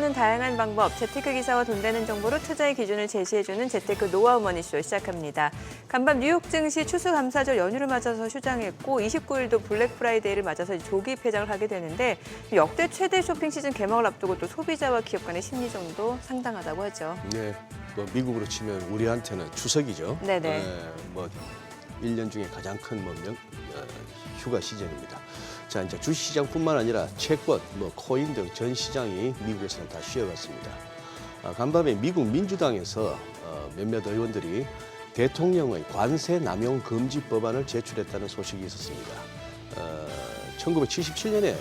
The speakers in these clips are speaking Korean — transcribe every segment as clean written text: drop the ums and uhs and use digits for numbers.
보는 다양한 방법, 재테크 기사와 돈 되는 정보로 투자의 기준을 제시해주는 재테크 노하우 머니쇼 시작합니다. 간밤 뉴욕 증시 추수감사절 연휴를 맞아서 휴장했고 29일도 블랙 프라이데이를 맞아서 조기 폐장을 하게 되는데 역대 최대 쇼핑 시즌 개막을 앞두고 또 소비자와 기업 간의 심리전도 상당하다고 하죠. 네, 뭐 미국으로 치면 우리한테는 추석이죠. 네네. 뭐 1년 중에 가장 큰 휴가 시즌입니다. 자, 이제 주식시장뿐만 아니라 채권, 코인 등 전 시장이 미국에서는 다 쉬어갔습니다. 간밤에 미국 민주당에서 몇몇 의원들이 대통령의 관세 남용 금지 법안을 제출했다는 소식이 있었습니다. 1977년에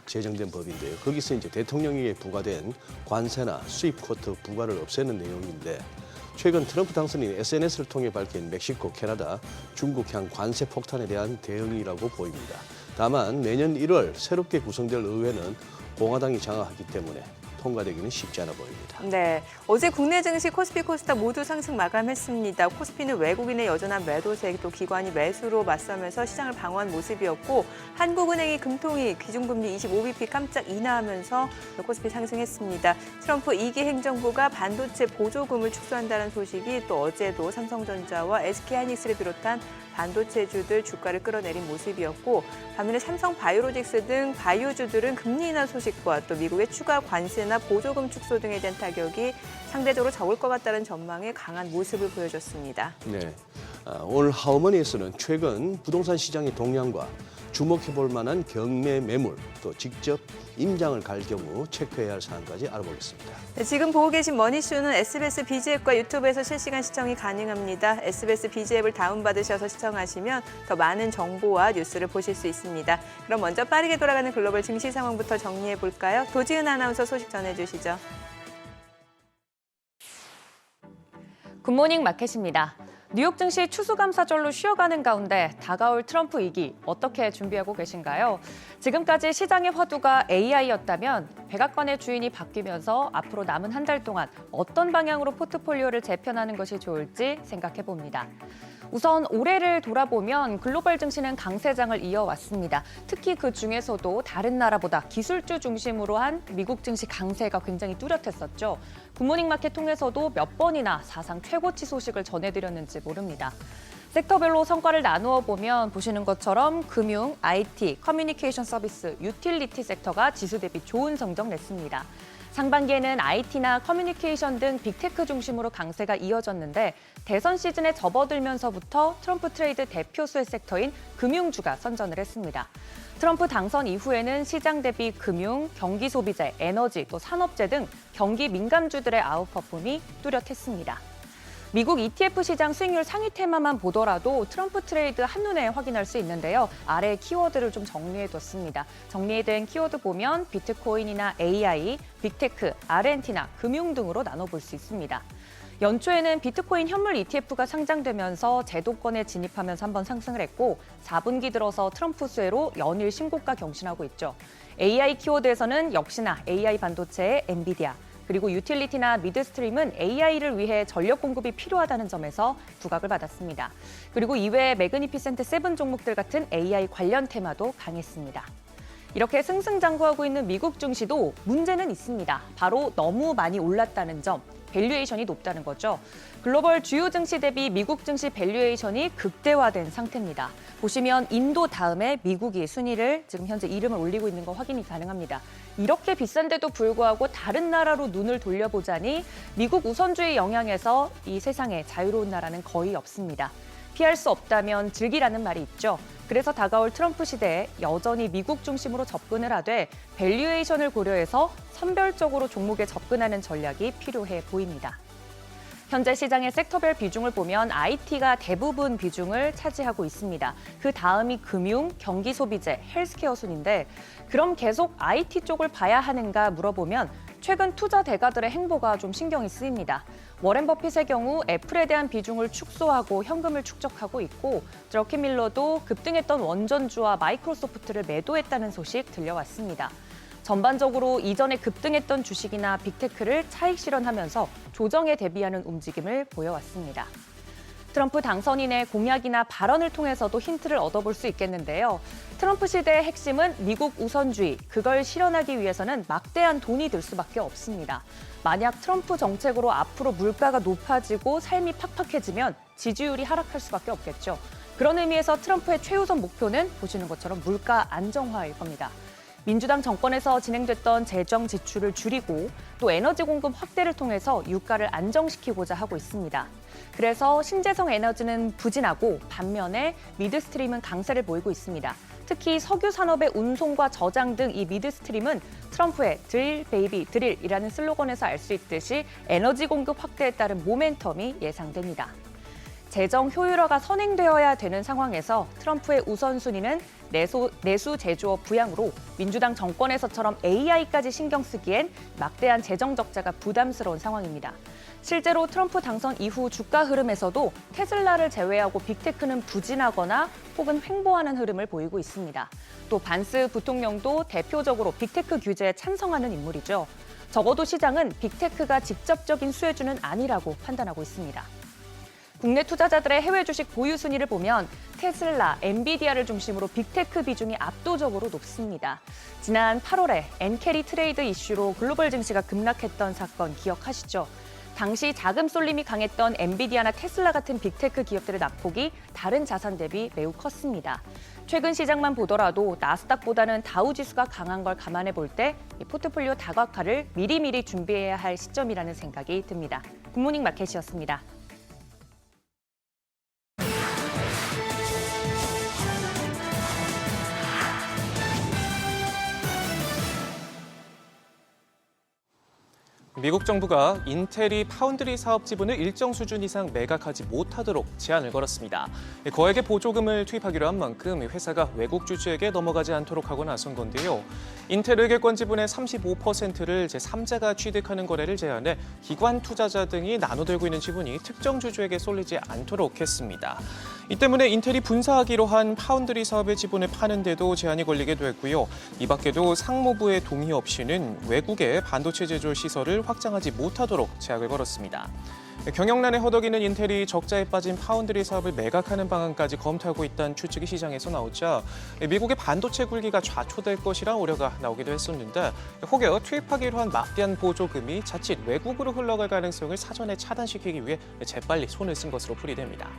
제정된 법인데요. 거기서 이제 대통령에게 부과된 관세나 수입 쿼터 부과를 없애는 내용인데 최근 트럼프 당선인이 SNS를 통해 밝힌 멕시코, 캐나다, 중국 향 관세 폭탄에 대한 대응이라고 보입니다. 다만 내년 1월 새롭게 구성될 의회는 공화당이 장악하기 때문에 통과되기는 쉽지 않아 보입니다. 네, 어제 국내 증시 코스피 코스닥 모두 상승 마감했습니다. 코스피는 외국인의 여전한 매도세, 또 기관이 매수로 맞서면서 시장을 방어한 모습이었고 한국은행이 금통위 기준금리 25bp 깜짝 인하하면서 코스피 상승했습니다. 트럼프 2기 행정부가 반도체 보조금을 축소한다는 소식이 또 어제도 삼성전자와 SK하이닉스를 비롯한 반도체주들 주가를 끌어내린 모습이었고 반면에 삼성바이오로직스 등 바이오주들은 금리 인하 소식과 또 미국의 추가 관세나 보조금 축소 등에 대한 타격이 상대적으로 적을 것 같다는 전망에 강한 모습을 보여줬습니다. 네, 오늘 하우머니에서는 최근 부동산 시장의 동향과 주목해볼 만한 경매 매물, 또 직접 임장을 갈 경우 체크해야 할 사항까지 알아보겠습니다. 네, 지금 보고 계신 머니쇼는 SBS BG앱과 유튜브에서 실시간 시청이 가능합니다. SBS BG앱을 다운받으셔서 시청하시면 더 많은 정보와 뉴스를 보실 수 있습니다. 그럼 먼저 빠르게 돌아가는 글로벌 증시 상황부터 정리해볼까요? 도지은 아나운서 소식 전해주시죠. 굿모닝 마켓입니다. 뉴욕 증시 추수감사절로 쉬어가는 가운데 다가올 트럼프 2기 어떻게 준비하고 계신가요? 지금까지 시장의 화두가 AI였다면 백악관의 주인이 바뀌면서 앞으로 남은 한 달 동안 어떤 방향으로 포트폴리오를 재편하는 것이 좋을지 생각해 봅니다. 우선 올해를 돌아보면 글로벌 증시는 강세장을 이어왔습니다. 특히 그 중에서도 다른 나라보다 기술주 중심으로 한 미국 증시 강세가 굉장히 뚜렷했었죠. 굿모닝 마켓 통해서도 몇 번이나 사상 최고치 소식을 전해드렸는지 모릅니다. 섹터별로 성과를 나누어 보면 보시는 것처럼 금융, IT, 커뮤니케이션 서비스, 유틸리티 섹터가 지수 대비 좋은 성적 냈습니다. 상반기에는 IT나 커뮤니케이션 등 빅테크 중심으로 강세가 이어졌는데 대선 시즌에 접어들면서부터 트럼프 트레이드 대표수의 섹터인 금융주가 선전을 했습니다. 트럼프 당선 이후에는 시장 대비 금융, 경기 소비재, 에너지, 또 산업재 등 경기 민감주들의 아웃퍼폼이 뚜렷했습니다. 미국 ETF 시장 수익률 상위 테마만 보더라도 트럼프 트레이드 한눈에 확인할 수 있는데요. 아래 키워드를 좀 정리해뒀습니다. 정리된 키워드 보면 비트코인이나 AI, 빅테크, 아르헨티나, 금융 등으로 나눠볼 수 있습니다. 연초에는 비트코인 현물 ETF가 상장되면서 제도권에 진입하면서 한번 상승을 했고 4분기 들어서 트럼프 수혜로 연일 신고가 경신하고 있죠. AI 키워드에서는 역시나 AI 반도체의 엔비디아, 그리고 유틸리티나 미드스트림은 AI를 위해 전력 공급이 필요하다는 점에서 부각을 받았습니다. 그리고 이외에 매그니피센트 7 종목들 같은 AI 관련 테마도 강했습니다. 이렇게 승승장구하고 있는 미국 증시도 문제는 있습니다. 바로 너무 많이 올랐다는 점, 밸류에이션이 높다는 거죠. 글로벌 주요 증시 대비 미국 증시 밸류에이션이 극대화된 상태입니다. 보시면 인도 다음에 미국이 순위를 지금 현재 이름을 올리고 있는 거 확인이 가능합니다. 이렇게 비싼데도 불구하고 다른 나라로 눈을 돌려보자니 미국 우선주의 영향에서 이 세상에 자유로운 나라는 거의 없습니다. 피할 수 없다면 즐기라는 말이 있죠. 그래서 다가올 트럼프 시대에 여전히 미국 중심으로 접근을 하되 밸류에이션을 고려해서 선별적으로 종목에 접근하는 전략이 필요해 보입니다. 현재 시장의 섹터별 비중을 보면 IT가 대부분 비중을 차지하고 있습니다. 그 다음이 금융, 경기 소비재, 헬스케어 순인데 그럼 계속 IT 쪽을 봐야 하는가 물어보면 최근 투자 대가들의 행보가 좀 신경이 쓰입니다. 워렌 버핏의 경우 애플에 대한 비중을 축소하고 현금을 축적하고 있고 러키 밀러도 급등했던 원전주와 마이크로소프트를 매도했다는 소식 들려왔습니다. 전반적으로 이전에 급등했던 주식이나 빅테크를 차익 실현하면서 조정에 대비하는 움직임을 보여왔습니다. 트럼프 당선인의 공약이나 발언을 통해서도 힌트를 얻어볼 수 있겠는데요. 트럼프 시대의 핵심은 미국 우선주의, 그걸 실현하기 위해서는 막대한 돈이 들 수밖에 없습니다. 만약 트럼프 정책으로 앞으로 물가가 높아지고 삶이 팍팍해지면 지지율이 하락할 수밖에 없겠죠. 그런 의미에서 트럼프의 최우선 목표는 보시는 것처럼 물가 안정화일 겁니다. 민주당 정권에서 진행됐던 재정 지출을 줄이고 또 에너지 공급 확대를 통해서 유가를 안정시키고자 하고 있습니다. 그래서 신재생 에너지는 부진하고 반면에 미드스트림은 강세를 보이고 있습니다. 특히 석유 산업의 운송과 저장 등 이 미드스트림은 트럼프의 드릴 베이비 드릴이라는 슬로건에서 알 수 있듯이 에너지 공급 확대에 따른 모멘텀이 예상됩니다. 재정 효율화가 선행되어야 되는 상황에서 트럼프의 우선순위는 내수 제조업 부양으로 민주당 정권에서처럼 AI까지 신경 쓰기엔 막대한 재정 적자가 부담스러운 상황입니다. 실제로 트럼프 당선 이후 주가 흐름에서도 테슬라를 제외하고 빅테크는 부진하거나 혹은 횡보하는 흐름을 보이고 있습니다. 또 반스 부통령도 대표적으로 빅테크 규제에 찬성하는 인물이죠. 적어도 시장은 빅테크가 직접적인 수혜주는 아니라고 판단하고 있습니다. 국내 투자자들의 해외 주식 보유 순위를 보면 테슬라, 엔비디아를 중심으로 빅테크 비중이 압도적으로 높습니다. 지난 8월에 엔캐리 트레이드 이슈로 글로벌 증시가 급락했던 사건 기억하시죠? 당시 자금 쏠림이 강했던 엔비디아나 테슬라 같은 빅테크 기업들의 낙폭이 다른 자산 대비 매우 컸습니다. 최근 시장만 보더라도 나스닥보다는 다우 지수가 강한 걸 감안해 볼 때 이 포트폴리오 다각화를 미리미리 준비해야 할 시점이라는 생각이 듭니다. 굿모닝 마켓이었습니다. 미국 정부가 인텔이 파운드리 사업 지분을 일정 수준 이상 매각하지 못하도록 제한을 걸었습니다. 거액의 보조금을 투입하기로 한 만큼 회사가 외국 주주에게 넘어가지 않도록 하고 나선 건데요. 인텔 의결권 지분의 35%를 제3자가 취득하는 거래를 제한해 기관 투자자 등이 나눠들고 있는 지분이 특정 주주에게 쏠리지 않도록 했습니다. 이 때문에 인텔이 분사하기로 한 파운드리 사업의 지분을 파는데도 제한이 걸리게 됐고요. 이 밖에도 상무부의 동의 없이는 외국의 반도체 제조 시설을 확장하지 못하도록 제약을 걸었습니다. 경영난에 허덕이는 인텔이 적자에 빠진 파운드리 사업을 매각하는 방안까지 검토하고 있다는 추측이 시장에서 나오자 미국의 반도체 굴기가 좌초될 것이란 우려가 나오기도 했었는데 혹여 투입하기로 한 막대한 보조금이 자칫 외국으로 흘러갈 가능성을 사전에 차단시키기 위해 재빨리 손을 쓴 것으로 풀이됩니다.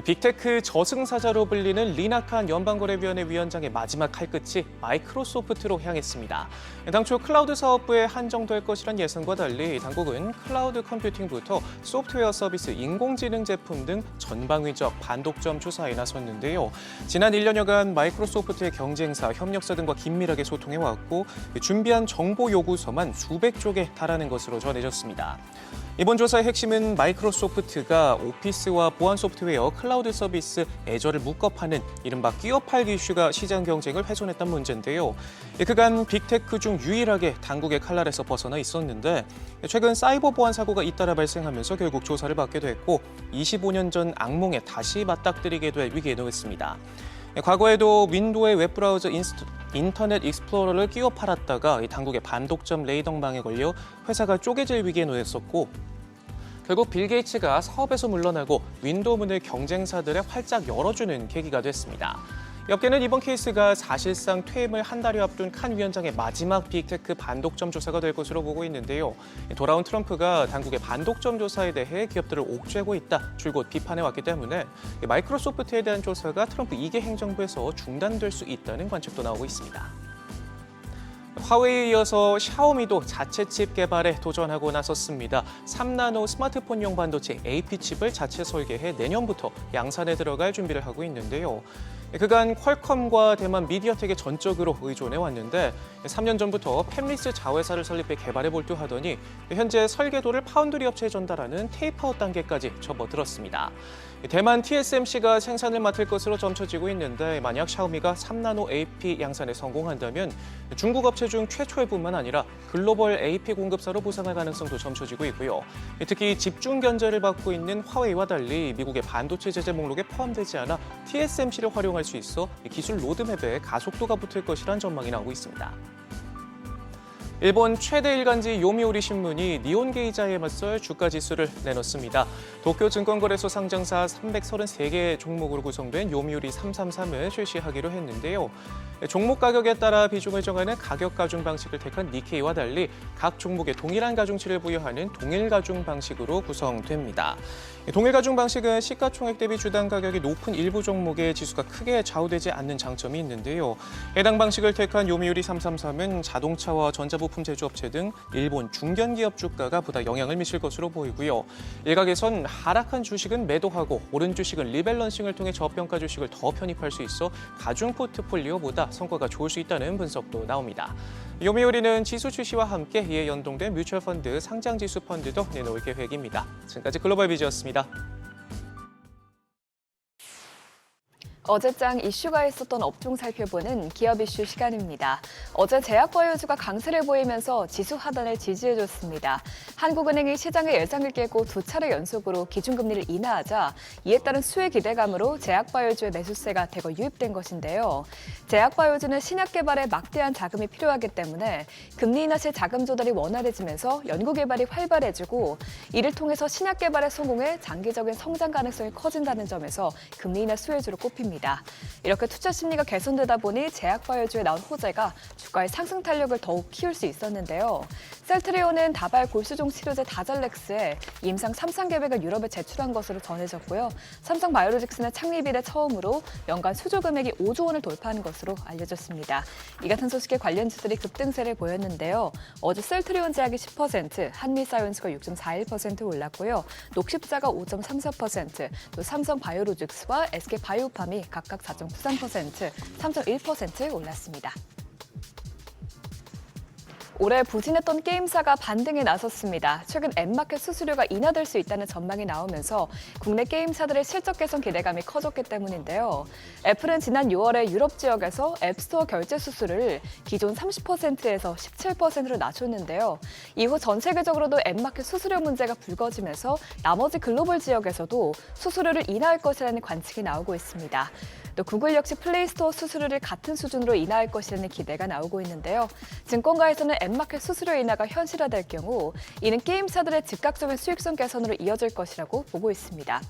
빅테크 저승사자로 불리는 리나칸 연방거래위원회 위원장의 마지막 칼끝이 마이크로소프트로 향했습니다. 당초 클라우드 사업부에 한정될 것이란 예상과 달리 당국은 클라우드 컴퓨팅부터 소프트웨어 서비스, 인공지능 제품 등 전방위적 반독점 조사에 나섰는데요. 지난 1년여간 마이크로소프트의 경쟁사, 협력사 등과 긴밀하게 소통해왔고 준비한 정보 요구서만 수백 쪽에 달하는 것으로 전해졌습니다. 이번 조사의 핵심은 마이크로소프트가 오피스와 보안 소프트웨어, 클라우드 서비스, 애저를 묶어 파는 이른바 끼어 팔기 이슈가 시장 경쟁을 훼손했다는 문제인데요. 그간 빅테크 중 유일하게 당국의 칼날에서 벗어나 있었는데 최근 사이버 보안 사고가 잇따라 발생하면서 결국 조사를 받게 됐고 25년 전 악몽에 다시 맞닥뜨리게 될 위기에 놓였습니다. 과거에도 윈도우의 웹브라우저 인터넷 익스플로러를 끼워 팔았다가 당국의 반독점 레이더망에 걸려 회사가 쪼개질 위기에 놓였었고 결국 빌 게이츠가 사업에서 물러나고 윈도우 문을 경쟁사들에 활짝 열어주는 계기가 됐습니다. 업계는 이번 케이스가 사실상 퇴임을 한 달여 앞둔 칸 위원장의 마지막 빅테크 반독점 조사가 될 것으로 보고 있는데요. 돌아온 트럼프가 당국의 반독점 조사에 대해 기업들을 옥죄고 있다, 줄곧 비판해왔기 때문에 마이크로소프트에 대한 조사가 트럼프 2기 행정부에서 중단될 수 있다는 관측도 나오고 있습니다. 화웨이에 이어서 샤오미도 자체 칩 개발에 도전하고 나섰습니다. 3나노 스마트폰용 반도체 AP칩을 자체 설계해 내년부터 양산에 들어갈 준비를 하고 있는데요. 그간 퀄컴과 대만 미디어텍에 전적으로 의존해 왔는데 3년 전부터 팹리스 자회사를 설립해 개발에 몰두하더니 현재 설계도를 파운드리 업체에 전달하는 테이프아웃 단계까지 접어들었습니다. 대만 TSMC가 생산을 맡을 것으로 점쳐지고 있는데 만약 샤오미가 3나노 AP 양산에 성공한다면 중국 업체 중 최초일 뿐만 아니라 글로벌 AP 공급사로 부상할 가능성도 점쳐지고 있고요. 특히 집중 견제를 받고 있는 화웨이와 달리 미국의 반도체 제재 목록에 포함되지 않아 TSMC를 활용할 수 있어 기술 로드맵에 가속도가 붙을 것이란 전망이 나오고 있습니다. 일본 최대 일간지 요미우리 신문이 니혼게이자에 맞설 주가 지수를 내놓습니다. 도쿄 증권거래소 상장사 333개 종목으로 구성된 요미우리 333을 실시하기로 했는데요. 종목 가격에 따라 비중을 정하는 가격 가중 방식을 택한 니케이와 달리 각 종목에 동일한 가중치를 부여하는 동일 가중 방식으로 구성됩니다. 동일 가중 방식은 시가총액 대비 주당 가격이 높은 일부 종목의 지수가 크게 좌우되지 않는 장점이 있는데요. 해당 방식을 택한 요미우리 333은 자동차와 전자부품 제조업체 등 일본 중견기업 주가가 보다 영향을 미칠 것으로 보이고요. 일각에선 하락한 주식은 매도하고 오른 주식은 리밸런싱을 통해 저평가 주식을 더 편입할 수 있어 가중 포트폴리오보다 성과가 좋을 수 있다는 분석도 나옵니다. 요미우리는 지수 출시와 함께 이에 연동된 뮤추얼 펀드, 상장 지수 펀드도 내놓을 계획입니다. 지금까지 글로벌 비즈였습니다. 어제장 이슈가 있었던 업종 살펴보는 기업 이슈 시간입니다. 어제 제약바이오주가 강세를 보이면서 지수 하단을 지지해줬습니다. 한국은행이 시장의 예상을 깨고 두 차례 연속으로 기준금리를 인하하자 이에 따른 수혜 기대감으로 제약바이오주의 매수세가 대거 유입된 것인데요. 제약바이오주는 신약 개발에 막대한 자금이 필요하기 때문에 금리 인하 시 자금 조달이 원활해지면서 연구개발이 활발해지고 이를 통해서 신약 개발에 성공해 장기적인 성장 가능성이 커진다는 점에서 금리 인하 수혜주로 꼽힙니다. 이렇게 투자 심리가 개선되다 보니 제약바이오주에 나온 호재가 주가의 상승 탄력을 더욱 키울 수 있었는데요. 셀트리온은 다발 골수종 치료제 다잘렉스에 임상 3상 계획을 유럽에 제출한 것으로 전해졌고요. 삼성바이오로직스는 창립 이래 처음으로 연간 수조 금액이 5조 원을 돌파하는 것으로 알려졌습니다. 이 같은 소식에 관련주들이 급등세를 보였는데요. 어제 셀트리온 제약이 10%, 한미사이언스가 6.41% 올랐고요. 녹십자가 5.34%, 또 삼성바이오로직스와 SK바이오팜이 각각 4.93%, 3.1% 올랐습니다. 올해 부진했던 게임사가 반등에 나섰습니다. 최근 앱마켓 수수료가 인하될 수 있다는 전망이 나오면서 국내 게임사들의 실적 개선 기대감이 커졌기 때문인데요. 애플은 지난 6월에 유럽 지역에서 앱스토어 결제 수수료를 기존 30%에서 17%로 낮췄는데요. 이후 전 세계적으로도 앱마켓 수수료 문제가 불거지면서 나머지 글로벌 지역에서도 수수료를 인하할 것이라는 관측이 나오고 있습니다. 또 구글 역시 플레이스토어 수수료를 같은 수준으로 인하할 것이라는 기대가 나오고 있는데요. 증권가에서는 앱마켓 수수료 인하가 현실화될 경우 이는 게임사들의 즉각적인 수익성 개선으로 이어질 것이라고 보고 있습니다.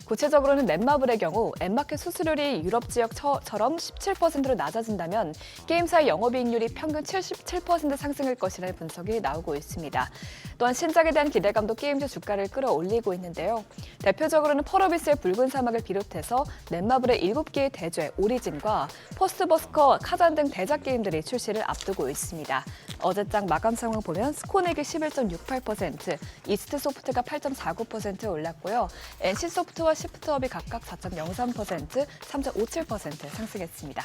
구체적으로는 넷마블의 경우 앱마켓 수수료율이 유럽 지역처럼 17%로 낮아진다면 게임사의 영업이익률이 평균 77% 상승할 것이라는 분석이 나오고 있습니다. 또한 신작에 대한 기대감도 게임주 주가를 끌어올리고 있는데요. 대표적으로는 펄어비스의 붉은 사막을 비롯해서 넷마블의 7개의 대죄, 오리진과 포스트버스커, 카잔 등 대작 게임들이 출시를 앞두고 있습니다. 어제장 마감 상황 보면 스코넥이 11.68%, 이스트소프트가 8.49% 올랐고요. NC소프트와 시프트업이 각각 4.03%, 3.57% 상승했습니다.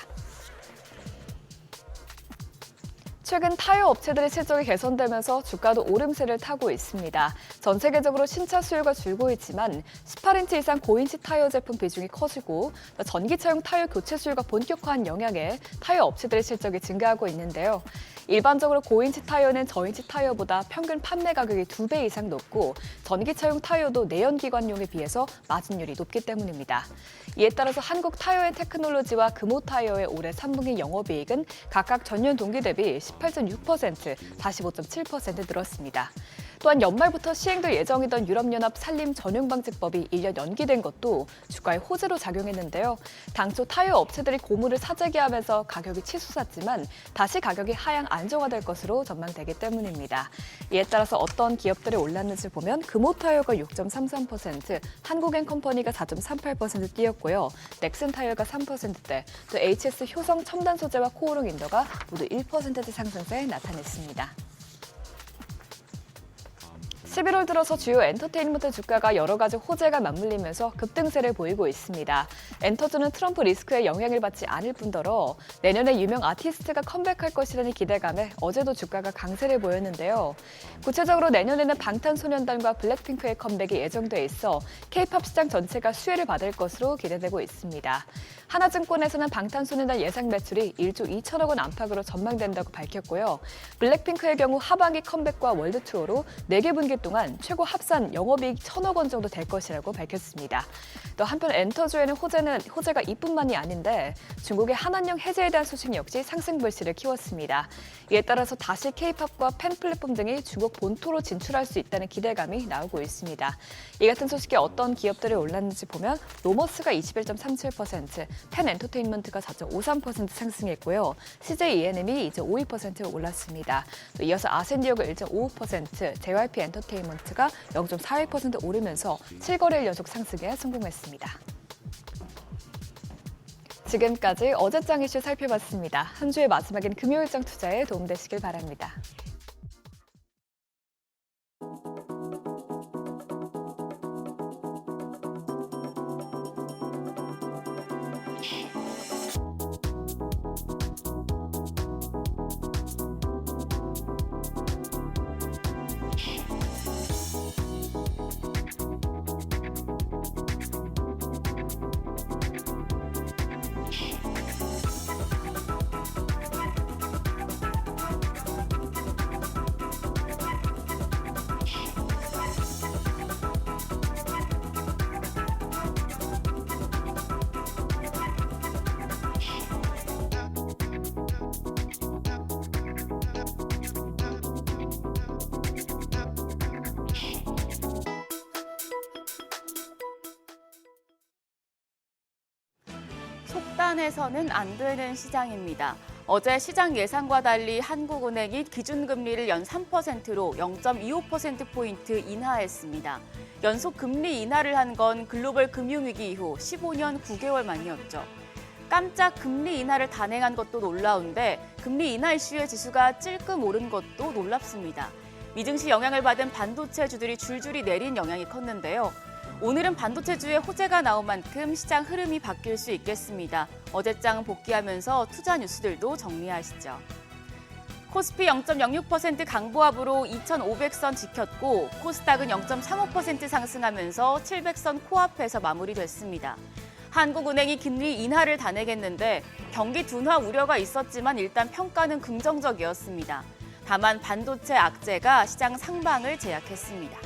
최근 타이어 업체들의 실적이 개선되면서 주가도 오름세를 타고 있습니다. 전 세계적으로 신차 수요가 줄고 있지만 18인치 이상 고인치 타이어 제품 비중이 커지고 전기차용 타이어 교체 수요가 본격화한 영향에 타이어 업체들의 실적이 증가하고 있는데요. 일반적으로 고인치 타이어는 저인치 타이어보다 평균 판매 가격이 2배 이상 높고 전기차용 타이어도 내연기관용에 비해서 마진율이 높기 때문입니다. 이에 따라서 한국 타이어앤테크놀로지와 금호타이어의 올해 3분기 영업이익은 각각 전년 동기 대비 18.6%, 45.7% 늘었습니다. 또한 연말부터 시행될 예정이던 유럽연합 산림 전용방직법이 1년 연기된 것도 주가에 호재로 작용했는데요. 당초 타이어 업체들이 고물을 사재기 하면서 가격이 치솟았지만 다시 가격이 하향 안정화될 것으로 전망되기 때문입니다. 이에 따라서 어떤 기업들이 올랐는지 보면 금호타이어가 6.33%, 한국앤컴퍼니가 4.38% 뛰었고요. 넥슨타이어가 3%대, 또 HS 효성 첨단소재와 코오롱인더가 모두 1%대 상승세 나타냈습니다. 11월 들어서 주요 엔터테인먼트 주가가 여러 가지 호재가 맞물리면서 급등세를 보이고 있습니다. 엔터주는 트럼프 리스크에 영향을 받지 않을 뿐더러 내년에 유명 아티스트가 컴백할 것이라는 기대감에 어제도 주가가 강세를 보였는데요. 구체적으로 내년에는 방탄소년단과 블랙핑크의 컴백이 예정돼 있어 K-팝 시장 전체가 수혜를 받을 것으로 기대되고 있습니다. 하나증권에서는 방탄소년단 예상 매출이 1조 2천억 원 안팎으로 전망된다고 밝혔고요. 블랙핑크의 경우 하반기 컴백과 월드 투어로 4개 분기를 동안 최고 합산 영업이익 1,000억 원 정도 될 것이라고 밝혔습니다. 또 한편 엔터주에는 호재가 이뿐만이 아닌데 중국의 한한령 해제에 대한 소식 역시 상승 불씨를 키웠습니다. 이에 따라서 다시 K-팝과 팬 플랫폼 등이 중국 본토로 진출할 수 있다는 기대감이 나오고 있습니다. 이 같은 소식에 어떤 기업들이 올랐는지 보면 로머스가 21.37%, 팬 엔터테인먼트가 4.53% 상승했고요. CJ E&M이 이제 5.2% 올랐습니다. 또 이어서 아센디오가 1.55%, JYP 엔터테인먼트가 0.42% 오르면서 7거래일 연속 상승에 성공했습니다. 지금까지 어제장 이슈 살펴봤습니다. 한 주의 마지막인 금요일장 투자에 도움되시길 바랍니다. 속단해서는 안 되는 시장입니다. 어제 시장 예상과 달리 한국은행이 기준금리를 연 3%로 0.25%포인트 인하했습니다. 연속 금리 인하를 한 건 글로벌 금융위기 이후 15년 9개월 만이었죠. 깜짝 금리 인하를 단행한 것도 놀라운데 금리 인하 이슈의 지수가 찔끔 오른 것도 놀랍습니다. 미증시 영향을 받은 반도체주들이 줄줄이 내린 영향이 컸는데요. 오늘은 반도체주의 호재가 나온 만큼 시장 흐름이 바뀔 수 있겠습니다. 어제장 복귀하면서 투자 뉴스들도 정리하시죠. 코스피 0.06% 강보합으로 2,500선 지켰고 코스닥은 0.35% 상승하면서 700선 코앞에서 마무리됐습니다. 한국은행이 금리 인하를 단행했는데 경기 둔화 우려가 있었지만 일단 평가는 긍정적이었습니다. 다만 반도체 악재가 시장 상방을 제약했습니다.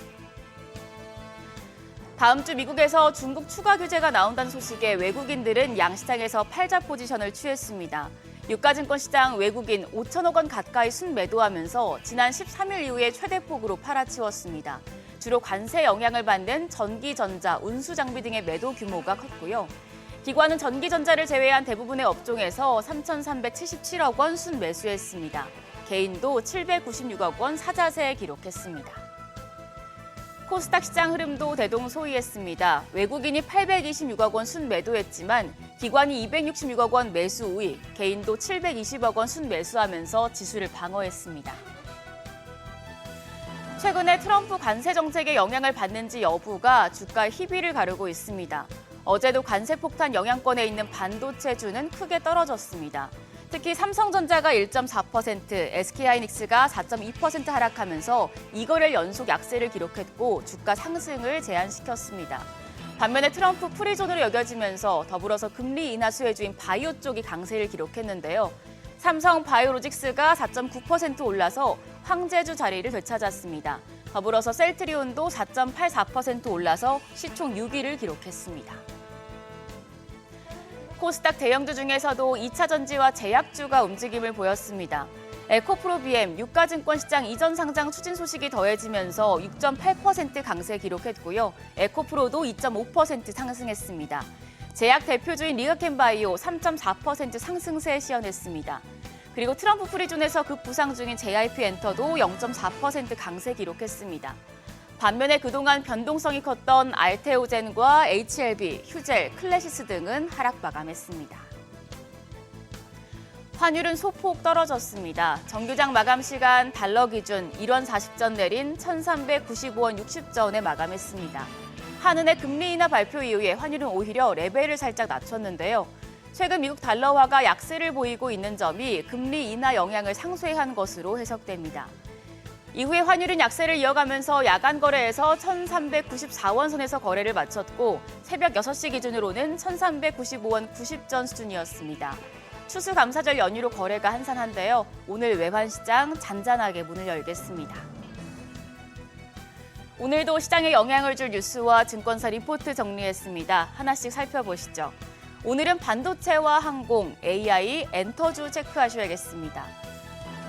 다음 주 미국에서 중국 추가 규제가 나온다는 소식에 외국인들은 양시장에서 팔자 포지션을 취했습니다. 유가증권 시장 외국인 5천억 원 가까이 순매도하면서 지난 13일 이후에 최대폭으로 팔아치웠습니다. 주로 관세 영향을 받는 전기전자, 운수장비 등의 매도 규모가 컸고요. 기관은 전기전자를 제외한 대부분의 업종에서 3,377억 원 순매수했습니다. 개인도 796억 원 사자세 기록했습니다. 코스닥 시장 흐름도 대동소이했습니다. 외국인이 826억 원 순매도했지만 기관이 266억 원 매수 우익, 개인도 720억 원 순매수하면서 지수를 방어했습니다. 최근에 트럼프 관세 정책의 영향을 받는지 여부가 주가 희비를 가르고 있습니다. 어제도 관세 폭탄 영향권에 있는 반도체주는 크게 떨어졌습니다. 특히 삼성전자가 1.4%, SK하이닉스가 4.2% 하락하면서 2거래일 연속 약세를 기록했고 주가 상승을 제한시켰습니다. 반면에 트럼프 프리존으로 여겨지면서 더불어서 금리 인하 수혜주인 바이오 쪽이 강세를 기록했는데요. 삼성 바이오로직스가 4.9% 올라서 황제주 자리를 되찾았습니다. 더불어서 셀트리온도 4.84% 올라서 시총 6위를 기록했습니다. 코스닥 대형주 중에서도 2차 전지와 제약주가 움직임을 보였습니다. 에코프로비엠, 유가증권 시장 이전 상장 추진 소식이 더해지면서 6.8% 강세 기록했고요. 에코프로도 2.5% 상승했습니다. 제약 대표주인 리가켄바이오 3.4% 상승세 시현했습니다. 그리고 트럼프 프리존에서 급부상 중인 JYP 엔터도 0.4% 강세 기록했습니다. 반면에 그동안 변동성이 컸던 알테오젠과 HLB, 휴젤, 클래시스 등은 하락 마감했습니다. 환율은 소폭 떨어졌습니다. 정규장 마감 시간 달러 기준 1원 40전 내린 1,395원 60전에 마감했습니다. 한은의 금리 인하 발표 이후에 환율은 오히려 레벨을 살짝 낮췄는데요. 최근 미국 달러화가 약세를 보이고 있는 점이 금리 인하 영향을 상쇄한 것으로 해석됩니다. 이후에 환율은 약세를 이어가면서 야간 거래에서 1,394원 선에서 거래를 마쳤고 새벽 6시 기준으로는 1,395원 90전 수준이었습니다. 추수감사절 연휴로 거래가 한산한데요. 오늘 외환시장 잔잔하게 문을 열겠습니다. 오늘도 시장에 영향을 줄 뉴스와 증권사 리포트 정리했습니다. 하나씩 살펴보시죠. 오늘은 반도체와 항공, AI, 엔터주 체크하셔야겠습니다.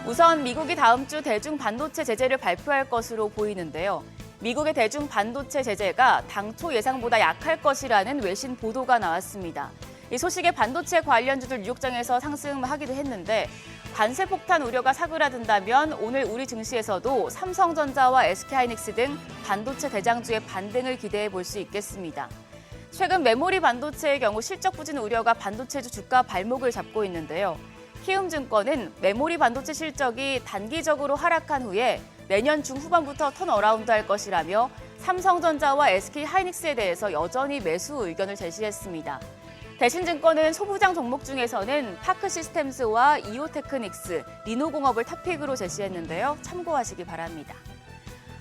우선 미국이 다음 주 대중 반도체 제재를 발표할 것으로 보이는데요. 미국의 대중 반도체 제재가 당초 예상보다 약할 것이라는 외신 보도가 나왔습니다. 이 소식에 반도체 관련주들 뉴욕장에서 상승하기도 했는데 관세 폭탄 우려가 사그라든다면 오늘 우리 증시에서도 삼성전자와 SK하이닉스 등 반도체 대장주의 반등을 기대해 볼 수 있겠습니다. 최근 메모리 반도체의 경우 실적 부진 우려가 반도체주 주가 발목을 잡고 있는데요. 키움증권은 메모리 반도체 실적이 단기적으로 하락한 후에 내년 중후반부터 턴어라운드할 것이라며 삼성전자와 SK하이닉스에 대해서 여전히 매수 의견을 제시했습니다. 대신증권은 소부장 종목 중에서는 파크시스템스와 이오테크닉스, 리노공업을 탑픽으로 제시했는데요. 참고하시기 바랍니다.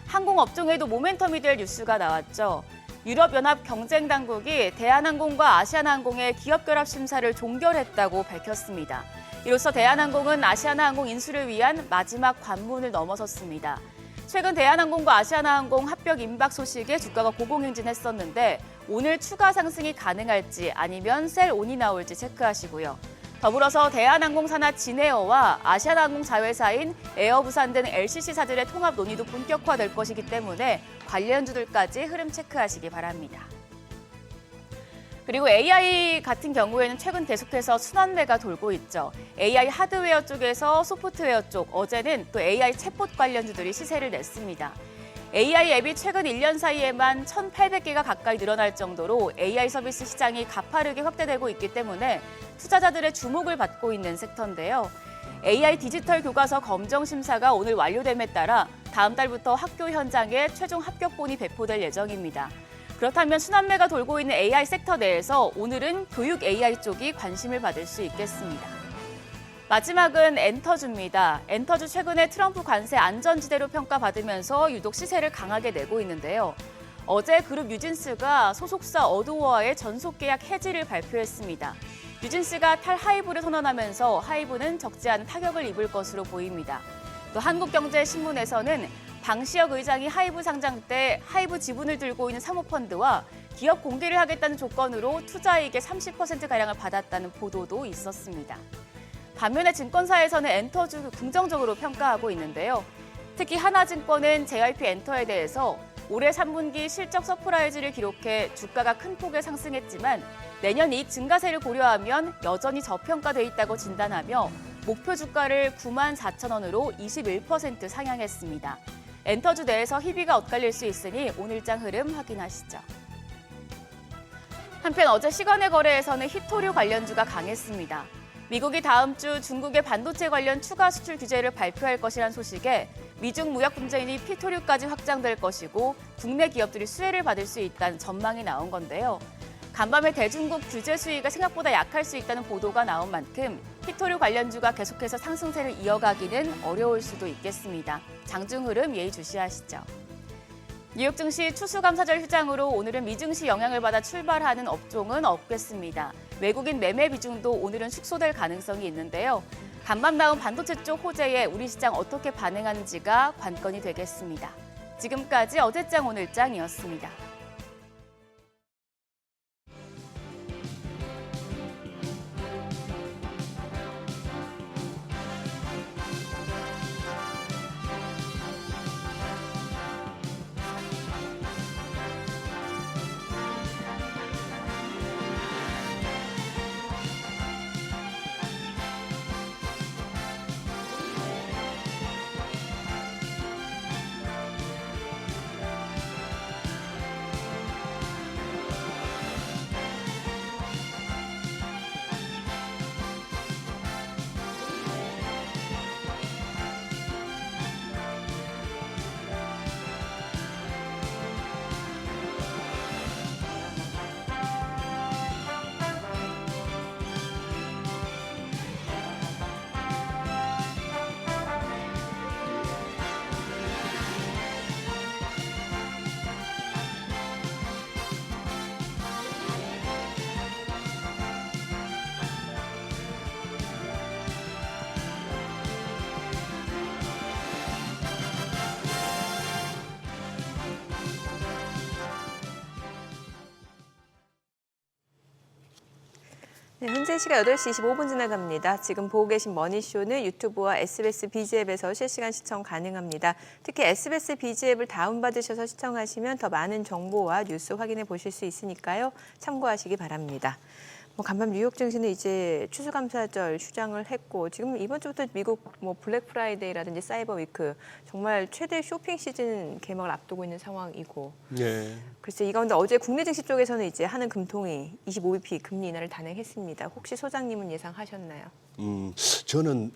항공업종에도 모멘텀이 될 뉴스가 나왔죠. 유럽연합 경쟁당국이 대한항공과 아시아나항공의 기업결합 심사를 종결했다고 밝혔습니다. 이로써 대한항공은 아시아나항공 인수를 위한 마지막 관문을 넘어섰습니다. 최근 대한항공과 아시아나항공 합병 임박 소식에 주가가 고공행진했었는데 오늘 추가 상승이 가능할지 아니면 셀온이 나올지 체크하시고요. 더불어서 대한항공 산하 진에어와 아시아나항공 자회사인 에어부산 등 LCC사들의 통합 논의도 본격화될 것이기 때문에 관련주들까지 흐름 체크하시기 바랍니다. 그리고 AI 같은 경우에는 최근 계속해서 순환매가 돌고 있죠. AI 하드웨어 쪽에서 소프트웨어 쪽, 어제는 또 AI 챗봇 관련주들이 시세를 냈습니다. AI 앱이 최근 1년 사이에만 1,800개가 가까이 늘어날 정도로 AI 서비스 시장이 가파르게 확대되고 있기 때문에 투자자들의 주목을 받고 있는 섹터인데요. AI 디지털 교과서 검정 심사가 오늘 완료됨에 따라 다음 달부터 학교 현장에 최종 합격본이 배포될 예정입니다. 그렇다면 순환매가 돌고 있는 AI 섹터 내에서 오늘은 교육 AI 쪽이 관심을 받을 수 있겠습니다. 마지막은 엔터주입니다. 엔터주 최근에 트럼프 관세 안전지대로 평가받으면서 유독 시세를 강하게 내고 있는데요. 어제 그룹 뉴진스가 소속사 어도어와의 전속계약 해지를 발표했습니다. 뉴진스가 탈하이브를 선언하면서 하이브는 적지 않은 타격을 입을 것으로 보입니다. 또 한국경제신문에서는 방시혁 의장이 하이브 상장 때 하이브 지분을 들고 있는 사모펀드와 기업 공개를 하겠다는 조건으로 투자이익의 30%가량을 받았다는 보도도 있었습니다. 반면에 증권사에서는 엔터주 긍정적으로 평가하고 있는데요. 특히 하나증권은 JYP 엔터에 대해서 올해 3분기 실적 서프라이즈를 기록해 주가가 큰 폭에 상승했지만 내년 이익 증가세를 고려하면 여전히 저평가돼 있다고 진단하며 목표 주가를 94,000원으로 21% 상향했습니다. 엔터주 내에서 희비가 엇갈릴 수 있으니 오늘장 흐름 확인하시죠. 한편 어제 시간의 거래에서는 히토류 관련주가 강했습니다. 미국이 다음 주 중국의 반도체 관련 추가 수출 규제를 발표할 것이란 소식에 미중 무역 분쟁이 히토류까지 확장될 것이고 국내 기업들이 수혜를 받을 수 있다는 전망이 나온 건데요. 간밤에 대중국 규제 수위가 생각보다 약할 수 있다는 보도가 나온 만큼 히토류 관련주가 계속해서 상승세를 이어가기는 어려울 수도 있겠습니다. 장중 흐름 예의주시하시죠. 뉴욕 증시 추수감사절 휴장으로 오늘은 미증시 영향을 받아 출발하는 업종은 없겠습니다. 외국인 매매 비중도 오늘은 축소될 가능성이 있는데요. 간밤 나온 반도체 쪽 호재에 우리 시장 어떻게 반응하는지가 관건이 되겠습니다. 지금까지 어제장 오늘장이었습니다. 네, 현재 시각 8시 25분 지나갑니다. 지금 보고 계신 머니쇼는 유튜브와 SBS 비즈앱에서 실시간 시청 가능합니다. 특히 SBS 비즈앱을 다운받으셔서 시청하시면 더 많은 정보와 뉴스 확인해 보실 수 있으니까요. 참고하시기 바랍니다. 간밤 뉴욕 증시는 이제 추수감사절 휴장을 했고 지금 이번 주부터 미국 블랙 프라이데이라든지 사이버 위크 정말 최대 쇼핑 시즌 개막을 앞두고 있는 상황이고 네. 글쎄 이 가운데 어제 국내 증시 쪽에서는 이제 한은 금통이 25bp 금리 인하를 단행했습니다. 혹시 소장님은 예상하셨나요? 저는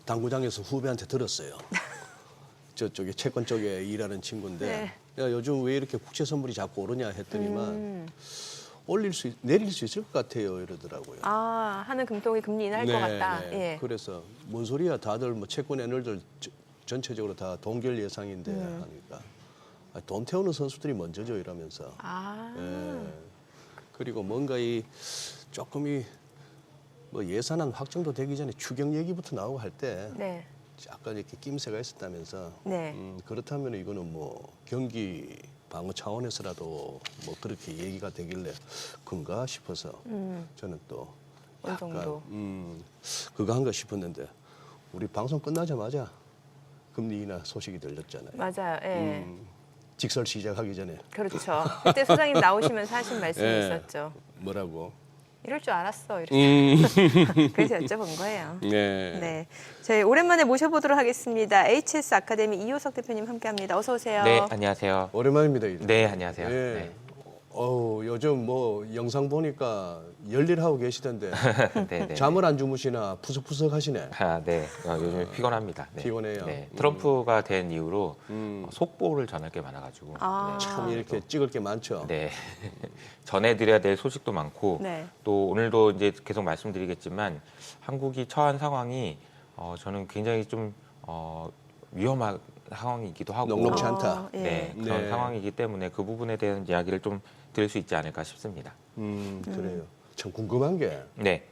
당구장에서 후배한테 들었어요. 저쪽에 채권 쪽에 일하는 친구인데 네. 야, 요즘 왜 이렇게 국채 선물이 자꾸 오르냐 했더니만 내릴 수 있을 것 같아요 이러더라고요. 아, 한은 금통이 금리 인하할 것 같다. 네. 예. 그래서 뭔 소리야 다들 채권 애널들 전체적으로 다 동결 예상인데 하니까 돈 태우는 선수들이 먼저죠 이러면서. 아. 예. 그리고 뭔가 조금 예산안 확정도 되기 전에 추경 얘기부터 나오고 할 때 네. 약간 이렇게 낌새가 있었다면서. 네. 그렇다면 이거는 경기 방어 차원에서라도 그렇게 얘기가 되길래 그런가 싶어서 저는 또 어느 정도. 그거 한가 싶었는데 우리 방송 끝나자마자 금리 인하 소식이 들렸잖아요. 맞아요. 예. 직설 시작하기 전에 그렇죠. 그때 소장님 나오시면서 하신 말씀이 예. 있었죠. 뭐라고? 이럴 줄 알았어. 이렇게. 그래서 여쭤본 거예요. 네. 네, 저희 오랜만에 모셔보도록 하겠습니다. HS 아카데미 이효석 대표님 함께합니다. 어서 오세요. 네, 안녕하세요. 오랜만입니다. 네, 안녕하세요. 예. 네. 요즘 영상 보니까 열일하고 계시던데 네, 네. 잠을 안 주무시나 푸석푸석 하시네. 아, 네. 요즘 피곤합니다. 네. 피곤해요. 네. 트럼프가 된 이후로 속보를 전할 게 많아가지고 아. 참 이렇게 찍을 게 많죠. 네. 전해드려야 될 소식도 많고 네. 또 오늘도 이제 계속 말씀드리겠지만 한국이 처한 상황이 저는 굉장히 좀 위험한 상황이기도 하고 녹록지 않다. 아, 예. 네, 그런 네. 상황이기 때문에 그 부분에 대한 이야기를 좀 드릴 수 있지 않을까 싶습니다. 그래요. 참 궁금한 게 네.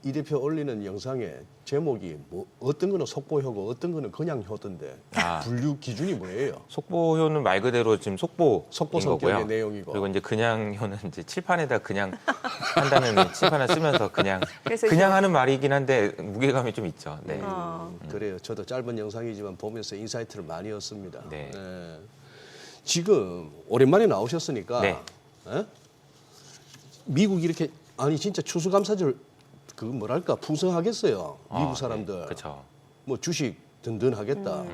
이 대표 올리는 영상에 제목이 어떤 거는 속보효고 어떤 거는 그냥 효던데 아. 분류 기준이 뭐예요? 속보효는 말 그대로 지금 속보인 속보 거고요. 성격의 내용이고. 그리고 이제 그냥효는 이제 칠판에다 그냥 한다는 칠판을 쓰면서 그냥 그래서 하는 말이긴 한데 무게감이 좀 있죠. 네. 그래요. 저도 짧은 영상이지만 보면서 인사이트를 많이 얻습니다. 네. 지금 오랜만에 나오셨으니까 네. 미국 이렇게 진짜 추수감사절 풍성하겠어요. 미국 사람들. 네. 그렇죠. 주식 든든하겠다.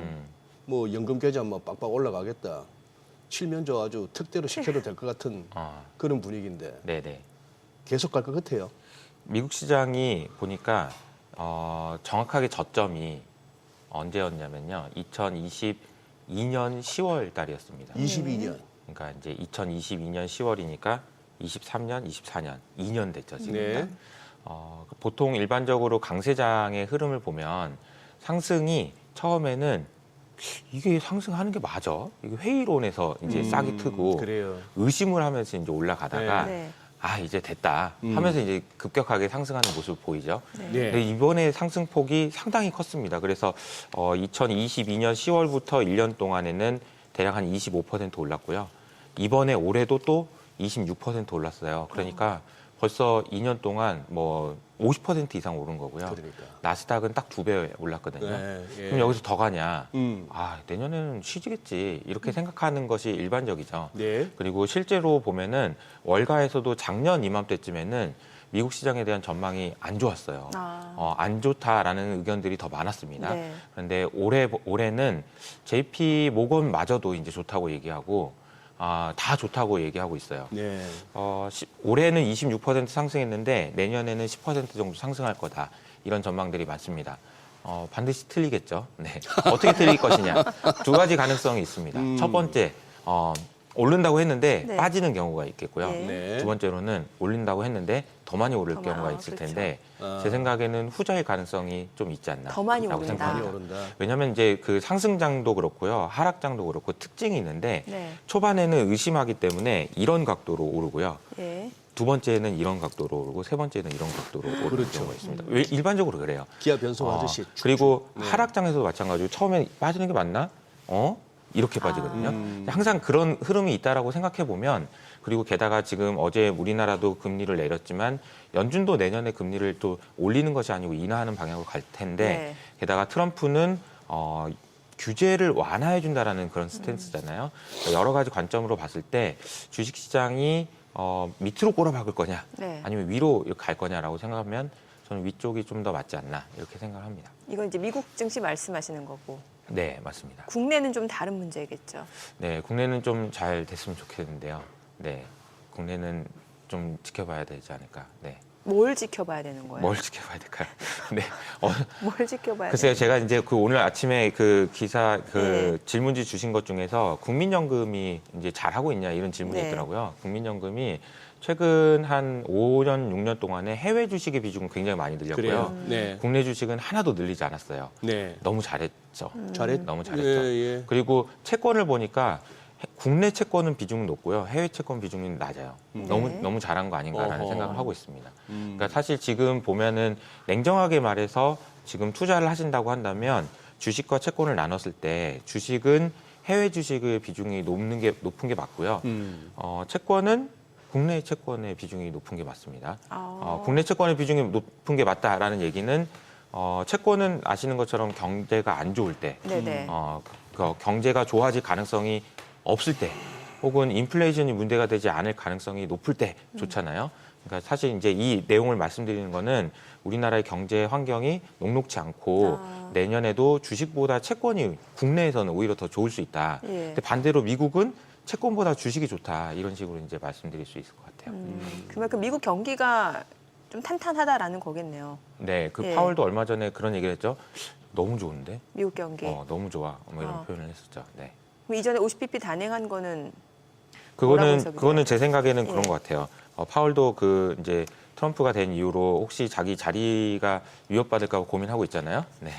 연금 계좌 빡빡 올라가겠다. 칠면조 아주 특대로 시켜도 될 것 같은 그런 분위기인데 네네. 계속 갈 것 같아요. 미국 시장이 보니까 정확하게 저점이 언제였냐면요. 2022년 10월 달이었습니다. 22년. 그러니까 이제 2022년 10월이니까 23년, 24년, 2년 됐죠 지금. 네. 보통 일반적으로 강세장의 흐름을 보면 상승이 처음에는 이게 상승하는 게 맞아? 이게 회의론에서 이제 싹이 트고 그래요. 의심을 하면서 이제 올라가다가 네. 이제 됐다 하면서 이제 급격하게 상승하는 모습을 보이죠. 네. 근데 이번에 상승폭이 상당히 컸습니다. 그래서 2022년 10월부터 1년 동안에는 대략 한 25% 올랐고요. 이번에 올해도 또 26% 올랐어요. 그러니까 벌써 2년 동안 50% 이상 오른 거고요. 그러니까. 나스닥은 딱 2배 올랐거든요. 네, 예. 그럼 여기서 더 가냐? 음. 내년에는 쉬지겠지. 이렇게 생각하는 것이 일반적이죠. 네. 그리고 실제로 보면은 월가에서도 작년 이맘때쯤에는 미국 시장에 대한 전망이 안 좋았어요. 안 좋다라는 의견들이 더 많았습니다. 네. 그런데 올해는 JP 모건마저도 이제 좋다고 얘기하고 다 좋다고 얘기하고 있어요. 네. 올해는 26% 상승했는데 내년에는 10% 정도 상승할 거다. 이런 전망들이 많습니다. 반드시 틀리겠죠. 네. 어떻게 틀릴 것이냐. 두 가지 가능성이 있습니다. 첫 번째, 오른다고 했는데 네. 빠지는 경우가 있겠고요. 네. 네. 두 번째로는 올린다고 했는데 더 많이 오를 더 경우가 많아, 있을 그렇죠. 텐데 제 생각에는 후자의 가능성이 좀 있지 않나. 더 많이 라고 오른다. 생각합니다. 많이 오른다. 왜냐하면 이제 그 상승장도 그렇고요, 하락장도 그렇고 특징이 있는데 네. 초반에는 의심하기 때문에 이런 각도로 오르고요. 예. 두 번째는 이런 각도로 오르고 세 번째는 이런 각도로 오르는 그렇죠. 경우가 있습니다. 왜 일반적으로 그래요. 기아 변속 아저씨. 그리고 네. 하락장에서도 마찬가지로 처음에 빠지는 게 맞나? 이렇게 빠지거든요. 항상 그런 흐름이 있다라고 생각해 보면 그리고 게다가 지금 어제 우리나라도 금리를 내렸지만 연준도 내년에 금리를 또 올리는 것이 아니고 인하하는 방향으로 갈 텐데 네. 게다가 트럼프는 규제를 완화해 준다라는 그런 스탠스잖아요. 그러니까 여러 가지 관점으로 봤을 때 주식시장이 밑으로 꼬라박을 거냐 네. 아니면 위로 갈 거냐라고 생각하면 저는 위쪽이 좀 더 맞지 않나 이렇게 생각합니다. 이건 이제 미국 증시 말씀하시는 거고 네, 맞습니다. 국내는 좀 다른 문제겠죠. 네, 국내는 좀 잘 됐으면 좋겠는데요. 네, 국내는 좀 지켜봐야 되지 않을까. 네, 뭘 지켜봐야 되는 거예요? 뭘 지켜봐야 될까요? 네, 뭘 지켜봐야 글쎄요, 되는 제가 이제 그 오늘 아침에 그 기사 네. 질문지 주신 것 중에서 국민연금이 이제 잘하고 있냐 이런 질문이 네. 있더라고요. 국민연금이 최근 한 5년, 6년 동안에 해외 주식의 비중은 굉장히 많이 늘렸고요. 그래요. 네. 국내 주식은 하나도 늘리지 않았어요. 네. 너무 잘했죠. 잘했. 너무 잘했죠. 예. 그리고 채권을 보니까 국내 채권은 비중은 높고요. 해외 채권 비중은 낮아요. 너무 잘한 거 아닌가라는 어허. 생각을 하고 있습니다. 그러니까 사실 지금 보면은 냉정하게 말해서 지금 투자를 하신다고 한다면 주식과 채권을 나눴을 때 주식은 해외 주식의 비중이 높은 게 맞고요. 채권은 국내 채권의 비중이 높은 게 맞습니다. 국내 채권의 비중이 높은 게 맞다라는 얘기는 채권은 아시는 것처럼 경제가 안 좋을 때, 네네. 그 경제가 좋아질 가능성이 없을 때, 혹은 인플레이션이 문제가 되지 않을 가능성이 높을 때 좋잖아요. 그러니까 사실 이제 이 내용을 말씀드리는 거는 우리나라의 경제 환경이 녹록치 않고 내년에도 주식보다 채권이 국내에서는 오히려 더 좋을 수 있다. 예. 근데 반대로 미국은 채권보다 주식이 좋다. 이런 식으로 이제 말씀드릴 수 있을 것 같아요. 그만큼 미국 경기가 좀 탄탄하다라는 거겠네요. 네, 그 예. 파월도 얼마 전에 그런 얘기를 했죠. 너무 좋은데? 미국 경기. 너무 좋아. 뭐 이런 표현을 했었죠. 네. 그럼 이전에 50bp 단행한 거는 뭐라고 해석이 그거는 제 생각에는 그런 예. 것 같아요. 파월도 그 이제 트럼프가 된 이후로 혹시 자기 자리가 위협받을까 봐 고민하고 있잖아요. 네.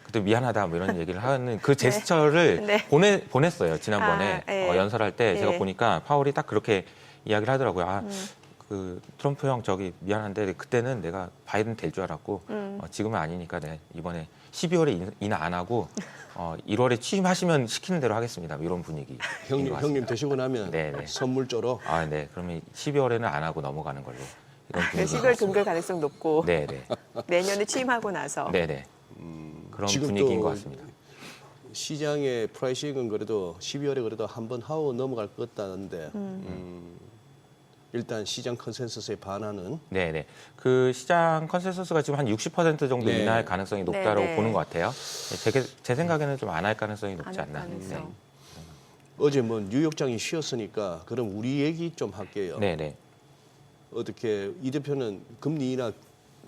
그때 미안하다 뭐 이런 얘기를 하는 그 제스처를 네. 보냈어요. 지난번에 예. 연설할 때 제가 예. 보니까 파월이 딱 그렇게 이야기를 하더라고요. 그 트럼프 형 저기 미안한데 그때는 내가 바이든 될 줄 알았고 지금은 아니니까 내가 이번에 12월에 인하 안 하고 1월에 취임하시면 시키는 대로 하겠습니다. 뭐 이런 분위기. 형님 되시고 나면 네네. 선물조로 네. 그러면 12월에는 안 하고 넘어가는 걸로 이런 분위기. 10월 동결 가능성 높고 네네. 내년에 취임하고 나서 네네. 그런 지금 분위기인 또 것 같습니다. 시장의 프라이싱은 그래도 12월에 그래도 한번 하고 넘어갈 것 같다는데 일단 시장 컨센서스에 반하는 네네. 그 시장 컨센서스가 지금 한 60% 정도 네. 인하할 가능성이 높다고 네네. 보는 것 같아요. 제 생각에는 좀 안 할 가능성이 높지 안 할 않나. 가능성. 어제 뭐 뉴욕장이 쉬었으니까 그럼 우리 얘기 좀 할게요. 네네. 어떻게 이 대표는 금리 인하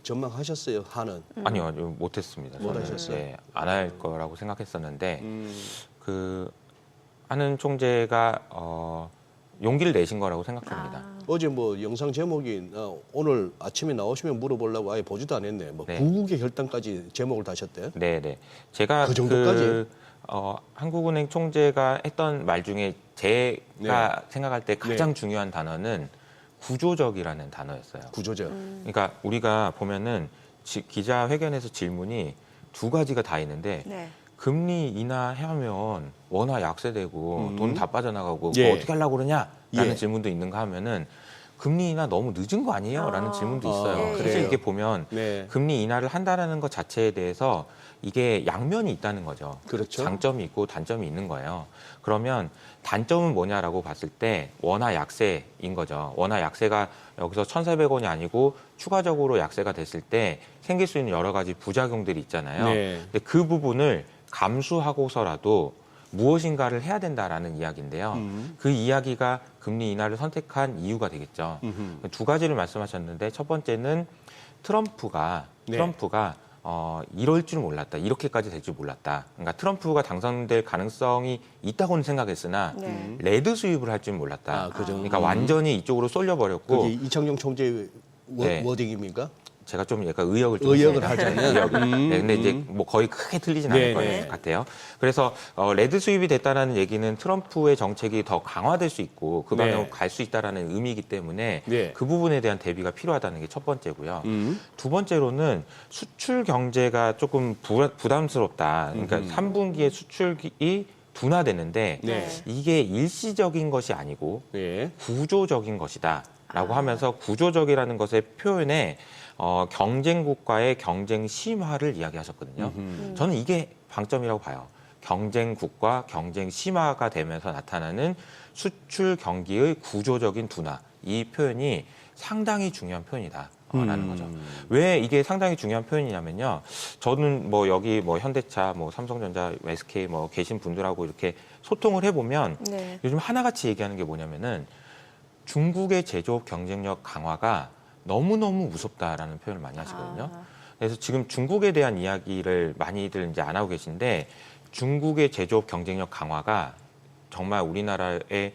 전망하셨어요? 하는 아니요, 못했습니다. 못 저는. 하셨어요? 네, 안 할 거라고 생각했었는데 그 하는 총재가 용기를 내신 거라고 생각합니다. 어제 뭐 영상 제목이 오늘 아침에 나오시면 물어보려고 아예 보지도 않았네. 뭐 네. 구국의 혈당까지 제목을 다셨대. 네네. 제가 그 정도까지? 한국은행 총재가 했던 말 중에 제가 네. 생각할 때 가장 중요한 단어는 구조적이라는 단어였어요. 구조적. 그러니까 우리가 보면은 기자회견에서 질문이 두 가지가 다 있는데 네. 금리 인하하면 원화 약세되고 돈 다 빠져나가고 예. 그거 어떻게 하려고 그러냐라는 예. 질문도 있는가 하면은 금리 인하 너무 늦은 거 아니에요? 라는 질문도 있어요. 예, 예. 사실 그래요? 이게 보면 네. 금리 인하를 한다는 것 자체에 대해서 이게 양면이 있다는 거죠. 그렇죠. 장점이 있고 단점이 있는 거예요. 그러면 단점은 뭐냐라고 봤을 때 원화 약세인 거죠. 원화 약세가 여기서 1,400원이 아니고 추가적으로 약세가 됐을 때 생길 수 있는 여러 가지 부작용들이 있잖아요. 네. 근데 그 부분을 감수하고서라도 무엇인가를 해야 된다라는 이야기인데요. 그 이야기가 금리 인하를 선택한 이유가 되겠죠. 두 가지를 말씀하셨는데 첫 번째는 트럼프가 이럴 줄 몰랐다. 이렇게까지 될 줄 몰랐다. 그러니까 트럼프가 당선될 가능성이 있다고는 생각했으나 네. 레드 수입을 할 줄 몰랐다. 그 정도. 그러니까 완전히 이쪽으로 쏠려버렸고 그게 이창용 총재의 네. 워딩입니까? 제가 좀 약간 의역을 좀 의역을 했습니다. 하자면? 네, 근데 이제 뭐 거의 크게 틀리진 않을 네, 것 같아요. 그래서 레드 수입이 됐다는 얘기는 트럼프의 정책이 더 강화될 수 있고 그 방향으로 네. 갈 수 있다라는 의미이기 때문에 네. 그 부분에 대한 대비가 필요하다는 게 첫 번째고요. 두 번째로는 수출 경제가 조금 부담스럽다. 그러니까 3분기에 수출이 둔화되는데 네. 이게 일시적인 것이 아니고 예. 구조적인 것이다라고 하면서 구조적이라는 것의 표현에 경쟁국과의 경쟁 심화를 이야기하셨거든요. 저는 이게 방점이라고 봐요. 경쟁국과 경쟁 심화가 되면서 나타나는 수출 경기의 구조적인 둔화. 이 표현이 상당히 중요한 표현이다라는 거죠. 왜 이게 상당히 중요한 표현이냐면요. 저는 뭐 여기 뭐 현대차, 뭐 삼성전자, SK 뭐 계신 분들하고 이렇게 소통을 해보면 네. 요즘 하나같이 얘기하는 게 뭐냐면은 중국의 제조업 경쟁력 강화가 너무너무 무섭다라는 표현을 많이 하시거든요. 그래서 지금 중국에 대한 이야기를 많이들 이제 안 하고 계신데 중국의 제조업 경쟁력 강화가 정말 우리나라의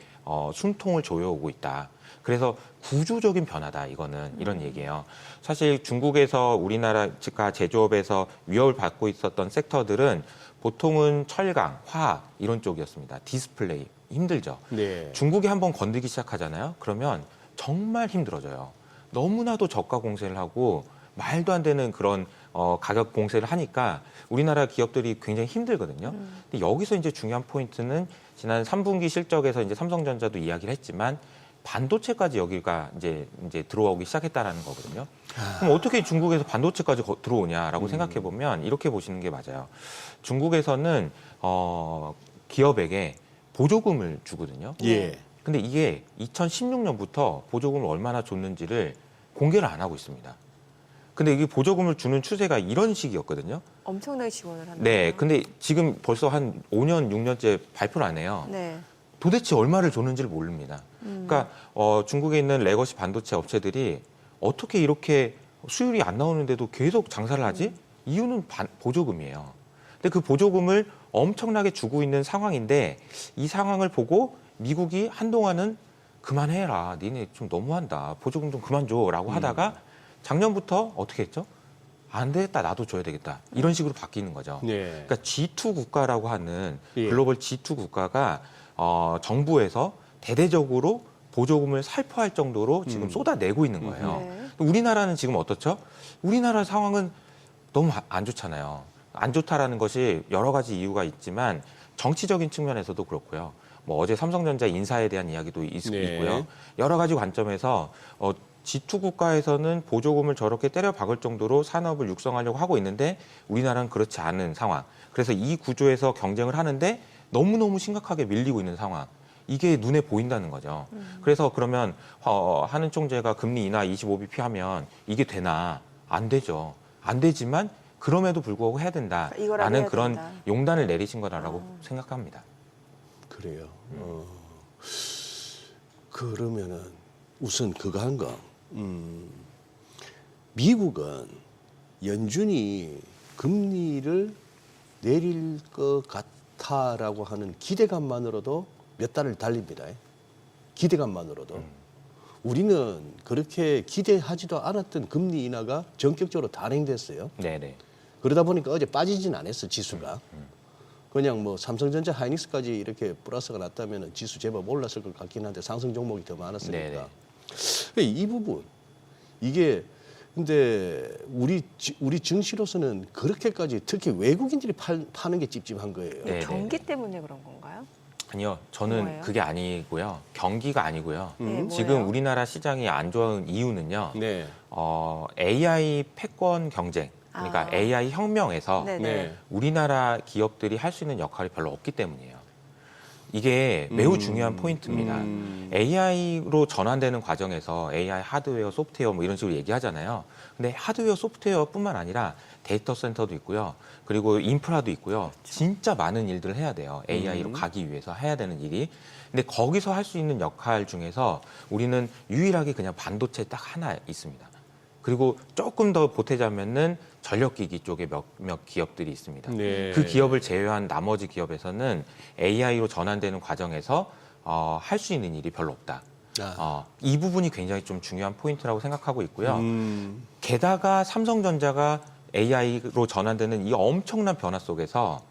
숨통을 조여오고 있다. 그래서 구조적인 변화다, 이거는 이런 얘기예요. 사실 중국에서 우리나라가 제조업에서 위협을 받고 있었던 섹터들은 보통은 철강, 화학 이런 쪽이었습니다. 디스플레이 힘들죠. 네. 중국이 한번 건들기 시작하잖아요. 그러면 정말 힘들어져요. 너무나도 저가 공세를 하고 말도 안 되는 그런 가격 공세를 하니까 우리나라 기업들이 굉장히 힘들거든요. 근데 여기서 이제 중요한 포인트는 지난 3분기 실적에서 이제 삼성전자도 이야기를 했지만 반도체까지 여기가 이제 들어오기 시작했다라는 거거든요. 그럼 어떻게 중국에서 반도체까지 들어오냐라고 생각해 보면 이렇게 보시는 게 맞아요. 중국에서는 기업에게 보조금을 주거든요. 예. 근데 이게 2016년부터 보조금을 얼마나 줬는지를 공개를 안 하고 있습니다. 근데 이게 보조금을 주는 추세가 이런 식이었거든요. 엄청나게 지원을 합니다. 네. 근데 지금 벌써 한 5년, 6년째 발표를 안 해요. 네. 도대체 얼마를 줬는지를 모릅니다. 그러니까 중국에 있는 레거시 반도체 업체들이 어떻게 이렇게 수율이 안 나오는데도 계속 장사를 하지? 이유는 보조금이에요. 근데 그 보조금을 엄청나게 주고 있는 상황인데 이 상황을 보고 미국이 한동안은 그만해라. 니네 좀 너무한다. 보조금 좀 그만 줘라고 하다가 작년부터 어떻게 했죠? 안 되겠다. 나도 줘야 되겠다. 이런 식으로 바뀌는 거죠. 네. 그러니까 G2 국가라고 하는 예. 글로벌 G2 국가가 정부에서 대대적으로 보조금을 살포할 정도로 지금 쏟아내고 있는 거예요. 네. 우리나라는 지금 어떻죠? 우리나라 상황은 너무 안 좋잖아요. 안 좋다라는 것이 여러 가지 이유가 있지만 정치적인 측면에서도 그렇고요. 뭐 어제 삼성전자 인사에 대한 이야기도 네. 있고요. 여러 가지 관점에서 G2 국가에서는 보조금을 저렇게 때려 박을 정도로 산업을 육성하려고 하고 있는데 우리나라는 그렇지 않은 상황. 그래서 이 구조에서 경쟁을 하는데 너무너무 심각하게 밀리고 있는 상황. 이게 눈에 보인다는 거죠. 그래서 그러면 한은 총재가 금리 인하 25bp 하면 이게 되나? 안 되죠. 안 되지만 그럼에도 불구하고 해야 이거라도 된다라는 해야 그런 된다. 용단을 내리신 거라고 생각합니다. 그래요. 그러면은 우선 그거 한 거. 미국은 연준이 금리를 내릴 것 같다라고 하는 기대감만으로도 몇 달을 달립니다. 기대감만으로도. 우리는 그렇게 기대하지도 않았던 금리 인하가 전격적으로 단행됐어요. 네네. 그러다 보니까 어제 빠지진 않았어, 지수가. 그냥 뭐 삼성전자, 하이닉스까지 이렇게 플러스가 났다면 지수 제법 올랐을 것 같긴 한데 상승 종목이 더 많았으니까. 이 부분, 이게 근데 우리 증시로서는 그렇게까지 특히 외국인들이 파는 게 찝찝한 거예요. 네. 경기 때문에 그런 건가요? 아니요, 저는 뭐예요? 그게 아니고요. 경기가 아니고요. 네, 지금 뭐예요? 우리나라 시장이 안 좋은 이유는요. 네. AI 패권 경쟁, 그러니까 AI 혁명에서 네네. 네. 우리나라 기업들이 할 수 있는 역할이 별로 없기 때문이에요. 이게 매우 중요한 포인트입니다. AI로 전환되는 과정에서 AI 하드웨어, 소프트웨어 뭐 이런 식으로 얘기하잖아요. 근데 하드웨어, 소프트웨어뿐만 아니라 데이터 센터도 있고요. 그리고 인프라도 있고요. 진짜 많은 일들을 해야 돼요. AI로 가기 위해서 해야 되는 일이. 근데 거기서 할 수 있는 역할 중에서 우리는 유일하게 그냥 반도체 딱 하나 있습니다. 그리고 조금 더 보태자면은 전력기기 쪽에 몇몇 기업들이 있습니다. 네. 그 기업을 제외한 나머지 기업에서는 AI로 전환되는 과정에서 할 수 있는 일이 별로 없다. 이 부분이 굉장히 좀 중요한 포인트라고 생각하고 있고요. 게다가 삼성전자가 AI로 전환되는 이 엄청난 변화 속에서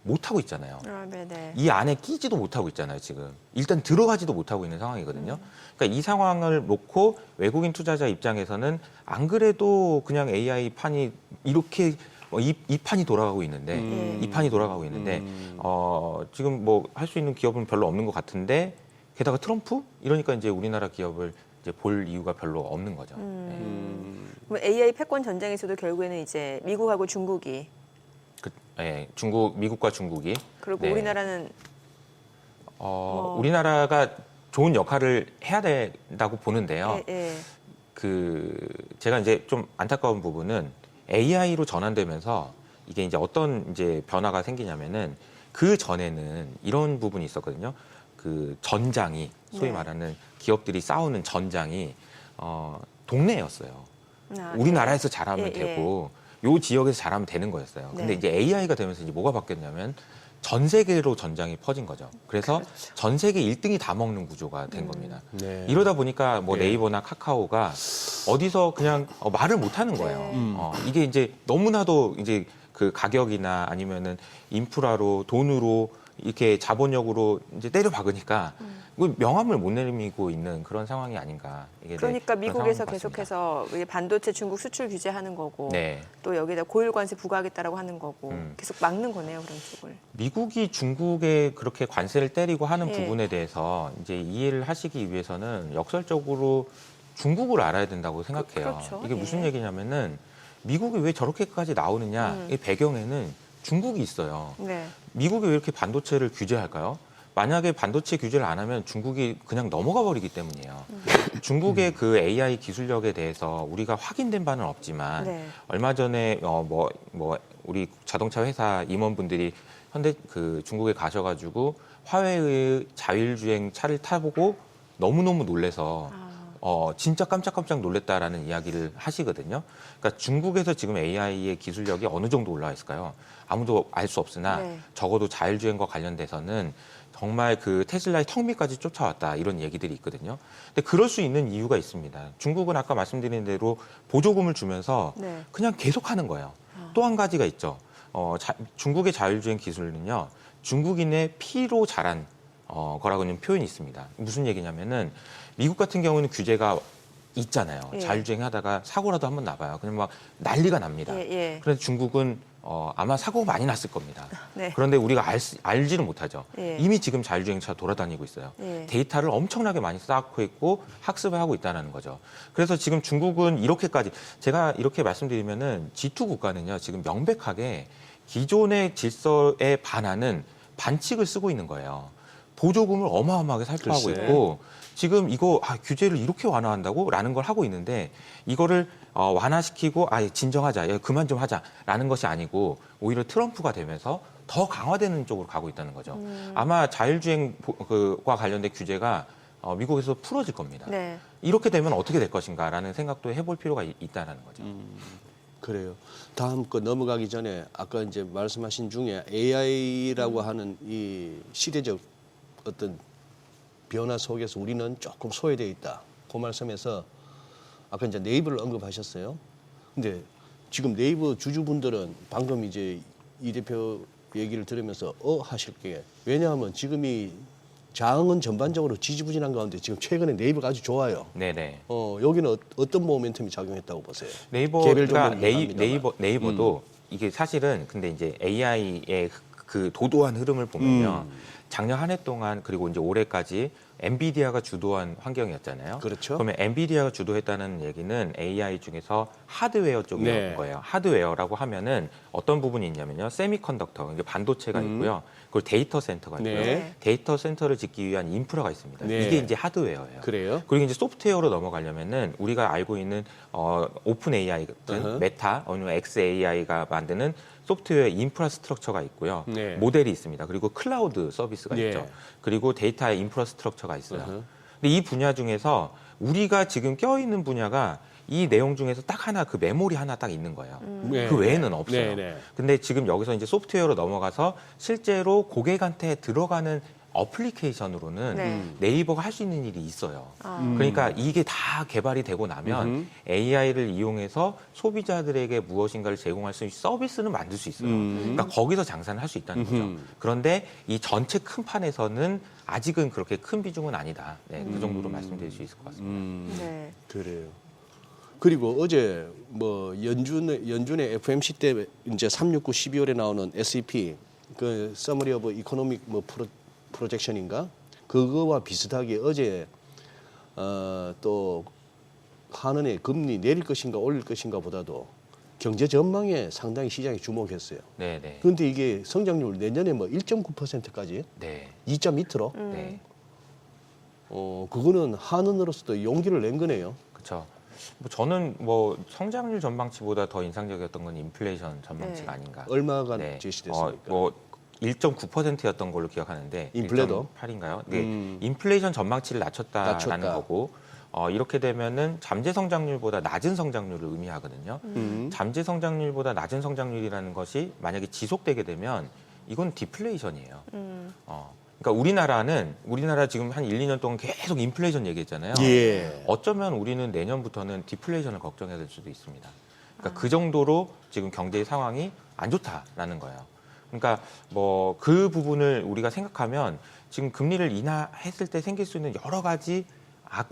못하고 있잖아요. 네네. 이 안에 끼지도 못하고 있잖아요, 지금. 일단 들어가지도 못하고 있는 상황이거든요. 그러니까 이 상황을 놓고 외국인 투자자 입장에서는 안 그래도 그냥 AI 판이 이렇게 이 판이 돌아가고 있는데 이 판이 돌아가고 있는데 지금 뭐 할 수 있는 기업은 별로 없는 것 같은데 게다가 트럼프 이러니까 이제 우리나라 기업을 이제 볼 이유가 별로 없는 거죠. 그럼 AI 패권 전쟁에서도 결국에는 이제 미국하고 중국이 미국과 중국이 그리고 네. 우리나라는 우리나라가 좋은 역할을 해야 된다고 보는데요. 예. 제가 이제 좀 안타까운 부분은 AI로 전환되면서 이게 이제 어떤 이제 변화가 생기냐면은 그 전에는 이런 부분이 있었거든요. 그 전장이 소위 네. 말하는 기업들이 싸우는 전장이 동네였어요. 아, 우리나라에서 잘하면 예, 되고 요 지역에서 잘하면 되는 거였어요. 근데 네. 이제 AI가 되면서 이제 뭐가 바뀌었냐면 전 세계로 전장이 퍼진 거죠. 그래서 그렇죠. 전 세계 1등이 다 먹는 구조가 된 겁니다. 네. 이러다 보니까 뭐 네. 네이버나 카카오가 어디서 그냥 말을 못 하는 거예요. 네. 이게 이제 너무나도 이제 그 가격이나 아니면은 인프라로 돈으로 이렇게 자본력으로 이제 때려 박으니까 명함을 못 내밀고 있는 그런 상황이 아닌가. 이게 그러니까 그런 미국에서 상황인 것 같습니다. 계속해서 이게 반도체 중국 수출 규제하는 거고 네. 또 여기다 고율 관세 부과하겠다라고 하는 거고 계속 막는 거네요, 그런 쪽을. 미국이 중국에 그렇게 관세를 때리고 하는 예. 부분에 대해서 이제 이해를 하시기 위해서는 역설적으로 중국을 알아야 된다고 생각해요. 그렇죠. 이게 무슨 예. 얘기냐면은 미국이 왜 저렇게까지 나오느냐 이 배경에는 중국이 있어요. 네. 미국이 왜 이렇게 반도체를 규제할까요? 만약에 반도체 규제를 안 하면 중국이 그냥 넘어가 버리기 때문이에요. 중국의 그 AI 기술력에 대해서 우리가 확인된 바는 없지만 네. 얼마 전에 우리 자동차 회사 임원분들이 중국에 가셔가지고 화웨이의 자율주행 차를 타보고 너무너무 놀래서 진짜 깜짝깜짝 놀랬다라는 이야기를 하시거든요. 그러니까 중국에서 지금 AI의 기술력이 어느 정도 올라와 있을까요? 아무도 알 수 없으나 네. 적어도 자율주행과 관련돼서는 정말 그 테슬라의 턱 밑까지 쫓아왔다 이런 얘기들이 있거든요. 근데 그럴 수 있는 이유가 있습니다. 중국은 아까 말씀드린 대로 보조금을 주면서 네. 그냥 계속하는 거예요. 또 한 가지가 있죠. 중국의 자율주행 기술은요, 중국인의 피로 자란 거라고는 표현이 있습니다. 무슨 얘기냐면은 미국 같은 경우는 규제가 있잖아요. 예. 자율주행 하다가 사고라도 한번 나봐요. 그냥 막 난리가 납니다. 예. 그런데 중국은 아마 사고가 많이 났을 겁니다. 네. 그런데 우리가 알지는 못하죠. 예. 이미 지금 자율주행차 돌아다니고 있어요. 예. 데이터를 엄청나게 많이 쌓고 있고 학습을 하고 있다는 거죠. 그래서 지금 중국은 이렇게까지 제가 이렇게 말씀드리면은 G2 국가는요 지금 명백하게 기존의 질서에 반하는 반칙을 쓰고 있는 거예요. 보조금을 어마어마하게 살포하고 글쎄. 있고 지금 이거 규제를 이렇게 완화한다고? 라는 걸 하고 있는데 이거를 완화시키고 진정하자, 그만 좀 하자라는 것이 아니고 오히려 트럼프가 되면서 더 강화되는 쪽으로 가고 있다는 거죠. 아마 자율주행과 관련된 규제가 미국에서 풀어질 겁니다. 네. 이렇게 되면 어떻게 될 것인가라는 생각도 해볼 필요가 있다는 거죠. 그래요. 다음 거 넘어가기 전에 아까 이제 말씀하신 중에 AI라고 하는 이 시대적 어떤 변화 속에서 우리는 조금 소외되어 있다. 그 말씀에서 아까 이제 네이버를 언급하셨어요. 근데 지금 네이버 주주분들은 방금 이제 이 대표 얘기를 들으면서 하실 게 왜냐하면 지금이 장은 전반적으로 지지부진한 가운데 지금 최근에 네이버가 아주 좋아요. 네네. 여기는 어떤 모멘텀이 작용했다고 보세요? 네이버가 개별적으로는 네이버도 이게 사실은 근데 이제 AI의 그 도도한 흐름을 보면요. 작년 한 해 동안 그리고 이제 올해까지 엔비디아가 주도한 환경이었잖아요. 그렇죠. 그러면 엔비디아가 주도했다는 얘기는 AI 중에서 하드웨어 쪽인 네. 거예요. 하드웨어라고 하면은 어떤 부분이 있냐면요. 세미컨덕터, 그러니까 반도체가 있고요. 그리고 데이터 센터가 있고요. 네. 데이터 센터를 짓기 위한 인프라가 있습니다. 네. 이게 이제 하드웨어예요. 그래요? 그리고 이제 소프트웨어로 넘어가려면은 우리가 알고 있는 오픈 AI 같은 어허. 메타 아니면 XAI가 만드는 소프트웨어 인프라스트럭처가 있고요. 네. 모델이 있습니다. 그리고 클라우드 서비스가 네. 있죠. 그리고 데이터 인프라스트럭처가 있어요. 어허. 근데 이 분야 중에서 우리가 지금 껴있는 분야가 이 내용 중에서 딱 하나 그 메모리 하나 딱 있는 거예요. 네. 그 외에는 없어요. 네, 네. 근데 지금 여기서 이제 소프트웨어로 넘어가서 실제로 고객한테 들어가는 어플리케이션으로는 네. 네이버가 할 수 있는 일이 있어요. 아. 그러니까 이게 다 개발이 되고 나면 AI를 이용해서 소비자들에게 무엇인가를 제공할 수 있는 서비스는 만들 수 있어요. 그러니까 거기서 장사를 할 수 있다는 거죠. 그런데 이 전체 큰 판에서는 아직은 그렇게 큰 비중은 아니다. 네, 그 정도로 말씀드릴 수 있을 것 같습니다. 네. 그래요. 그리고 어제 뭐 연준의 FMC 때 이제 369 12월에 나오는 SEP 그 Summary of Economic 뭐 프로젝션인가 그거와 비슷하게 어제 또 한은의 금리 내릴 것인가 올릴 것인가 보다도 경제 전망에 상당히 시장이 주목했어요. 네, 네. 그런데 이게 성장률 내년에 뭐 1.9%까지 네. 2.2%? 네. 그거는 한은으로서도 용기를 낸 거네요. 그렇죠. 뭐 저는 뭐 성장률 전망치보다 더 인상적이었던 건 인플레이션 전망치가 네. 아닌가. 얼마가 네. 제시됐습니까? 뭐 1.9%였던 걸로 기억하는데 인플레도? 1.8인가요? 네. 인플레이션 전망치를 낮췄다라는 낮췄다. 거고 이렇게 되면은 잠재 성장률보다 낮은 성장률을 의미하거든요. 잠재 성장률보다 낮은 성장률이라는 것이 만약에 지속되게 되면 이건 디플레이션이에요. 그러니까 우리나라 지금 한 1, 2년 동안 계속 인플레이션 얘기했잖아요. 예. 어쩌면 우리는 내년부터는 디플레이션을 걱정해야 될 수도 있습니다. 그러니까 그 정도로 지금 경제 상황이 안 좋다라는 거예요. 그러니까 뭐 그 부분을 우리가 생각하면 지금 금리를 인하했을 때 생길 수 있는 여러 가지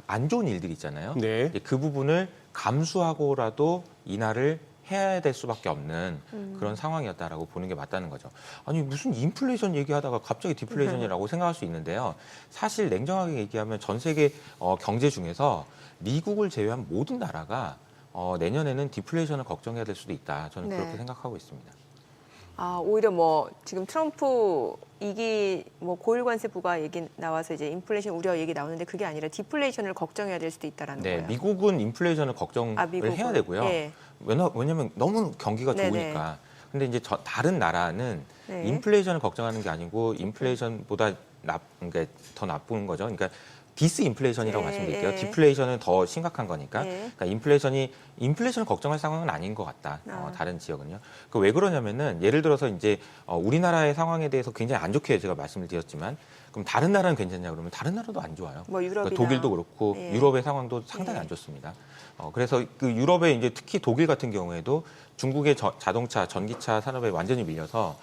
안 좋은 일들이 있잖아요. 네. 이제 그 부분을 감수하고라도 인하를 해야 될 수밖에 없는 그런 상황이었다라고 보는 게 맞다는 거죠. 아니 무슨 인플레이션 얘기하다가 갑자기 디플레이션이라고 생각할 수 있는데요. 사실 냉정하게 얘기하면 전 세계 경제 중에서 미국을 제외한 모든 나라가 내년에는 디플레이션을 걱정해야 될 수도 있다. 저는 네. 그렇게 생각하고 있습니다. 오히려 뭐 지금 트럼프 2기 뭐 고율 관세 부과 얘기 나와서 이제 인플레이션 우려 얘기 나오는데 그게 아니라 디플레이션을 걱정해야 될 수도 있다라는 네, 거예요. 미국은 인플레이션을 걱정을 미국은? 해야 되고요. 예. 왜냐하면 너무 경기가 네네. 좋으니까. 근데 이제 다른 나라는 네. 인플레이션을 걱정하는 게 아니고 인플레이션보다 그러니까 더 나쁜 거죠. 그러니까 디스인플레이션이라고 예, 말씀드릴게요. 예. 디플레이션은 더 심각한 거니까. 예. 그러니까 인플레이션을 걱정할 상황은 아닌 것 같다. 다른 지역은요. 왜 그러냐면은 예를 들어서 이제 우리나라의 상황에 대해서 굉장히 안 좋게 제가 말씀을 드렸지만 그럼 다른 나라는 괜찮냐 그러면 다른 나라도 안 좋아요. 뭐 유럽이나 독일도 그렇고 예. 유럽의 상황도 상당히 예. 안 좋습니다. 그래서 그 유럽의 이제 특히 독일 같은 경우에도 중국의 자동차, 전기차 산업에 완전히 밀려서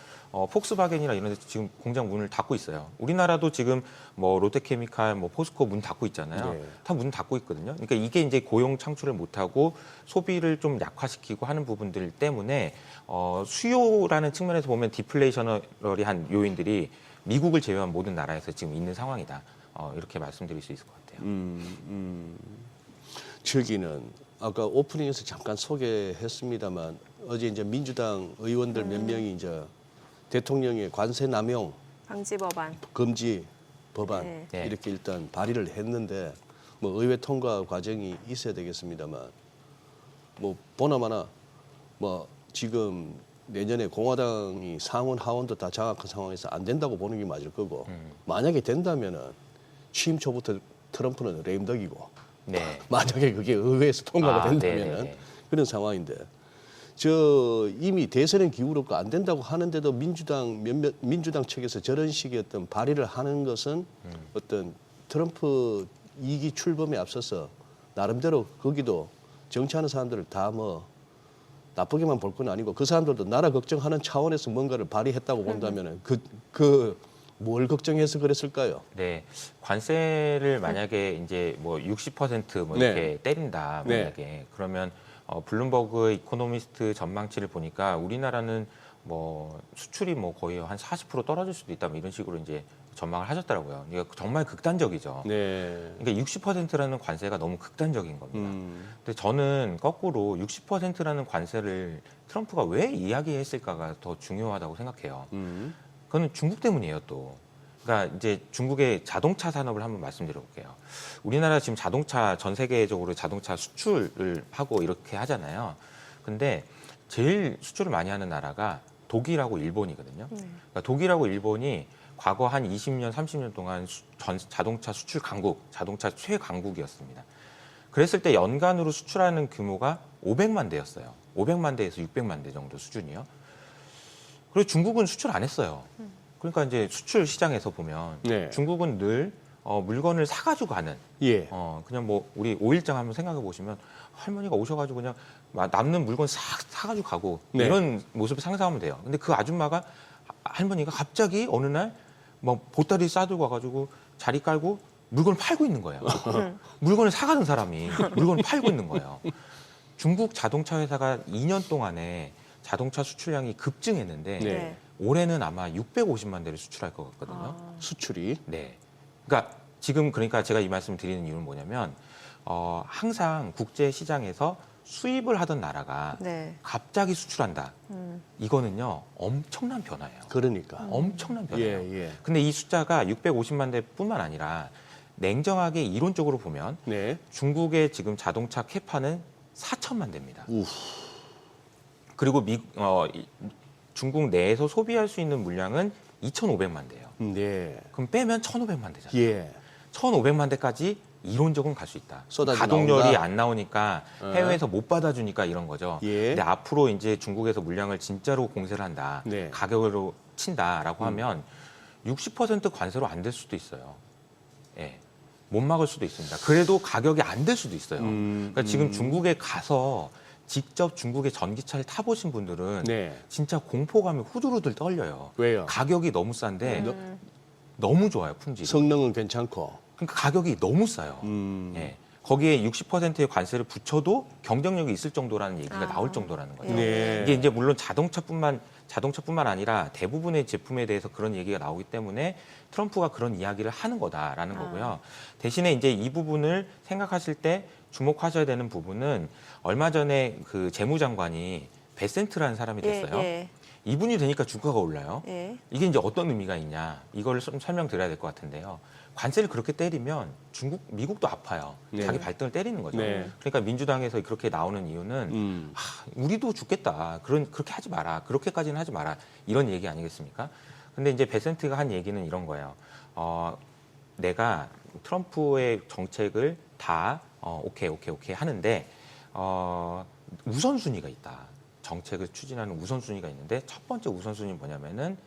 폭스바겐이나 이런 데서 지금 공장 문을 닫고 있어요. 우리나라도 지금 뭐 롯데케미칼, 뭐 포스코 문 닫고 있잖아요. 네. 다 문 닫고 있거든요. 그러니까 이게 이제 고용 창출을 못하고 소비를 좀 약화시키고 하는 부분들 때문에 수요라는 측면에서 보면 디플레이셔널이한 요인들이 미국을 제외한 모든 나라에서 지금 있는 상황이다. 이렇게 말씀드릴 수 있을 것 같아요. 저기는 아까 오프닝에서 잠깐 소개했습니다만 어제 이제 민주당 의원들 몇 명이 이제 대통령의 관세 남용 방지 법안. 금지 법안 네. 이렇게 일단 발의를 했는데 뭐 의회 통과 과정이 있어야 되겠습니다만 뭐 보나마나 뭐 지금 내년에 공화당이 상원 하원도 다 장악한 상황에서 안 된다고 보는 게 맞을 거고 만약에 된다면은 취임 초부터 트럼프는 레임덕이고 네. 만약에 그게 의회에서 통과가 된다면은 네네네. 그런 상황인데 이미 대선에 기울었고 안 된다고 하는데도 민주당 측에서 저런 식의 어떤 발의를 하는 것은 어떤 트럼프 2기 출범에 앞서서 나름대로 거기도 정치하는 사람들을 다 뭐 나쁘게만 볼 건 아니고 그 사람들도 나라 걱정하는 차원에서 뭔가를 발의했다고 본다면은 뭘 걱정해서 그랬을까요? 네, 관세를 만약에 이제 뭐 60% 뭐 네. 이렇게 때린다 만약에 그러면 블룸버그 이코노미스트 전망치를 보니까 우리나라는 뭐 수출이 뭐 거의 한 40% 떨어질 수도 있다 뭐 이런 식으로 이제 전망을 하셨더라고요. 그러니까 정말 극단적이죠. 네. 그러니까 60%라는 관세가 너무 극단적인 겁니다. 근데 저는 거꾸로 60%라는 관세를 트럼프가 왜 이야기했을까가 더 중요하다고 생각해요. 그거는 중국 때문이에요, 또. 그러니까 이제 중국의 자동차 산업을 한번 말씀드려볼게요. 우리나라 지금 전 세계적으로 자동차 수출을 하고 이렇게 하잖아요. 근데 제일 수출을 많이 하는 나라가 독일하고 일본이거든요. 그러니까 독일하고 일본이 과거 한 20년, 30년 동안 자동차 수출 강국, 자동차 최강국이었습니다. 그랬을 때 연간으로 수출하는 규모가 500만 대였어요. 500만 대에서 600만 대 정도 수준이요. 그리고 중국은 수출 안 했어요. 그러니까 이제 수출 시장에서 보면 네. 중국은 늘 물건을 사가지고 가는 예. 그냥 뭐 우리 5일장 한번 생각해 보시면 할머니가 오셔가지고 그냥 남는 물건 싹 사가지고 가고 네. 이런 모습을 상상하면 돼요. 근데 그 아줌마가 할머니가 갑자기 어느 날 뭐 보따리 싸들고 와가지고 자리 깔고 물건을 팔고 있는 거예요. 물건을 사가는 사람이 물건을 팔고 있는 거예요. 중국 자동차 회사가 2년 동안에 자동차 수출량이 급증했는데 네. 올해는 아마 650만 대를 수출할 것 같거든요. 수출이. 네. 그러니까 지금 그러니까 제가 이 말씀을 드리는 이유는 뭐냐면 항상 국제 시장에서 수입을 하던 나라가 네. 갑자기 수출한다. 이거는요 엄청난 변화예요. 그러니까. 엄청난 변화예요. 예. 근데 이 숫자가 650만 대뿐만 아니라 냉정하게 이론적으로 보면 네. 중국의 지금 자동차 캐파는 4천만 대입니다. 우후. 그리고 중국 내에서 소비할 수 있는 물량은 2,500만 대예요. 네. 그럼 빼면 1,500만 대잖아요. 예. 1,500만 대까지 이론적으로는 갈 수 있다. 쏟아져 가동률이 나온다. 안 나오니까 해외에서 못 받아주니까 이런 거죠. 예. 근데 앞으로 이제 중국에서 물량을 진짜로 공세를 한다. 네. 가격으로 친다라고 하면 60% 관세로 안 될 수도 있어요. 예. 못 막을 수도 있습니다. 그래도 가격이 안 될 수도 있어요. 그러니까 지금 중국에 가서 직접 중국의 전기차를 타보신 분들은 네. 진짜 공포감이 후들후들 떨려요. 왜요? 가격이 너무 싼데 너무 좋아요, 품질이. 성능은 괜찮고. 그러니까 가격이 너무 싸요. 예. 거기에 60%의 관세를 붙여도 경쟁력이 있을 정도라는 얘기가 나올 정도라는 거죠. 네. 이게 이제 물론 자동차뿐만 아니라 대부분의 제품에 대해서 그런 얘기가 나오기 때문에 트럼프가 그런 이야기를 하는 거다라는 거고요. 대신에 이제 이 부분을 생각하실 때 주목하셔야 되는 부분은 얼마 전에 그 재무장관이 베센트라는 사람이 됐어요. 예. 이분이 되니까 주가가 올라요. 예. 이게 이제 어떤 의미가 있냐? 이걸 좀 설명드려야 될 것 같은데요. 관세를 그렇게 때리면 미국도 아파요. 네. 자기 발등을 때리는 거죠. 네. 그러니까 민주당에서 그렇게 나오는 이유는 우리도 죽겠다. 그렇게 하지 마라. 그렇게까지는 하지 마라. 이런 얘기 아니겠습니까? 근데 이제 베센트가 한 얘기는 이런 거예요. 내가 트럼프의 정책을 다 오케이 하는데 우선순위가 있다. 정책을 추진하는 우선순위가 있는데 첫 번째 우선순위는 뭐냐면은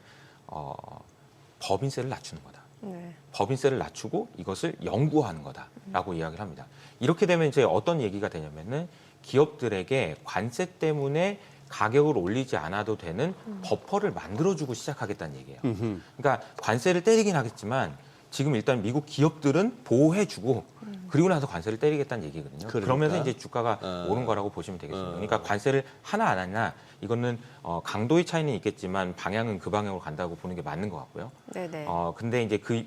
법인세를 낮추는 거다. 네. 법인세를 낮추고 이것을 연구하는 거다라고 이야기를 합니다. 이렇게 되면 이제 어떤 얘기가 되냐면은 기업들에게 관세 때문에 가격을 올리지 않아도 되는 버퍼를 만들어주고 시작하겠다는 얘기예요. 그러니까 관세를 때리긴 하겠지만 지금 일단 미국 기업들은 보호해주고 그리고 나서 관세를 때리겠다는 얘기거든요. 그러니까. 그러면서 이제 주가가 오른 거라고 보시면 되겠습니다. 그러니까 관세를 하나 안 하냐 이거는 강도의 차이는 있겠지만 방향은 그 방향으로 간다고 보는 게 맞는 것 같고요. 네네. 근데 이제 그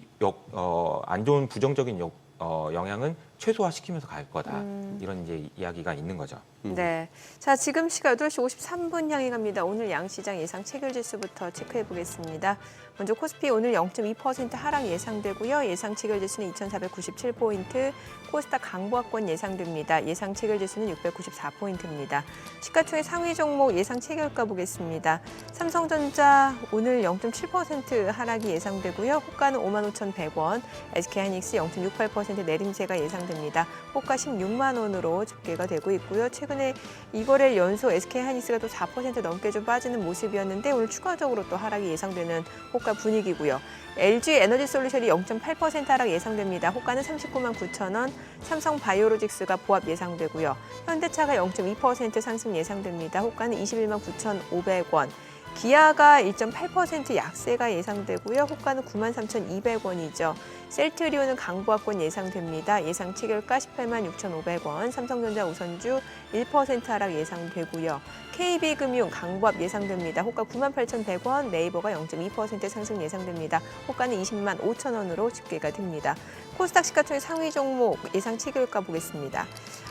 안 좋은 부정적인 영향은 최소화시키면서 갈 거다. 이런 이제 이야기가 있는 거죠. 네. 자, 지금 시각 8시 53분 향해 갑니다. 오늘 양시장 예상 체결지수부터 체크해 보겠습니다. 먼저 코스피 오늘 0.2% 하락 예상되고요. 예상 체결지수는 2,497포인트, 코스닥 강보합권 예상됩니다. 예상 체결지수는 694포인트입니다. 시가총액 상위 종목 예상 체결가 보겠습니다. 삼성전자 오늘 0.7% 하락이 예상되고요. 호가는 55,100원, SK하이닉스 0.68% 내림세가 예상됩니다. 호가 16만 원으로 집계가 되고 있고요. 최근에 이거래일 연속 SK하이닉스가 또 4% 넘게 좀 빠지는 모습이었는데 오늘 추가적으로 또 하락이 예상되는 호가 분위기고요. LG에너지솔루션이 0.8% 하락 예상됩니다. 호가는 39만 9천 원, 삼성바이오로직스가 보합 예상되고요. 현대차가 0.2% 상승 예상됩니다. 호가는 21만 9,500원. 기아가 1.8% 약세가 예상되고요. 호가는 93,200원이죠. 셀트리온은 강보합권 예상됩니다. 예상 체결가 18만 6,500원, 삼성전자 우선주 1% 하락 예상되고요. KB금융 강보합 예상됩니다. 호가 98,100원, 네이버가 0.2% 상승 예상됩니다. 호가는 20만 5천 원으로 집계가 됩니다. 코스닥 시가총액 상위 종목 예상 체결가 보겠습니다.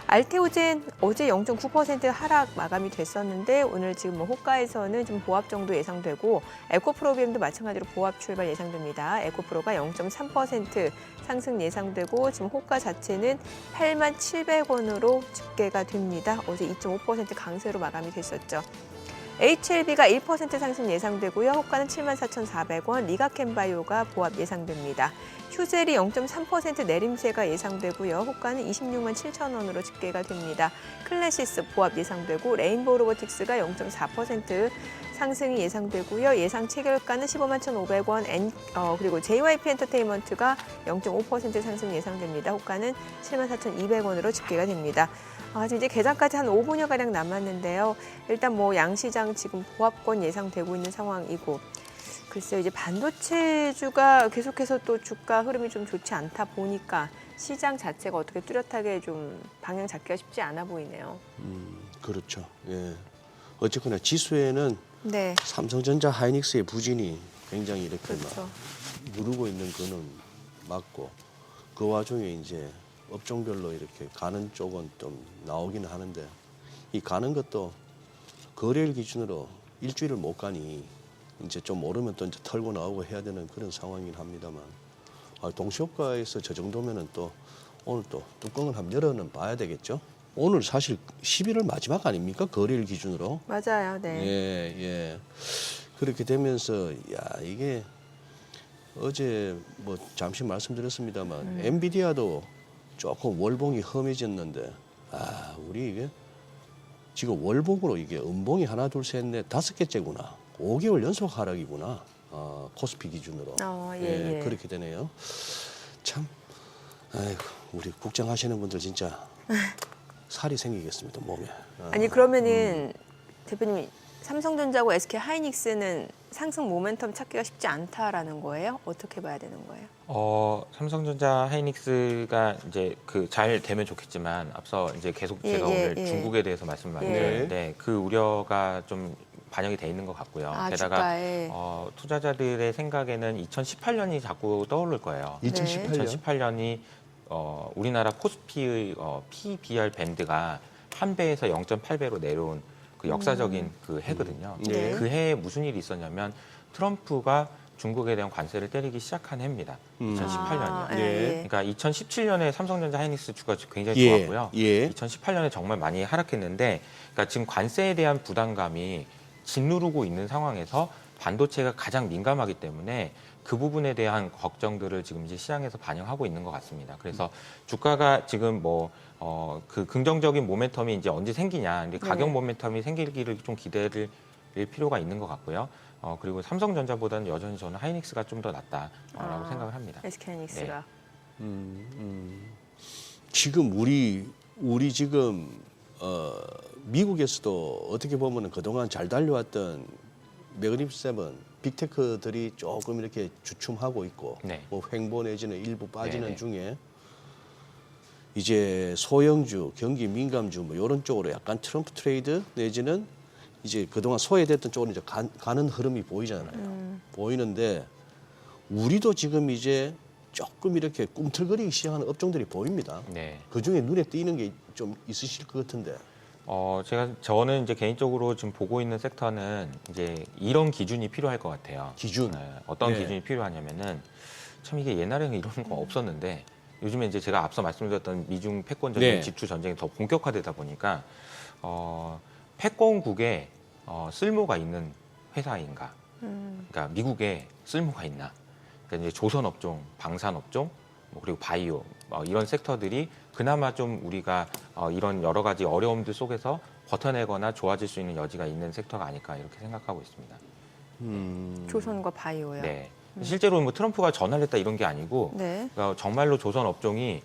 알테오젠 어제 0.9% 하락 마감이 됐었는데 오늘 지금 호가에서는 좀 보합 정도 예상되고 에코프로비엠도 마찬가지로 보합 출발 예상됩니다. 에코프로가 0.3% 상승 예상되고 지금 호가 자체는 8만 700원으로 집계가 됩니다. 어제 2.5% 강세로 마감이 됐었죠. HLB가 1% 상승 예상되고요. 호가는 74,400원, 리가캠바이오가 보합 예상됩니다. 휴젤이 0.3% 내림세가 예상되고요. 호가는 26만 7천 원으로 집계가 됩니다. 클래시스 보합 예상되고 레인보우 로보틱스가 0.4% 상승이 예상되고요. 예상 체결가는 15만 1,500원, 그리고 JYP 엔터테인먼트가 0.5% 상승 예상됩니다. 호가는 7만 4,200원으로 집계가 됩니다. 지금 이제 개장까지 한 5분여가량 남았는데요. 일단 뭐 양시장 지금 보합권 예상되고 있는 상황이고 글쎄요, 이제 반도체주가 계속해서 또 주가 흐름이 좀 좋지 않다 보니까 시장 자체가 어떻게 뚜렷하게 좀 방향 잡기가 쉽지 않아 보이네요. 그렇죠. 예. 어쨌거나 지수에는 네, 삼성전자 하이닉스의 부진이 굉장히 이렇게 그렇죠. 막 누르고 있는 거는 맞고 그 와중에 이제 업종별로 이렇게 가는 쪽은 좀 나오기는 하는데 이 가는 것도 거래일 기준으로 일주일을 못 가니 이제 좀 오르면 또 이제 털고 나오고 해야 되는 그런 상황이긴 합니다만 동시효과에서 저 정도면은 또 오늘 또 뚜껑을 한번 열어는 봐야 되겠죠. 오늘 사실 11월 마지막 아닙니까? 거래일 기준으로. 맞아요, 네. 예, 예. 그렇게 되면서 야 이게 어제 뭐 잠시 말씀드렸습니다만 엔비디아도 조금 월봉이 험해졌는데 우리 이게 지금 월봉으로 이게 음봉이 하나 둘 셋 넷 다섯 개째구나. 5개월 연속 하락이구나. 코스피 기준으로. 예. 그렇게 되네요. 참 아이고 우리 국장 하시는 분들 진짜 살이 생기겠습니다 몸에. 아니 그러면은 대표님 삼성전자하고 SK 하이닉스는 상승 모멘텀 찾기가 쉽지 않다라는 거예요? 어떻게 봐야 되는 거예요? 삼성전자 하이닉스가 이제 그 잘 되면 좋겠지만 앞서 이제 계속 제가 오늘 중국에 대해서 말씀을 많이 드렸는데 그 우려가 좀 반영이 돼 있는 것 같고요. 게다가 주가에. 투자자들의 생각에는 2018년이 자꾸 떠오를 거예요. 2018년. 2018년이 우리나라 코스피의 PBR 밴드가 한 배에서 0.8배로 내려온 그 역사적인 그 해거든요. 네. 그 해에 무슨 일이 있었냐면 트럼프가 중국에 대한 관세를 때리기 시작한 해입니다. 2018년이요. 그러니까 2017년에 삼성전자 하이닉스 주가 굉장히 좋았고요. 2018년에 정말 많이 하락했는데, 그러니까 지금 관세에 대한 부담감이 짓누르고 있는 상황에서 반도체가 가장 민감하기 때문에 그 부분에 대한 걱정들을 지금 이제 시장에서 반영하고 있는 것 같습니다. 그래서 주가가 지금 그 긍정적인 모멘텀이 이제 언제 생기냐, 가격 모멘텀이 생기기를 좀 기대를 필요가 있는 것 같고요. 그리고 삼성전자보다는 여전히 저는 하이닉스가 좀 더 낫다라고 생각을 합니다. SK 하이닉스가. 지금 우리 지금 미국에서도 어떻게 보면 그동안 잘 달려왔던 매그닙 세븐 빅테크들이 조금 이렇게 주춤하고 있고 뭐 횡보 내지는 일부 빠지는 중에 이제 소형주, 경기 민감주 뭐 이런 쪽으로 약간 트럼프 트레이드 내지는 이제 그동안 소외됐던 쪽으로 이제 가는 흐름이 보이잖아요. 보이는데 우리도 지금 이제 조금 이렇게 꿈틀거리기 시작하는 업종들이 보입니다. 그 중에 눈에 띄는 게 좀 있으실 것 같은데. 저는 이제 개인적으로 지금 보고 있는 섹터는 이제 이런 기준이 필요할 것 같아요. 기준. 어떤 기준이 필요하냐면은 참 이게 옛날에는 이런 거 없었는데 요즘에 이제 제가 앞서 말씀드렸던 미중 패권 전쟁, 지투 전쟁이 더 본격화되다 보니까 패권국에 쓸모가 있는 회사인가? 그러니까 미국에 쓸모가 있나? 그러니까 이제 조선업종, 방산업종, 그리고 바이오 이런 섹터들이 그나마 좀 우리가 이런 여러 가지 어려움들 속에서 버텨내거나 좋아질 수 있는 여지가 있는 섹터가 아닐까 이렇게 생각하고 있습니다. 조선과 바이오요. 네. 실제로 뭐 트럼프가 전화를 했다 이런 게 아니고 그러니까 정말로 조선 업종이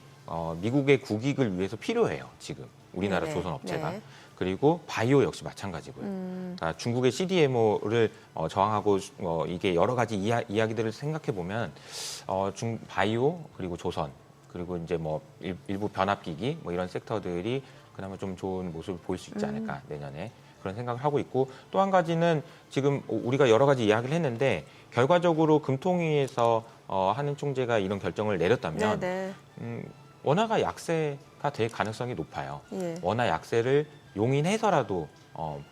미국의 국익을 위해서 필요해요. 지금 우리나라 조선 업체가. 그리고 바이오 역시 마찬가지고요. 그러니까 중국의 CDMO를 저항하고 이게 여러 가지 이야기들을 생각해 보면 바이오 그리고 조선 그리고 이제 뭐 일부 변압기기 뭐 이런 섹터들이 그나마 좀 좋은 모습을 보일 수 있지 않을까 내년에 그런 생각을 하고 있고 또 한 가지는 지금 우리가 여러 가지 이야기를 했는데 결과적으로 금통위에서 하는 총재가 이런 결정을 내렸다면 원화가 약세가 될 가능성이 높아요. 원화 약세를 용인해서라도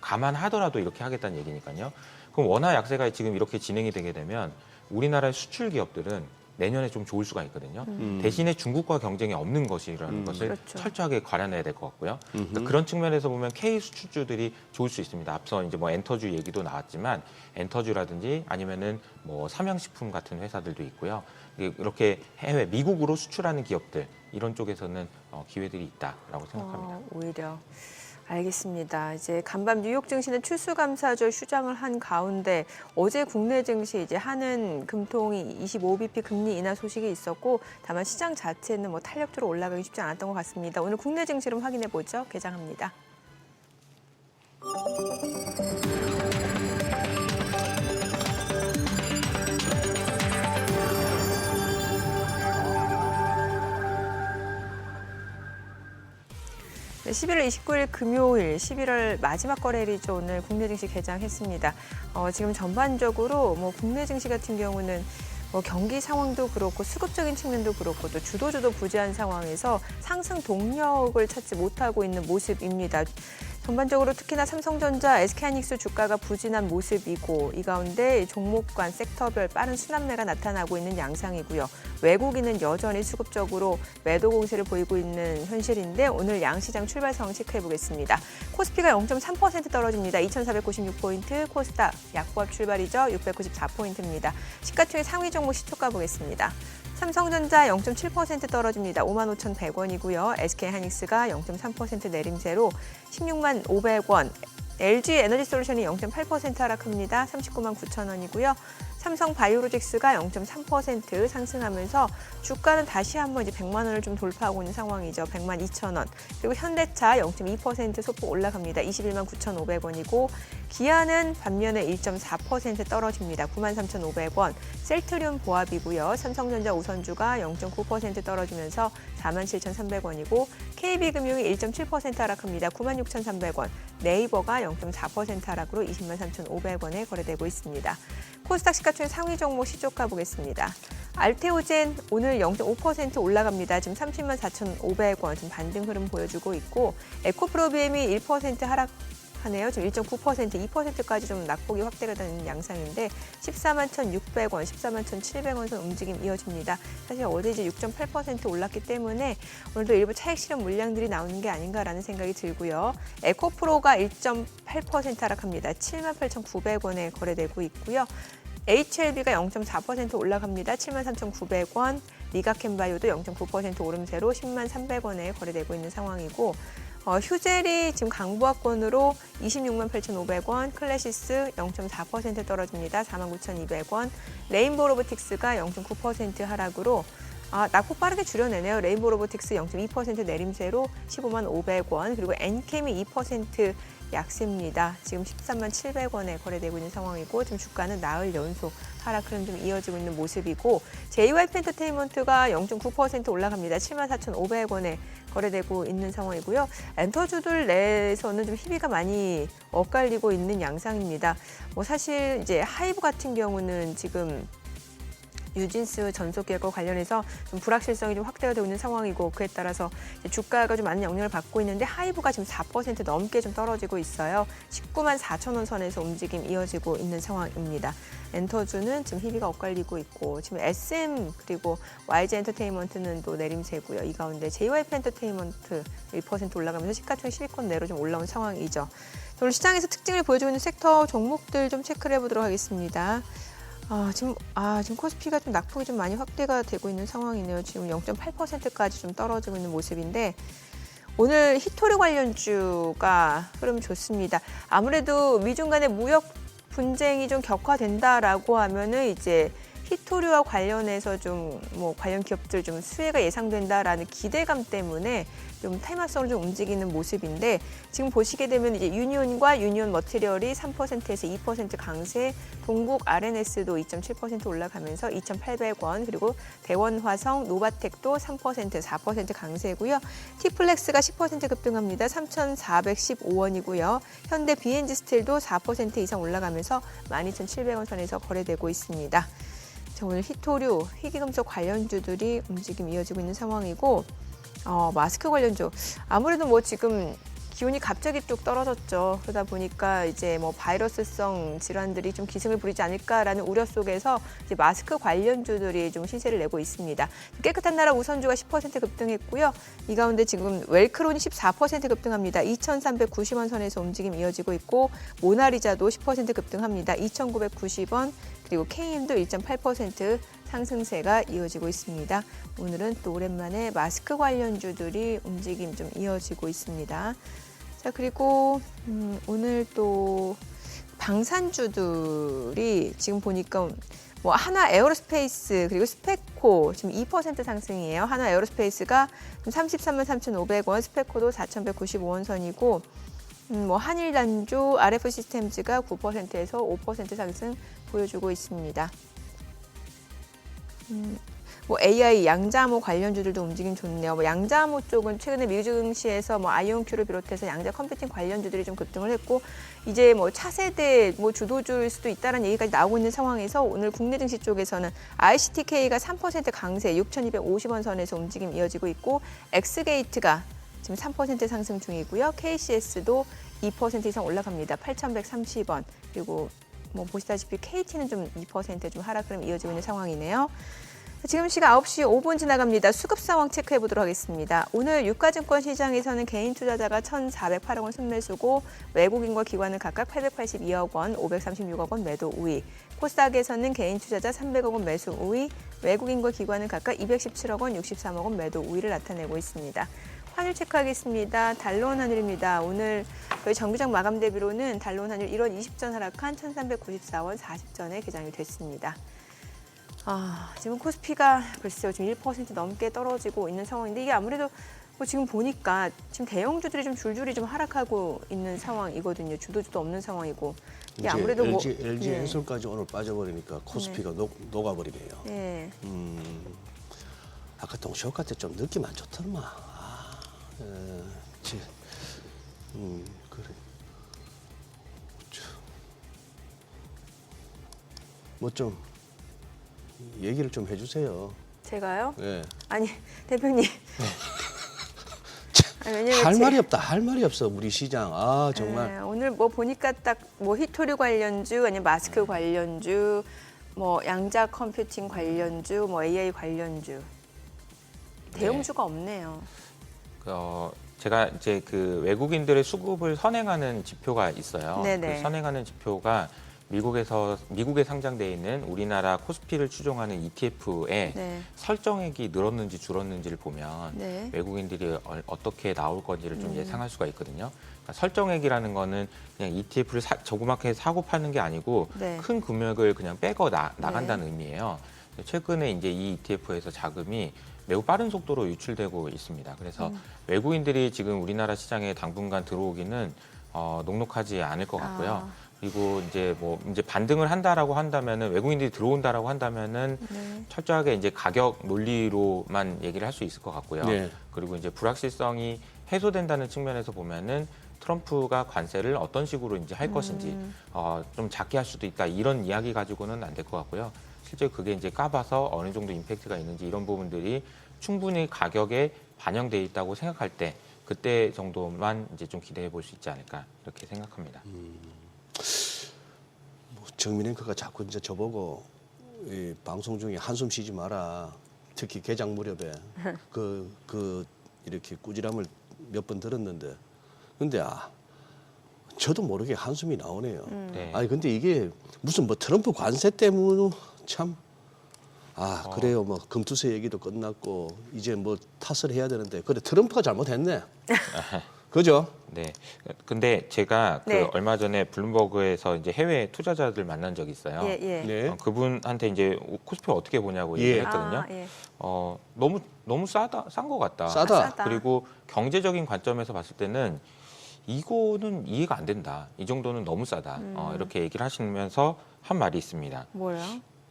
감안하더라도 이렇게 하겠다는 얘기니까요. 그럼 원화 약세가 지금 이렇게 진행이 되게 되면 우리나라의 수출 기업들은 내년에 좀 좋을 수가 있거든요. 대신에 중국과 경쟁이 없는 것이라는 것을 철저하게 가려내야 될 것 같고요. 그러니까 그런 측면에서 보면 K 수출주들이 좋을 수 있습니다. 앞서 이제 뭐 엔터주 얘기도 나왔지만 엔터주라든지 아니면은 뭐 삼양식품 같은 회사들도 있고요. 이렇게 해외 미국으로 수출하는 기업들 이런 쪽에서는 기회들이 있다라고 생각합니다. 오히려. 알겠습니다. 이제 간밤 뉴욕 증시는 추수감사절 휴장을 한 가운데 어제 국내 증시 이제 한은 금통이 25bp 금리 인하 소식이 있었고 다만 시장 자체는 뭐 탄력적으로 올라가기 쉽지 않았던 것 같습니다. 오늘 국내 증시를 확인해 보죠. 개장합니다. 네, 11월 29일 금요일 11월 마지막 거래일이죠. 오늘 국내 증시 개장했습니다. 지금 전반적으로 뭐 국내 증시 같은 경우는 뭐 경기 상황도 그렇고 수급적인 측면도 그렇고 또 주도주도 부재한 상황에서 상승 동력을 찾지 못하고 있는 모습입니다. 전반적으로 특히나 삼성전자, SK하이닉스 주가가 부진한 모습이고 이 가운데 종목 간 섹터별 빠른 순환매가 나타나고 있는 양상이고요. 외국인은 여전히 수급적으로 매도 공세를 보이고 있는 현실인데 오늘 양시장 출발 상황 체크해 보겠습니다. 코스피가 0.3% 떨어집니다. 2,496포인트, 코스닥 약보합 출발이죠. 694포인트입니다. 시가총액 상위 종목 시초가 보겠습니다. 삼성전자 0.7% 떨어집니다. 55,100원이고요. SK하이닉스가 0.3% 내림세로 16만 500원. LG에너지솔루션이 0.8% 하락합니다. 39만 9천 원이고요. 삼성바이오로직스가 0.3% 상승하면서 주가는 다시 한번 이제 100만 원을 좀 돌파하고 있는 상황이죠. 100만 2천 원. 그리고 현대차 0.2% 소폭 올라갑니다. 21만 9,500원이고 기아는 반면에 1.4% 떨어집니다. 93,500원. 셀트리온 보합이고요. 삼성전자 우선주가 0.9% 떨어지면서 47,300원이고 KB금융이 1.7% 하락합니다. 96,300원. 네이버가 0.4% 하락으로 20만 3,500원에 거래되고 있습니다. 코스닥 시가총액 상위 종목 시초가 보겠습니다. 알테오젠 오늘 0.5% 올라갑니다. 지금 30만 4,500원 지금 반등 흐름 보여주고 있고 에코프로비엠이 1% 하락하네요. 지금 1.9%, 2%까지 좀 낙폭이 확대가 되는 양상인데 14만 1,600원, 14만 1,700원 선 움직임 이어집니다. 사실 어제 이제 6.8% 올랐기 때문에 오늘도 일부 차익 실현 물량들이 나오는 게 아닌가라는 생각이 들고요. 에코프로가 1.8% 하락합니다. 7만 8,900원에 거래되고 있고요. HLB가 0.4% 올라갑니다. 73,900원. 리가캠바이오도 0.9% 오름세로 10만 300원에 거래되고 있는 상황이고 휴젤이 지금 강보합권으로 26만 8,500원, 클래시스 0.4% 떨어집니다. 49,200원, 레인보우 로보틱스가 0.9% 하락으로 낙폭 빠르게 줄여내네요. 레인보우 로보틱스 0.2% 내림세로 15만 500원, 그리고 엔캠이 2% 약세입니다. 지금 13만 700원에 거래되고 있는 상황이고 지금 주가는 나흘 연속 하락 흐름 좀 이어지고 있는 모습이고 JYP 엔터테인먼트가 0.9% 올라갑니다. 7만 4,500원에 거래되고 있는 상황이고요. 엔터주들 내에서는 좀 희비가 많이 엇갈리고 있는 양상입니다. 뭐 사실 이제 하이브 같은 경우는 지금 뉴진스 전속 계약과 관련해서 좀 불확실성이 좀 확대가 되고 있는 상황이고 그에 따라서 주가가 좀 많은 영향을 받고 있는데 하이브가 지금 4% 넘게 좀 떨어지고 있어요. 19만 4천 원 선에서 움직임 이어지고 있는 상황입니다. 엔터주는 지금 희비가 엇갈리고 있고 지금 SM 그리고 YG 엔터테인먼트는 또 내림세고요. 이 가운데 JYP 엔터테인먼트 1% 올라가면서 시가총액 10위권 내로 좀 올라온 상황이죠. 오늘 시장에서 특징을 보여주고 있는 섹터 종목들 좀 체크를 해보도록 하겠습니다. 지금 코스피가 좀 낙폭이 좀 많이 확대가 되고 있는 상황이네요. 지금 0.8%까지 좀 떨어지고 있는 모습인데 오늘 히토류 관련주가 흐름 좋습니다. 아무래도 미중 간의 무역 분쟁이 좀 격화된다라고 하면은 이제 히토류와 관련해서 좀 관련 기업들 좀 수혜가 예상된다라는 기대감 때문에 좀 테마성으로 좀 움직이는 모습인데 지금 보시게 되면 이제 유니온과 유니온 머티리얼이 3%에서 2% 강세, 동국 RNS도 2.7% 올라가면서 2,800원, 그리고 대원화성, 노바텍도 3%, 4% 강세고요. 티플렉스가 10% 급등합니다. 3,415원이고요. 현대 BNG 스틸도 4% 이상 올라가면서 12,700원 선에서 거래되고 있습니다. 자, 오늘 히토류, 희귀금속 관련주들이 움직임 이어지고 있는 상황이고 마스크 관련주 아무래도 지금 기온이 갑자기 뚝 떨어졌죠. 그러다 보니까 이제 바이러스성 질환들이 좀 기승을 부리지 않을까라는 우려 속에서 이제 마스크 관련주들이 좀 시세를 내고 있습니다. 깨끗한 나라 우선주가 10% 급등했고요. 이 가운데 지금 웰크론이 14% 급등합니다. 2,390원 선에서 움직임 이어지고 있고 모나리자도 10% 급등합니다. 2,990원, 그리고 KM도 1.8% 상승세가 이어지고 있습니다. 오늘은 또 오랜만에 마스크 관련주들이 움직임 좀 이어지고 있습니다. 자, 그리고 오늘 또 방산주들이 지금 보니까 하나 에어로스페이스 그리고 스페코 지금 2% 상승이에요. 하나 에어로스페이스가 33만 3,500원, 스페코도 4,195원 선이고 한일단조, RF 시스템즈가 9%에서 5% 상승 보여주고 있습니다. 뭐 AI 양자암호 관련주들도 움직임 좋네요. 뭐 양자암호 쪽은 최근에 미국 증시에서 뭐 아이온큐를 비롯해서 양자 컴퓨팅 관련주들이 좀 급등을 했고 이제 뭐 차세대 뭐 주도주일 수도 있다는 얘기까지 나오고 있는 상황에서 오늘 국내 증시 쪽에서는 ICTK가 3% 강세 6,250원 선에서 움직임 이어지고 있고 엑스게이트가 지금 3% 상승 중이고요. KCS도 2% 이상 올라갑니다. 8,130원. 그리고 뭐 보시다시피 KT는 좀 2% 좀 하락 흐름 이어지고 있는 상황이네요. 지금 시각 9시 5분 지나갑니다. 수급 상황 체크해 보도록 하겠습니다. 오늘 유가증권 시장에서는 개인 투자자가 1,408억 원 순매수고 외국인과 기관은 각각 882억 원, 536억 원 매도 우위. 코스닥에서는 개인 투자자 300억 원 매수 우위, 외국인과 기관은 각각 217억 원, 63억 원 매도 우위를 나타내고 있습니다. 환율 체크하겠습니다. 달러원 환율입니다. 오늘 저희 정규장 마감 대비로는 달러원 환율 1월 20전 하락한 1,394원 40전에 개장이 됐습니다. 지금 코스피가 글쎄요, 지금 1% 넘게 떨어지고 있는 상황인데 이게 아무래도 뭐 지금 보니까 지금 대형주들이 좀 줄줄이 좀 하락하고 있는 상황이거든요. 주도주도 없는 상황이고. 이게 아무래도 LG 엔솔까지 오늘 빠져버리니까 코스피가 녹아버리네요. 네. 아까 동시호가 때 좀 느낌 안 좋더만. 그래. 뭐 좀 얘기를 좀 해주세요. 제가요? 네. 아니 대표님. 왜냐면 할 말이 없다. 할 말이 없어. 우리 시장. 정말. 네, 오늘 뭐 보니까 딱 뭐 히토류 관련주, 아니면 마스크 관련주, 뭐 양자 컴퓨팅 관련주, 뭐 AI 관련주. 대형주가 없네요. 제가 이제 그 외국인들의 수급을 선행하는 지표가 있어요. 네네. 그 선행하는 지표가 미국에 상장돼 있는 우리나라 코스피를 추종하는 ETF에 네. 설정액이 늘었는지 줄었는지를 보면 네. 외국인들이 어떻게 나올 건지를 좀 예상할 수가 있거든요. 그러니까 설정액이라는 거는 그냥 ETF를 조그맣게 사고 파는 게 아니고 네. 큰 금액을 그냥 빼고 나간다는 의미예요. 최근에 이제 이 ETF에서 자금이 매우 빠른 속도로 유출되고 있습니다. 그래서 외국인들이 지금 우리나라 시장에 당분간 들어오기는 녹록하지 않을 것 같고요. 그리고 이제 반등을 한다라고 한다면은 외국인들이 들어온다라고 한다면은 철저하게 이제 가격 논리로만 얘기를 할 수 있을 것 같고요. 네. 그리고 이제 불확실성이 해소된다는 측면에서 보면은 트럼프가 관세를 어떤 식으로 이제 할 것인지 좀 작게 할 수도 있다 이런 이야기 가지고는 안 될 것 같고요. 실제 그게 이제 까봐서 어느 정도 임팩트가 있는지 이런 부분들이 충분히 가격에 반영돼 있다고 생각할 때 그때 정도만 이제 좀 기대해 볼 수 있지 않을까 이렇게 생각합니다. 정민 앵커가 자꾸 이제 저보고 이 방송 중에 한숨 쉬지 마라. 특히 개장 무렵에 이렇게 꾸지람을 몇 번 들었는데, 근데 저도 모르게 한숨이 나오네요. 네. 아니 근데 이게 무슨 뭐 트럼프 관세 때문에 참. 그래요. 뭐 금투세 얘기도 끝났고 이제 뭐 탓을 해야 되는데, 그래 트럼프가 잘못했네. 그죠? 네. 근데 제가 네. 얼마 전에 블룸버그에서 이제 해외 투자자들 만난 적이 있어요. 예, 예. 네. 그분한테 이제 코스피 어떻게 보냐고 예. 얘기를 했거든요. 예. 너무 싼 것 같다. 싸다. 그리고 경제적인 관점에서 봤을 때는 이거는 이해가 안 된다. 이 정도는 너무 싸다. 이렇게 얘기를 하시면서 한 말이 있습니다. 뭐요?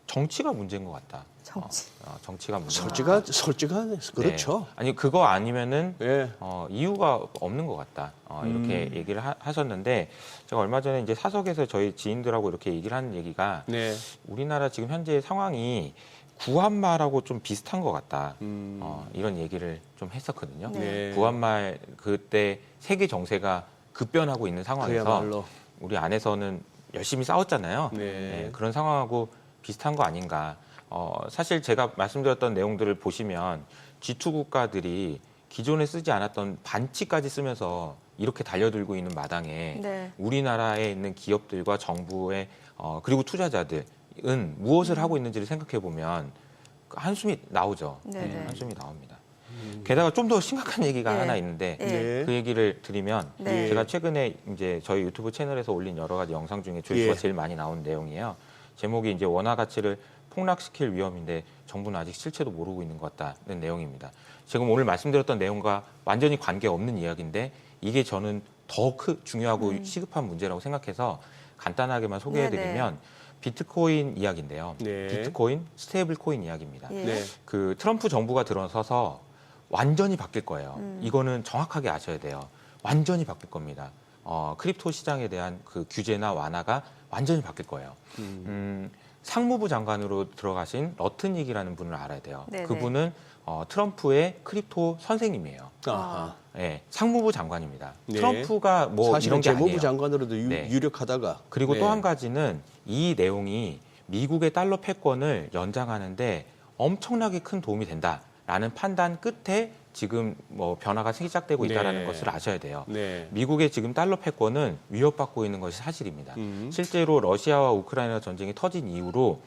정치가 문제인 것 같다. 정치. 정치가 문제. 솔직하네. 그렇죠. 아니 그거 아니면은 예. 이유가 없는 것 같다. 이렇게 얘기를 하셨는데 제가 얼마 전에 이제 사석에서 저희 지인들하고 이렇게 얘기를 하는 얘기가 네. 우리나라 지금 현재 상황이 구한말하고 좀 비슷한 것 같다. 이런 얘기를 좀 했었거든요. 네. 구한말 그때 세계 정세가 급변하고 있는 상황에서 그야말로. 우리 안에서는 열심히 싸웠잖아요. 네. 그런 상황하고 비슷한 거 아닌가. 사실 제가 말씀드렸던 내용들을 보시면 G2 국가들이 기존에 쓰지 않았던 반치까지 쓰면서 이렇게 달려들고 있는 마당에 네. 우리나라에 있는 기업들과 정부의 그리고 투자자들은 무엇을 하고 있는지를 생각해 보면 한숨이 나오죠. 네네. 한숨이 나옵니다. 게다가 좀 더 심각한 얘기가 네. 하나 있는데 네. 그 얘기를 드리면 네. 제가 최근에 이제 저희 유튜브 채널에서 올린 여러 가지 영상 중에 조회수가 예. 제일 많이 나온 내용이에요. 제목이 이제 원화 가치를 폭락시킬 위험인데 정부는 아직 실체도 모르고 있는 것 같다는 내용입니다. 지금 오늘 말씀드렸던 내용과 완전히 관계없는 이야기인데 이게 저는 더 중요하고 시급한 문제라고 생각해서 간단하게만 소개해드리면 비트코인 이야기인데요. 네. 비트코인, 스테이블 코인 이야기입니다. 예. 네. 그 트럼프 정부가 들어서서 완전히 바뀔 거예요. 이거는 정확하게 아셔야 돼요. 완전히 바뀔 겁니다. 크립토 시장에 대한 그 규제나 완화가 완전히 바뀔 거예요. 상무부 장관으로 들어가신 러트닉이라는 분을 알아야 돼요. 네네. 그분은 트럼프의 크립토 선생님이에요. 아하. 네, 상무부 장관입니다. 네. 트럼프가 뭐 사실은 이런 게 재무부 아니에요. 장관으로도 네. 유력하다가 그리고 네. 또 한 가지는 이 내용이 미국의 달러 패권을 연장하는데 엄청나게 큰 도움이 된다라는 판단 끝에 지금 뭐 변화가 시작되고 있다는 네. 것을 아셔야 돼요. 네. 미국의 지금 달러 패권은 위협받고 있는 것이 사실입니다. 실제로 러시아와 우크라이나 전쟁이 터진 이후로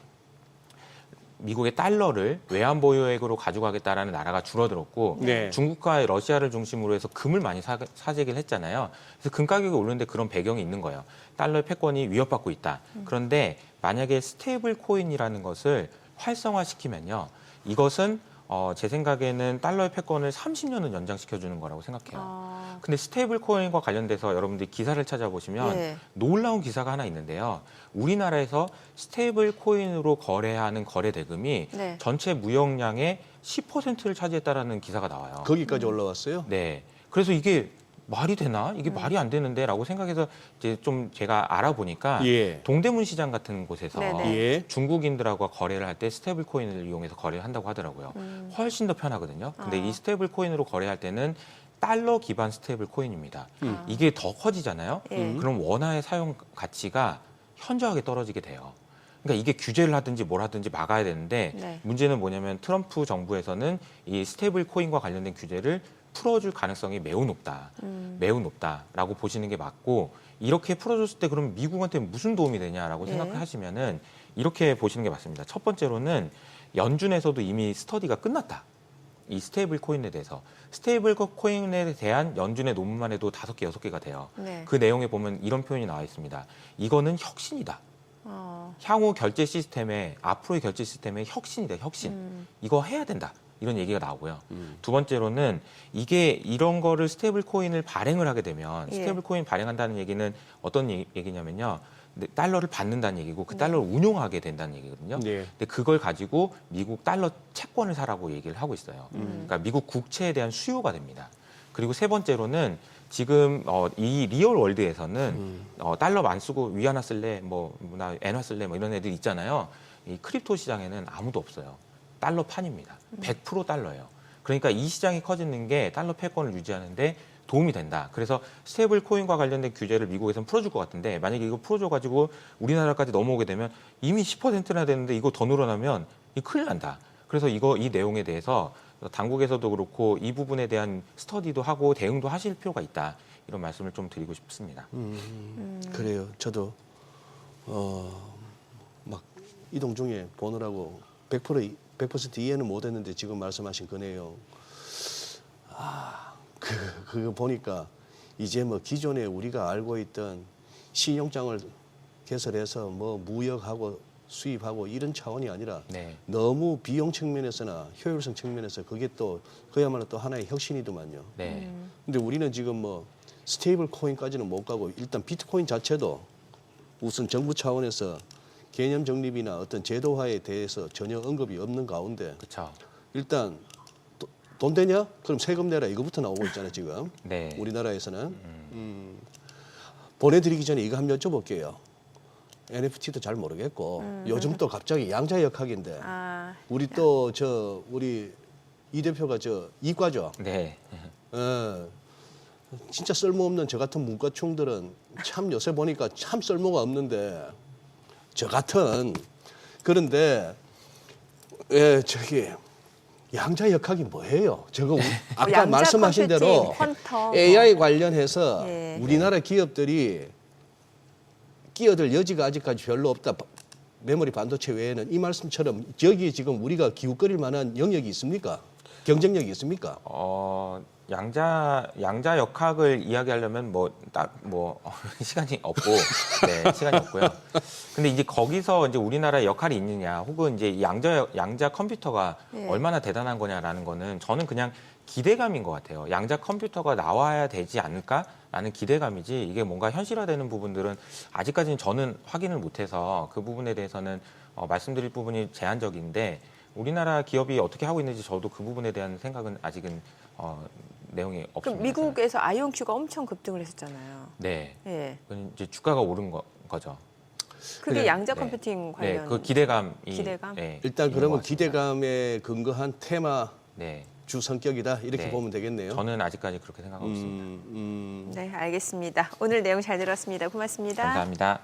미국의 달러를 외환 보유액으로 가져가겠다라는 나라가 줄어들었고 네. 중국과 러시아를 중심으로 해서 금을 많이 사재기를 했잖아요. 그래서 금 가격이 오르는데 그런 배경이 있는 거예요. 달러의 패권이 위협받고 있다. 그런데 만약에 스테이블 코인이라는 것을 활성화시키면요. 이것은 제 생각에는 달러의 패권을 30년은 연장시켜주는 거라고 생각해요. 근데 스테이블 코인과 관련돼서 여러분들이 기사를 찾아보시면 예. 놀라운 기사가 하나 있는데요. 우리나라에서 스테이블 코인으로 거래하는 거래 대금이 네. 전체 무역량의 10%를 차지했다라는 기사가 나와요. 거기까지 올라왔어요? 네. 그래서 이게 말이 되나? 이게 말이 안 되는데라고 생각해서 이제 좀 제가 알아보니까 예. 동대문 시장 같은 곳에서 네네. 예. 중국인들하고 거래를 할 때 스테이블 코인을 이용해서 거래를 한다고 하더라고요. 훨씬 더 편하거든요. 근데 이 스테이블 코인으로 거래할 때는 달러 기반 스테이블 코인입니다. 이게 더 커지잖아요. 예. 그럼 원화의 사용 가치가 현저하게 떨어지게 돼요. 그러니까 이게 규제를 하든지 뭘 하든지 막아야 되는데 네. 문제는 뭐냐면 트럼프 정부에서는 이 스테이블 코인과 관련된 규제를 풀어줄 가능성이 매우 높다. 매우 높다라고 보시는 게 맞고 이렇게 풀어줬을 때 그럼 미국한테 무슨 도움이 되냐라고 예. 생각을 하시면은 이렇게 보시는 게 맞습니다. 첫 번째로는 연준에서도 이미 스터디가 끝났다. 이 스테이블 코인에 대해서. 스테이블 코인에 대한 연준의 논문만 해도 5개, 6개가 돼요. 네. 그 내용에 보면 이런 표현이 나와 있습니다. 이거는 혁신이다. 향후 결제 시스템에 앞으로의 결제 시스템의 혁신이다. 혁신. 이거 해야 된다. 이런 얘기가 나오고요. 두 번째로는 이게 이런 거를 스테이블 코인을 발행을 하게 되면 예. 스테이블 코인 발행한다는 얘기는 어떤 얘기냐면요. 달러를 받는다는 얘기고 그 달러를 운용하게 된다는 얘기거든요. 네. 근데 그걸 가지고 미국 달러 채권을 사라고 얘기를 하고 있어요. 그러니까 미국 국채에 대한 수요가 됩니다. 그리고 세 번째로는 지금 이 리얼 월드에서는 달러만 쓰고 위안화 쓸래, 나 엔화 쓸래, 이런 애들 있잖아요. 이 크립토 시장에는 아무도 없어요. 달러판입니다. 100% 달러예요. 그러니까 이 시장이 커지는 게 달러 패권을 유지하는데 도움이 된다. 그래서 스테이블 코인과 관련된 규제를 미국에서는 풀어줄 것 같은데 만약에 이거 풀어줘가지고 우리나라까지 넘어오게 되면 이미 10%나 되는데 이거 더 늘어나면 큰일 난다. 그래서 이 내용에 대해서 당국에서도 그렇고 이 부분에 대한 스터디도 하고 대응도 하실 필요가 있다. 이런 말씀을 좀 드리고 싶습니다. 그래요. 저도 막 이동 중에 보느라고 100% 이해는 못했는데 지금 말씀하신 그 내용 그거 보니까 이제 뭐 기존에 우리가 알고 있던 신용장을 개설해서 뭐 무역하고 수입하고 이런 차원이 아니라 네. 너무 비용 측면에서나 효율성 측면에서 그게 또 그야말로 또 하나의 혁신이더만요. 네. 근데 우리는 지금 뭐 스테이블 코인까지는 못 가고 일단 비트코인 자체도 우선 정부 차원에서 개념 정립이나 어떤 제도화에 대해서 전혀 언급이 없는 가운데 그렇죠. 일단 돈 되냐? 그럼 세금 내라 이거부터 나오고 있잖아요 지금. 네. 우리나라에서는 보내드리기 전에 이거 한번 여쭤볼게요. NFT도 잘 모르겠고 요즘 또 갑자기 양자역학인데 우리 또 우리 이 대표가 이과죠. 네. 진짜 쓸모없는 저 같은 문과충들은 참 요새 보니까 참 쓸모가 없는데 저 같은 그런데 양자역학이 뭐예요? 저거 아까 양자 말씀하신 대로 컴퓨팅, 퀀텀. AI 관련해서 예. 우리나라 기업들이 끼어들 여지가 아직까지 별로 없다. 메모리 반도체 외에는 이 말씀처럼 저기 지금 우리가 기웃거릴 만한 영역이 있습니까? 경쟁력이 있습니까? 양자 역학을 이야기하려면 시간이 없고, 네, 시간이 없고요. 근데 이제 거기서 이제 우리나라의 역할이 있느냐, 혹은 이제 양자 컴퓨터가 네. 얼마나 대단한 거냐라는 거는 저는 그냥 기대감인 것 같아요. 양자 컴퓨터가 나와야 되지 않을까라는 기대감이지, 이게 뭔가 현실화되는 부분들은 아직까지는 저는 확인을 못해서 그 부분에 대해서는 말씀드릴 부분이 제한적인데, 우리나라 기업이 어떻게 하고 있는지 저도 그 부분에 대한 생각은 아직은 내용이 없습니다. 그럼 미국에서 아이온큐가 엄청 급등을 했었잖아요. 네, 예. 그건 이제 주가가 오른 거죠. 그게 네. 양자 네. 컴퓨팅 관련. 네, 그 기대감이. 기대감? 네, 일단 있는 그러면 것 같습니다. 기대감에 근거한 테마 네, 주 성격이다 이렇게 네. 보면 되겠네요. 저는 아직까지 그렇게 생각하고 있습니다. 네, 알겠습니다. 오늘 내용 잘 들었습니다. 고맙습니다. 감사합니다.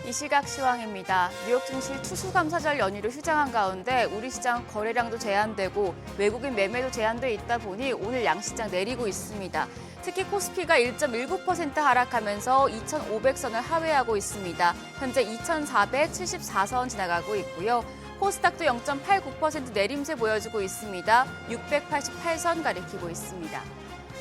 이 시각 시황입니다. 뉴욕 증시 추수감사절 연휴를 휴장한 가운데 우리 시장 거래량도 제한되고 외국인 매매도 제한돼 있다 보니 오늘 양시장 내리고 있습니다. 특히 코스피가 1.19% 하락하면서 2,500선을 하회하고 있습니다. 현재 2,474선 지나가고 있고요. 코스닥도 0.89% 내림세 보여주고 있습니다. 688선 가리키고 있습니다.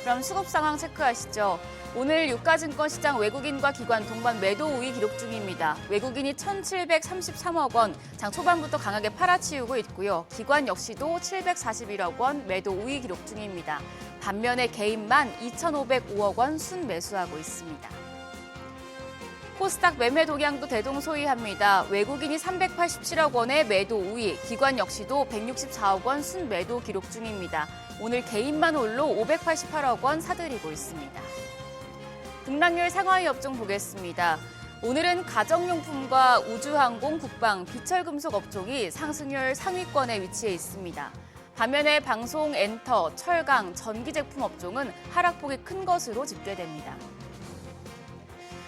그럼 수급 상황 체크하시죠. 오늘 유가증권 시장 외국인과 기관 동반 매도 우위 기록 중입니다. 외국인이 1,733억 원, 장 초반부터 강하게 팔아치우고 있고요. 기관 역시도 741억 원 매도 우위 기록 중입니다. 반면에 개인만 2,505억 원 순매수하고 있습니다. 코스닥 매매 동향도 대동소이합니다. 외국인이 387억 원의 매도 우위, 기관 역시도 164억 원 순매도 기록 중입니다. 오늘 개인만 홀로 588억 원 사들이고 있습니다. 등락률 상하이 업종 보겠습니다. 오늘은 가정용품과 우주항공, 국방, 비철금속 업종이 상승률 상위권에 위치해 있습니다. 반면에 방송, 엔터, 철강, 전기제품 업종은 하락폭이 큰 것으로 집계됩니다.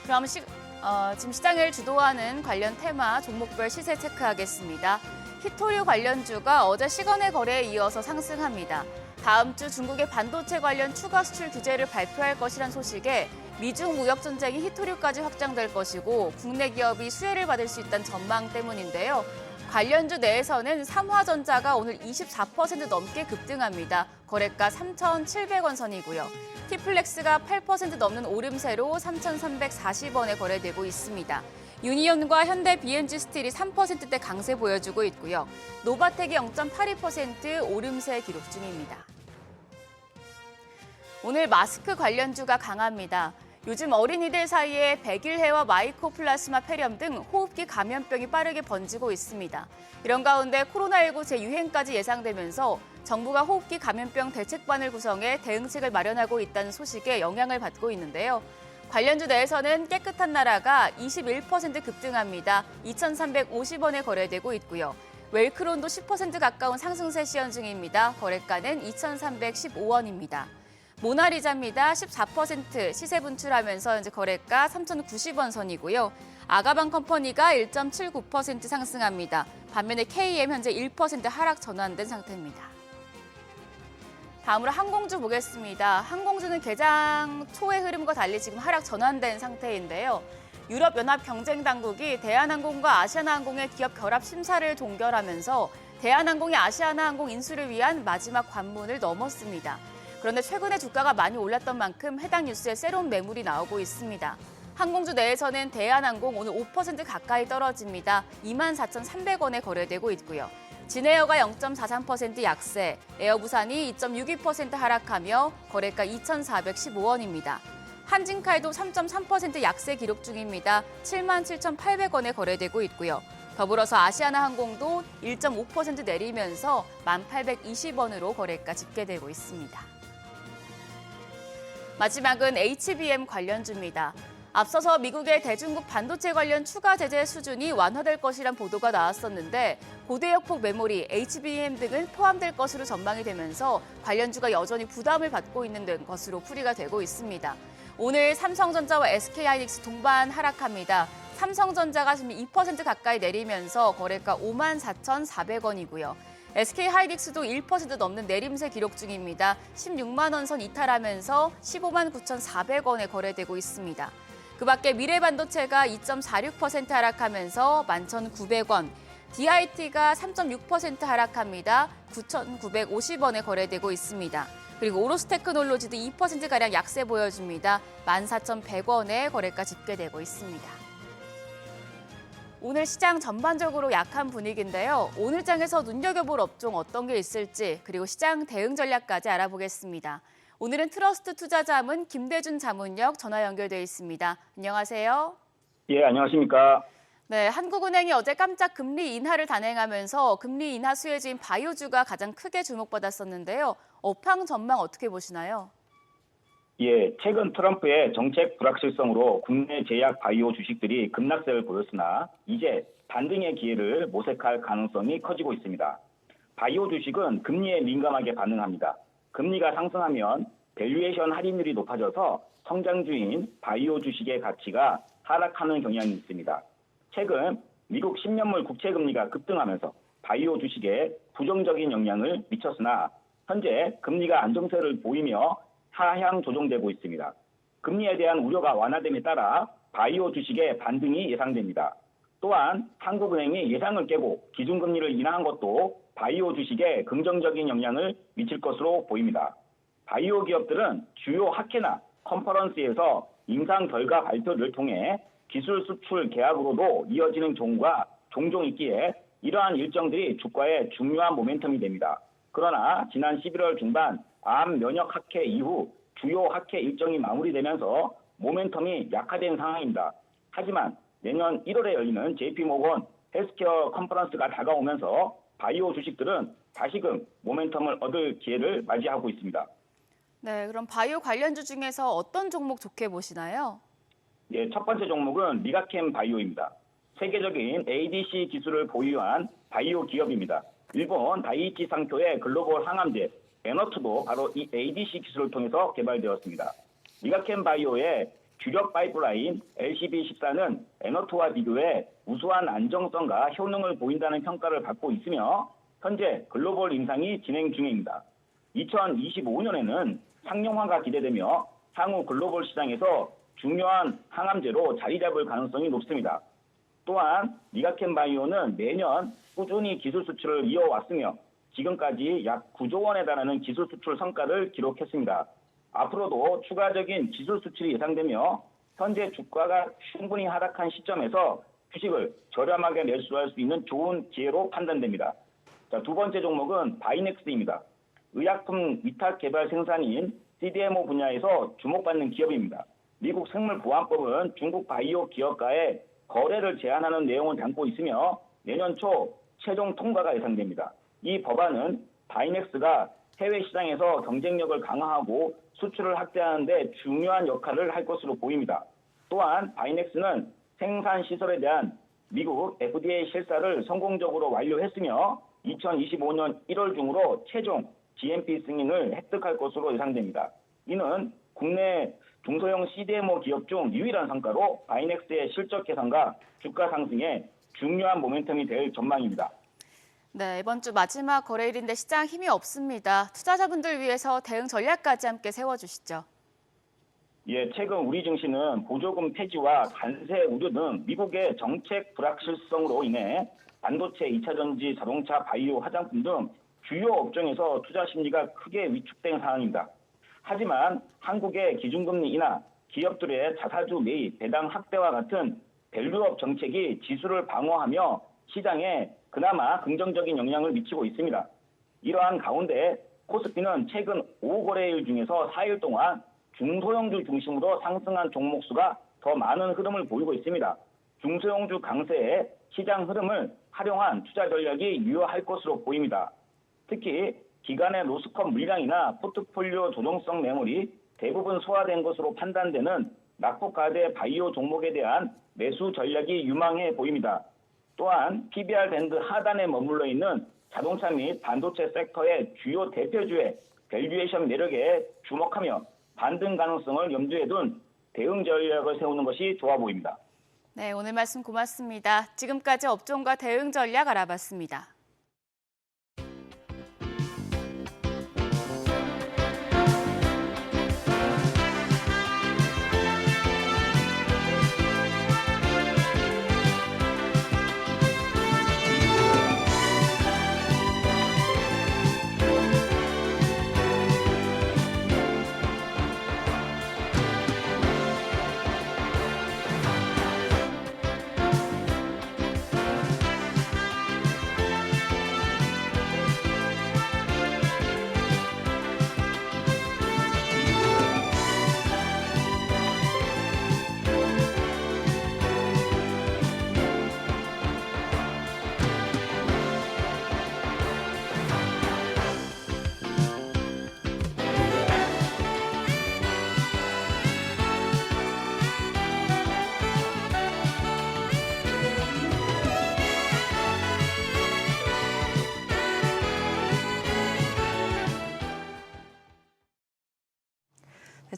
그럼 지금 시장을 주도하는 관련 테마 종목별 시세 체크하겠습니다. 히토류 관련주가 어제 시간의 거래에 이어서 상승합니다. 다음 주 중국의 반도체 관련 추가 수출 규제를 발표할 것이란 소식에 미중 무역 전쟁이 히토류까지 확장될 것이고 국내 기업이 수혜를 받을 수 있다는 전망 때문인데요. 관련주 내에서는 삼화전자가 오늘 24% 넘게 급등합니다. 거래가 3,700원 선이고요. 티플렉스가 8% 넘는 오름세로 3,340원에 거래되고 있습니다. 유니온과 현대 BNG 스틸이 3%대 강세 보여주고 있고요. 노바텍이 0.82% 오름세 기록 중입니다. 오늘 마스크 관련주가 강합니다. 요즘 어린이들 사이에 백일해와 마이코플라스마 폐렴 등 호흡기 감염병이 빠르게 번지고 있습니다. 이런 가운데 코로나19 재유행까지 예상되면서 정부가 호흡기 감염병 대책반을 구성해 대응책을 마련하고 있다는 소식에 영향을 받고 있는데요. 관련주 내에서는 깨끗한 나라가 21% 급등합니다. 2,350원에 거래되고 있고요. 웰크론도 10% 가까운 상승세 시현 중입니다. 거래가는 2,315원입니다. 모나리자입니다. 14% 시세 분출하면서 현재 거래가 3,090원 선이고요. 아가방 컴퍼니가 1.79% 상승합니다. 반면에 KM 현재 1% 하락 전환된 상태입니다. 다음으로 항공주 보겠습니다. 항공주는 개장 초의 흐름과 달리 지금 하락 전환된 상태인데요. 유럽연합 경쟁당국이 대한항공과 아시아나항공의 기업 결합 심사를 동결하면서 대한항공이 아시아나항공 인수를 위한 마지막 관문을 넘었습니다. 그런데 최근에 주가가 많이 올랐던 만큼 해당 뉴스에 새로운 매물이 나오고 있습니다. 항공주 내에서는 대한항공 오늘 5% 가까이 떨어집니다. 24,300원에 거래되고 있고요. 진에어가 0.43% 약세, 에어부산이 2.62% 하락하며 거래가 2,415원입니다. 한진칼도 3.3% 약세 기록 중입니다. 77,800원에 거래되고 있고요. 더불어서 아시아나항공도 1.5% 내리면서 1,820원으로 거래가 집계되고 있습니다. 마지막은 HBM 관련주입니다. 앞서서 미국의 대중국 반도체 관련 추가 제재 수준이 완화될 것이란 보도가 나왔었는데 고대역폭 메모리, HBM 등은 포함될 것으로 전망이 되면서 관련주가 여전히 부담을 받고 있는 것으로 풀이가 되고 있습니다. 오늘 삼성전자와 SK하이닉스 동반 하락합니다. 삼성전자가 지금 2% 가까이 내리면서 거래가 54,400원이고요. SK하이닉스도 1% 넘는 내림세 기록 중입니다. 16만 원 선 이탈하면서 15만 9,400원에 거래되고 있습니다. 그 밖에 미래반도체가 2.46% 하락하면서 11,900원, DIT가 3.6% 하락합니다. 9,950원에 거래되고 있습니다. 그리고 오로스테크놀로지도 2%가량 약세 보여줍니다. 14,100원에 거래가 집계되고 있습니다. 오늘 시장 전반적으로 약한 분위기인데요. 오늘 장에서 눈여겨볼 업종 어떤 게 있을지 그리고 시장 대응 전략까지 알아보겠습니다. 오늘은 트러스트 투자자문 김대준 자문역 전화 연결돼 있습니다. 안녕하세요. 예, 안녕하십니까. 네, 한국은행이 어제 깜짝 금리 인하를 단행하면서 금리 인하 수혜주인 바이오주가 가장 크게 주목받았었는데요. 업황 전망 어떻게 보시나요? 예, 최근 트럼프의 정책 불확실성으로 국내 제약 바이오 주식들이 급락세를 보였으나 이제 반등의 기회를 모색할 가능성이 커지고 있습니다. 바이오 주식은 금리에 민감하게 반응합니다. 금리가 상승하면 밸류에이션 할인율이 높아져서 성장주인 바이오 주식의 가치가 하락하는 경향이 있습니다. 최근 미국 10년물 국채금리가 급등하면서 바이오 주식에 부정적인 영향을 미쳤으나 현재 금리가 안정세를 보이며 하향 조정되고 있습니다. 금리에 대한 우려가 완화됨에 따라 바이오 주식의 반등이 예상됩니다. 또한 한국은행이 예상을 깨고 기준금리를 인하한 것도 바이오 주식에 긍정적인 영향을 미칠 것으로 보입니다. 바이오 기업들은 주요 학회나 컨퍼런스에서 임상 결과 발표를 통해 기술 수출 계약으로도 이어지는 경우가 종종 있기에 이러한 일정들이 주가에 중요한 모멘텀이 됩니다. 그러나 지난 11월 중반 암 면역 학회 이후 주요 학회 일정이 마무리되면서 모멘텀이 약화된 상황입니다. 하지만 내년 1월에 열리는 JP모건 헬스케어 컨퍼런스가 다가오면서 바이오 주식들은 다시금 모멘텀을 얻을 기회를 맞이하고 있습니다. 네, 그럼 바이오 관련주 중에서 어떤 종목 좋게 보시나요? 예, 첫 번째 종목은 리가켐 바이오입니다. 세계적인 ADC 기술을 보유한 바이오 기업입니다. 일본 다이이치 상표의 글로벌 항암제 에너투도 바로 이 ADC 기술을 통해서 개발되었습니다. 리가켐 바이오의 주력 파이프라인 LCB14는 에너투와 비교해 우수한 안정성과 효능을 보인다는 평가를 받고 있으며 현재 글로벌 임상이 진행 중입니다. 2025년에는 상용화가 기대되며 향후 글로벌 시장에서 중요한 항암제로 자리 잡을 가능성이 높습니다. 또한 리가켐 바이오는 매년 꾸준히 기술 수출을 이어왔으며 지금까지 약 9조 원에 달하는 기술 수출 성과를 기록했습니다. 앞으로도 추가적인 기술 수출이 예상되며 현재 주가가 충분히 하락한 시점에서 주식을 저렴하게 매수할 수 있는 좋은 기회로 판단됩니다. 자, 두 번째 종목은 바이넥스입니다. 의약품 위탁 개발 생산인 CDMO 분야에서 주목받는 기업입니다. 미국 생물보안법은 중국 바이오 기업과의 거래를 제한하는 내용을 담고 있으며 내년 초 최종 통과가 예상됩니다. 이 법안은 바이넥스가 해외 시장에서 경쟁력을 강화하고 수출을 확대하는 데 중요한 역할을 할 것으로 보입니다. 또한 바이넥스는 생산 시설에 대한 미국 FDA 실사를 성공적으로 완료했으며 2025년 1월 중으로 최종 GMP 승인을 획득할 것으로 예상됩니다. 이는 국내 중소형 CDMO 기업 중 유일한 성과로 바이넥스의 실적 개선과 주가 상승에 중요한 모멘텀이 될 전망입니다. 네, 이번 주 마지막 거래일인데 시장 힘이 없습니다. 투자자분들 위해서 대응 전략까지 함께 세워주시죠. 예, 최근 우리 증시는 보조금 폐지와 관세 우려 등 미국의 정책 불확실성으로 인해 반도체, 2차전지, 자동차, 바이오, 화장품 등 주요 업종에서 투자 심리가 크게 위축된 상황입니다. 하지만 한국의 기준금리 인하, 기업들의 자사주 매입, 배당 확대와 같은 밸류업 정책이 지수를 방어하며 시장에 그나마 긍정적인 영향을 미치고 있습니다. 이러한 가운데 코스피는 최근 5거래일 중에서 4일 동안 중소형주 중심으로 상승한 종목 수가 더 많은 흐름을 보이고 있습니다. 중소형주 강세에 시장 흐름을 활용한 투자 전략이 유효할 것으로 보입니다. 특히 기간의 로스컵 물량이나 포트폴리오 조정성 매물이 대부분 소화된 것으로 판단되는 낙폭과대 바이오 종목에 대한 매수 전략이 유망해 보입니다. 또한 PBR 밴드 하단에 머물러 있는 자동차 및 반도체 섹터의 주요 대표주의 밸류에이션 매력에 주목하며 반등 가능성을 염두에 둔 대응 전략을 세우는 것이 좋아 보입니다. 네, 오늘 말씀 고맙습니다. 지금까지 업종과 대응 전략 알아봤습니다.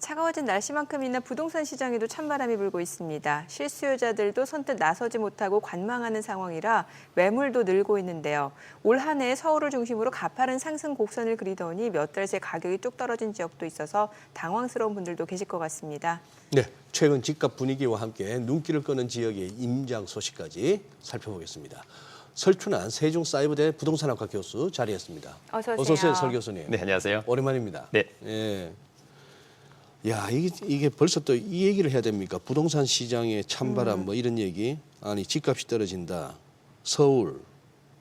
차가워진 날씨만큼이나 부동산 시장에도 찬바람이 불고 있습니다. 실수요자들도 선뜻 나서지 못하고 관망하는 상황이라 매물도 늘고 있는데요. 올 한 해 서울을 중심으로 가파른 상승 곡선을 그리더니 몇 달 새 가격이 뚝 떨어진 지역도 있어서 당황스러운 분들도 계실 것 같습니다. 네, 최근 집값 분위기와 함께 눈길을 끄는 지역의 임장 소식까지 살펴보겠습니다. 설춘한 세종사이버대 부동산학과 교수 자리했습니다. 어서 오세요. 어서 오세요, 설 교수님. 네, 안녕하세요. 오랜만입니다. 네. 예. 야, 이게 벌써 또 이 얘기를 해야 됩니까? 부동산 시장의 찬바람 뭐 이런 얘기. 아니, 집값이 떨어진다. 서울.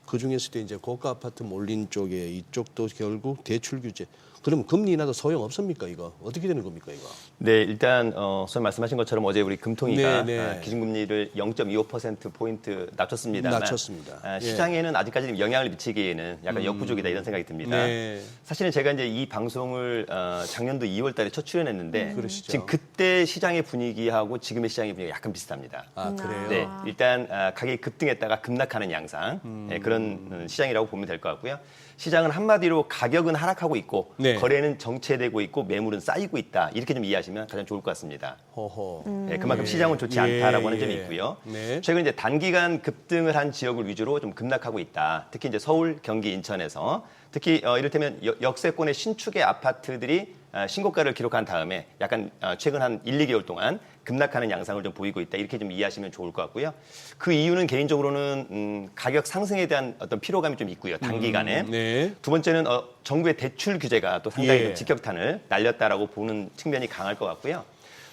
그중에서도 이제 고가 아파트 몰린 쪽에 이쪽도 결국 대출 규제. 그럼 금리 인하도 소용 없습니까, 이거? 어떻게 되는 겁니까, 이거? 네, 일단 선생님 말씀하신 것처럼 어제 우리 금통위가 네, 네. 기준금리를 0.25% 낮췄습니다만 낮췄습니다. 시장에는 아직까지 영향을 미치기에는 약간 역부족이다 이런 생각이 듭니다. 네. 사실은 제가 이제 이 방송을 작년도 2월 달에 첫 출연했는데 그러시죠. 지금 그때 시장의 분위기하고 지금의 시장의 분위기가 약간 비슷합니다. 아, 그래요? 네, 일단 가격이 급등했다가 급락하는 양상 네, 그런 시장이라고 보면 될 것 같고요. 시장은 한마디로 가격은 하락하고 있고 네. 거래는 정체되고 있고 매물은 쌓이고 있다. 이렇게 좀 이해하시면 가장 좋을 것 같습니다. 호호. 네, 그만큼 예. 시장은 좋지 예, 않다라고 하는 예. 점이 있고요. 네. 최근 이제 단기간 급등을 한 지역을 위주로 좀 급락하고 있다. 특히 이제 서울, 경기, 인천에서 특히 이를테면 역세권의 신축의 아파트들이 신고가를 기록한 다음에 약간 최근 한 1, 2개월 동안 급락하는 양상을 좀 보이고 있다. 이렇게 좀 이해하시면 좋을 것 같고요. 그 이유는 개인적으로는 가격 상승에 대한 어떤 피로감이 좀 있고요. 단기간에. 네. 두 번째는 정부의 대출 규제가 또 상당히 예. 좀 직격탄을 날렸다라고 보는 측면이 강할 것 같고요.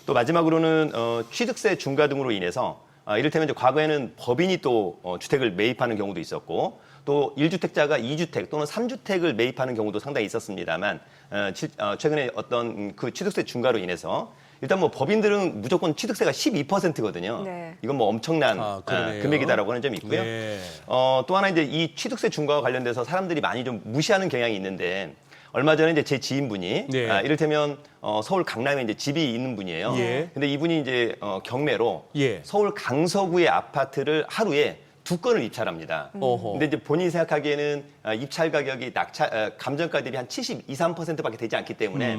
또 마지막으로는 취득세 중과 등으로 인해서 이를테면 이제 과거에는 법인이 또 주택을 매입하는 경우도 있었고 또 1주택자가 2주택 또는 3주택을 매입하는 경우도 상당히 있었습니다만 최근에 어떤 그 취득세 중과로 인해서 일단 뭐 법인들은 무조건 취득세가 12%거든요. 네. 이건 뭐 엄청난 그러네요. 금액이다라고 하는 점이 있고요. 네. 또 하나 이제 이 취득세 중과와 관련돼서 사람들이 많이 좀 무시하는 경향이 있는데 얼마 전에 이제 제 지인분이 네. 이를테면 서울 강남에 이제 집이 있는 분이에요. 예. 근데 이분이 이제 경매로 예. 서울 강서구의 아파트를 하루에 2건을 입찰합니다. 어허. 근데 이제 본인이 생각하기에는 입찰 가격이 감정가 대비 한 72, 3%밖에 되지 않기 때문에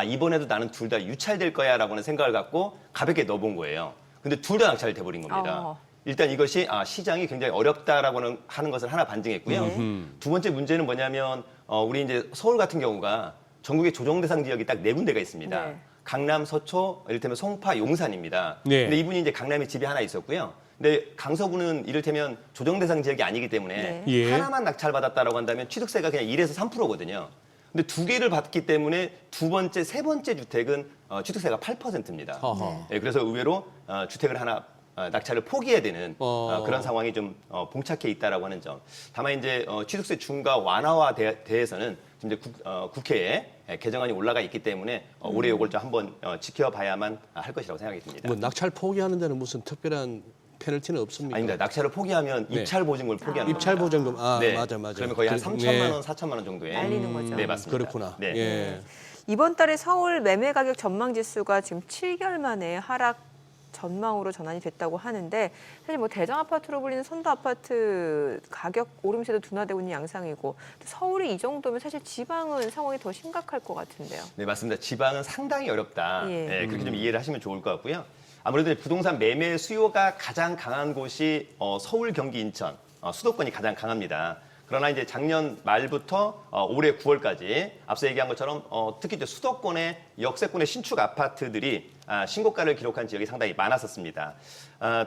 이번에도 나는 둘 다 유찰될 거야라고는 생각을 갖고 가볍게 넣어본 거예요. 근데 둘 다 낙찰이 돼버린 겁니다. 일단 이것이 시장이 굉장히 어렵다라고 하는 것을 하나 반증했고요. 두 번째 문제는 뭐냐면 우리 이제 서울 같은 경우가 전국의 조정 대상 지역이 딱 4군데가 있습니다. 네. 강남, 서초, 이를테면 송파, 용산입니다. 네. 근데 이분이 이제 강남에 집이 하나 있었고요. 근데 강서구는 이를테면 조정 대상 지역이 아니기 때문에 네. 예. 하나만 낙찰받았다라고 한다면 취득세가 그냥 1에서 3%거든요. 근데 2개를 받기 때문에 두 번째, 세 번째 주택은 취득세가 8%입니다. 어허. 네, 그래서 의외로 주택을 하나 낙찰을 포기해야 되는 그런 상황이 좀 봉착해 있다라고 하는 점. 다만 이제 취득세 중과 완화와 대해서는 지금 이제 국회에 개정안이 올라가 있기 때문에 올해 이걸 좀 한번 지켜봐야만 할 것이라고 생각이 듭니다. 뭐 낙찰 포기하는 데는 무슨 특별한 페널티는 없습니까? 아닙니다. 낙찰을 포기하면 네. 입찰 보증금을 포기하는 입찰 보증금 네. 맞아. 그러면 거의 한 그, 3천만 원, 4천만 원 정도에 날리는 거죠. 네, 맞습니다. 그렇구나. 네. 예. 이번 달에 서울 매매 가격 전망 지수가 지금 7개월 만에 하락 전망으로 전환이 됐다고 하는데 사실 뭐 대장 아파트로 불리는 선도 아파트 가격 오름세도 둔화되고 있는 양상이고 서울이 이 정도면 사실 지방은 상황이 더 심각할 것 같은데요. 네, 맞습니다. 지방은 상당히 어렵다. 예. 네, 그렇게 좀 이해를 하시면 좋을 것 같고요. 아무래도 부동산 매매 수요가 가장 강한 곳이 서울, 경기, 인천, 수도권이 가장 강합니다. 그러나 이제 작년 말부터 올해 9월까지 앞서 얘기한 것처럼 특히 이제 수도권의 역세권의 신축 아파트들이 신고가를 기록한 지역이 상당히 많았었습니다.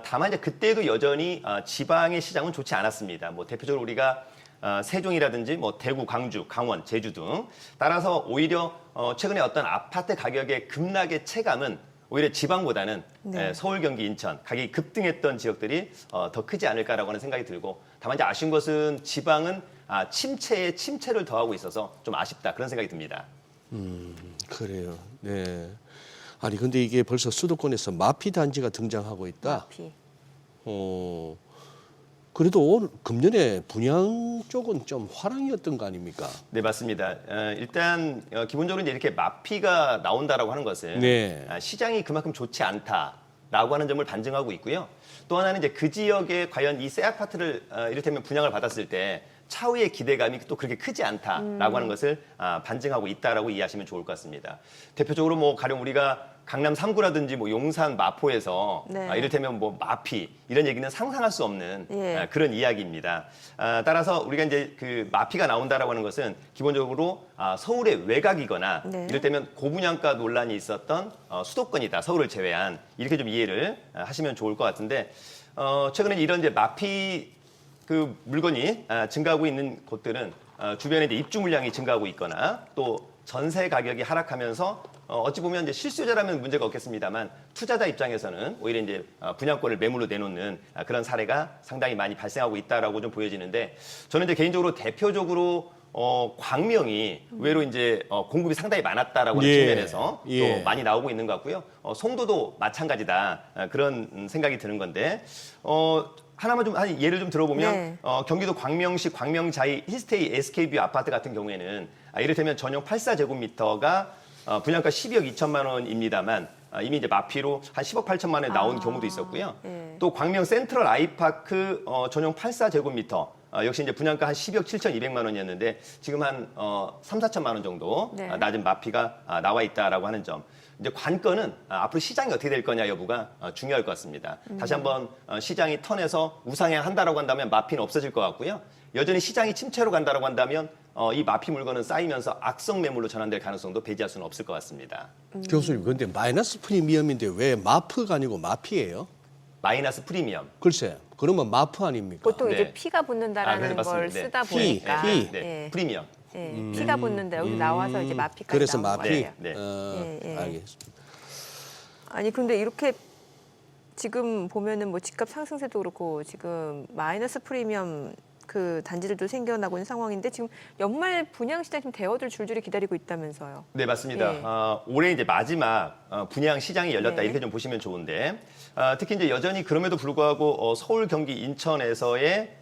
다만 이제 그때도 여전히 지방의 시장은 좋지 않았습니다. 뭐 대표적으로 우리가 세종이라든지 뭐 대구, 광주, 강원, 제주 등 따라서 오히려 최근에 어떤 아파트 가격의 급락의 체감은 오히려 지방보다는 서울, 경기, 인천 가격이 급등했던 지역들이 더 크지 않을까라고 하는 생각이 들고 다만 이제 아쉬운 것은 지방은 침체에 침체를 더하고 있어서 좀 아쉽다 그런 생각이 듭니다. 그래요. 네. 아니 근데 이게 벌써 수도권에서 마피 단지가 등장하고 있다. 마피. 그래도 금년에 분양 쪽은 좀 화랑이었던 거 아닙니까? 네, 맞습니다. 일단 기본적으로 이제 이렇게 마피가 나온다라고 하는 것은 네. 시장이 그만큼 좋지 않다라고 하는 점을 반증하고 있고요. 또 하나는 이제 그 지역에 과연 이 새 아파트를 이를테면 분양을 받았을 때 차후의 기대감이 또 그렇게 크지 않다라고 하는 것을 반증하고 있다라고 이해하시면 좋을 것 같습니다. 대표적으로 뭐 가령 우리가 강남 3구라든지 뭐 용산 마포에서 네. 이를테면 뭐 마피 이런 얘기는 상상할 수 없는 예. 그런 이야기입니다. 따라서 우리가 이제 그 마피가 나온다라고 하는 것은 기본적으로 서울의 외곽이거나 네. 이를테면 고분양가 논란이 있었던 수도권이다. 서울을 제외한 이렇게 좀 이해를 하시면 좋을 것 같은데 최근에 이런 이제 마피 그 물건이 증가하고 있는 곳들은 주변에 이제 입주 물량이 증가하고 있거나 또 전세 가격이 하락하면서 어찌 보면 이제 실수요자라면 문제가 없겠습니다만 투자자 입장에서는 오히려 이제 분양권을 매물로 내놓는 그런 사례가 상당히 많이 발생하고 있다라고 좀 보여지는데 저는 이제 개인적으로 대표적으로 광명이 의외로 이제 공급이 상당히 많았다라고 하는 예. 측면에서 예. 또 많이 나오고 있는 것 같고요. 송도도 마찬가지다 그런 생각이 드는 건데 하나만 좀 예를 좀 들어보면 네. 경기도 광명시 광명자이 힐스테이 SK뷰 아파트 같은 경우에는 이를테면 전용 84제곱미터가 분양가 12억 2천만 원입니다만 이미 이제 마피로 한 10억 8천만 원에 나온 경우도 있었고요. 네. 또 광명 센트럴 아이파크 전용 84제곱미터 역시 이제 분양가 한 10억 7,200만 원이었는데 지금 한 3, 4천만 원 정도 네. 낮은 마피가 나와 있다라고 하는 점. 이제 관건은 앞으로 시장이 어떻게 될 거냐 여부가 중요할 것 같습니다. 다시 한번 시장이 턴해서 우상향한다라고 한다면 마피는 없어질 것 같고요. 여전히 시장이 침체로 간다라고 한다면 이 마피 물건은 쌓이면서 악성 매물로 전환될 가능성도 배제할 수는 없을 것 같습니다. 교수님, 근데 마이너스 프리미엄인데 왜 마프가 아니고 마피예요? 마이너스 프리미엄. 글쎄, 그러면 마프 아닙니까? 보통 네. 이제 피가 붙는다라는 그래서 걸 맞습니다. 네. 쓰다 피, 보니까 피. 네, 예. 프리미엄. 예, 피가 붙는다 여기 나와서 이제 마피까지 그래서 나온 마피. 거예요. 네. 예. 알겠습니다. 아니 근데 이렇게 지금 보면은 뭐 집값 상승세도 그렇고 지금 마이너스 프리미엄 그 단지들도 생겨나고 있는 상황인데 지금 연말 분양 시장 지금 대어들 줄줄이 기다리고 있다면서요. 네, 맞습니다. 예. 올해 이제 마지막 분양 시장이 열렸다 네. 이렇게 좀 보시면 좋은데 특히 이제 여전히 그럼에도 불구하고 서울, 경기, 인천에서의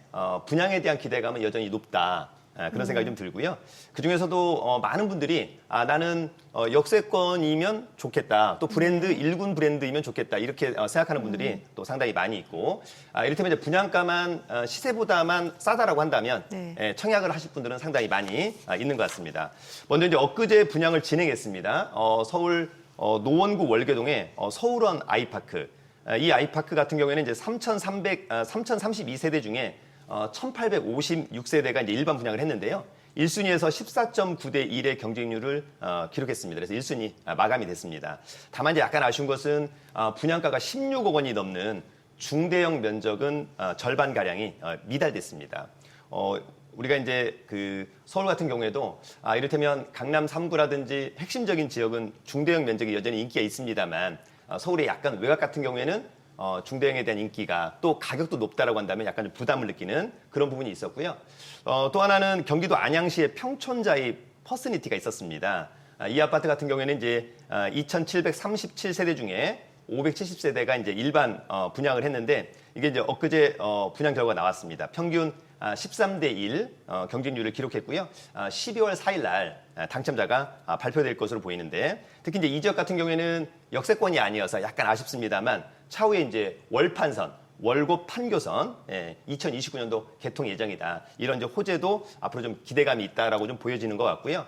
분양에 대한 기대감은 여전히 높다. 그런 생각이 좀 들고요. 그중에서도 많은 분들이 나는 역세권이면 좋겠다. 또 브랜드, 일군 브랜드이면 좋겠다. 이렇게 생각하는 분들이 또 상당히 많이 있고 이를테면 이제 분양가만 시세보다만 싸다라고 한다면 네. 청약을 하실 분들은 상당히 많이 있는 것 같습니다. 먼저 이제 엊그제 분양을 진행했습니다. 서울 노원구 월계동의 서울원 아이파크. 이 아이파크 같은 경우에는 이제 3,032세대 중에 1,856세대가 이제 일반 분양을 했는데요. 1순위에서 14.9대 1의 경쟁률을 기록했습니다. 그래서 1순위 마감이 됐습니다. 다만 이제 약간 아쉬운 것은 분양가가 16억 원이 넘는 중대형 면적은 절반가량이 미달됐습니다. 우리가 이제 그 서울 같은 경우에도 이를테면 강남 3구라든지 핵심적인 지역은 중대형 면적이 여전히 인기가 있습니다만 서울의 약간 외곽 같은 경우에는 중대형에 대한 인기가 또 가격도 높다라고 한다면 약간 좀 부담을 느끼는 그런 부분이 있었고요. 또 하나는 경기도 안양시의 평촌자이 퍼스니티가 있었습니다. 이 아파트 같은 경우에는 이제 2,737세대 중에 570세대가 이제 일반 분양을 했는데 이게 이제 엊그제 분양 결과가 나왔습니다. 평균 13대 1 경쟁률을 기록했고요. 12월 4일 날 당첨자가 발표될 것으로 보이는데 특히 이제 이 지역 같은 경우에는 역세권이 아니어서 약간 아쉽습니다만 차후에 이제 월판선 월곶 판교선 2029년도 개통 예정이다. 이런 이제 호재도 앞으로 좀 기대감이 있다라고 좀 보여지는 것 같고요.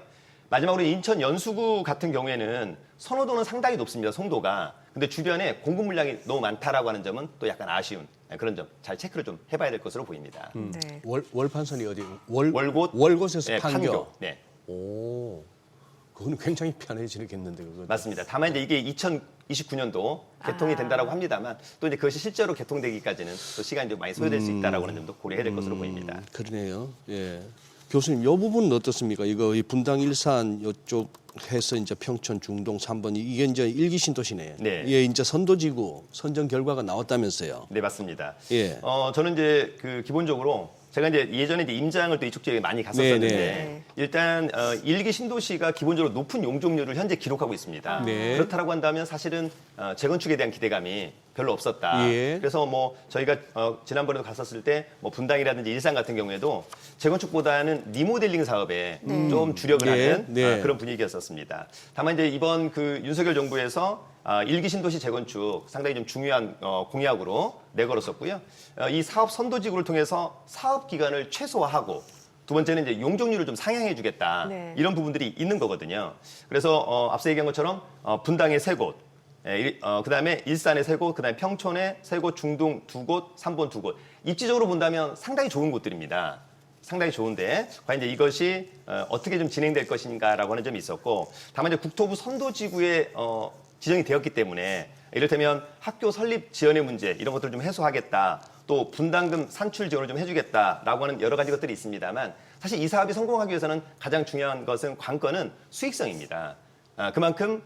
마지막으로 인천 연수구 같은 경우에는 선호도는 상당히 높습니다. 송도가. 근데 주변에 공급 물량이 너무 많다라고 하는 점은 또 약간 아쉬운 그런 점 잘 체크를 좀 해봐야 될 것으로 보입니다. 네. 월판선이 어디? 월곶? 월곶에서 판교. 네. 오, 그거는 굉장히 편해지겠는데 그거. 맞습니다. 다만 이제 이게 2029년도 개통이 된다라고 합니다만 또 이제 그것이 실제로 개통되기까지는 또 시간이 좀 많이 소요될 수 있다라고 하는 점도 고려해야 될 것으로 보입니다. 그러네요. 예. 교수님, 이 부분은 어떻습니까? 이거 이 분당 일산 이쪽 해서 이제 평촌 중동 3번 이게 이제 일기 신도시네요. 네. 예, 이제 선도지구 선정 결과가 나왔다면서요. 네, 맞습니다. 예. 저는 이제 그 기본적으로 제가 이제 예전에 이제 임장을 또 이쪽 지역에 많이 갔었었는데 네. 일단 일기 신도시가 기본적으로 높은 용적률을 현재 기록하고 있습니다. 네. 그렇다라고 한다면 사실은 재건축에 대한 기대감이 별로 없었다. 예. 그래서 뭐 저희가 지난번에도 갔었을 때 뭐 분당이라든지 일산 같은 경우에도 재건축보다는 리모델링 사업에 좀 주력을 네. 하는 네. 그런 분위기였었습니다. 다만 이제 이번 그 윤석열 정부에서 일기 신도시 재건축 상당히 좀 중요한 공약으로 내걸었었고요. 이 사업 선도지구를 통해서 사업 기간을 최소화하고 두 번째는 이제 용적률을 좀 상향해 주겠다. 네. 이런 부분들이 있는 거거든요. 그래서 앞서 얘기한 것처럼 분당의 세 곳, 그다음에 일산의 세 곳, 그다음에 평촌의 세 곳, 중동 두 곳, 삼본 두 곳. 입지적으로 본다면 상당히 좋은 곳들입니다. 상당히 좋은데 과연 이제 이것이 어떻게 좀 진행될 것인가라고 하는 점이 있었고 다만 이제 국토부 선도지구에 지정이 되었기 때문에 이를테면 학교 설립 지원의 문제 이런 것들을 좀 해소하겠다. 또 분담금 산출 지원을 좀 해주겠다라고 하는 여러 가지 것들이 있습니다만 사실 이 사업이 성공하기 위해서는 가장 중요한 것은 관건은 수익성입니다. 그만큼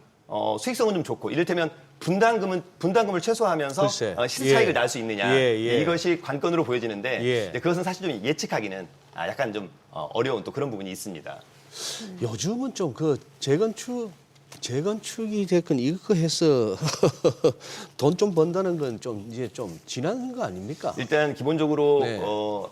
수익성은 좀 좋고 이를테면 분담금을 최소화하면서 글쎄. 시세 차익을 예. 날 수 있느냐 예. 이것이 관건으로 보여지는데 예. 이제 그것은 사실 좀 예측하기는 약간 좀 어려운 또 그런 부분이 있습니다. 요즘은 좀 그 재건축이 됐건 이거 해서 돈 좀 번다는 건 좀 이제 좀 지난 거 아닙니까? 일단 기본적으로 네.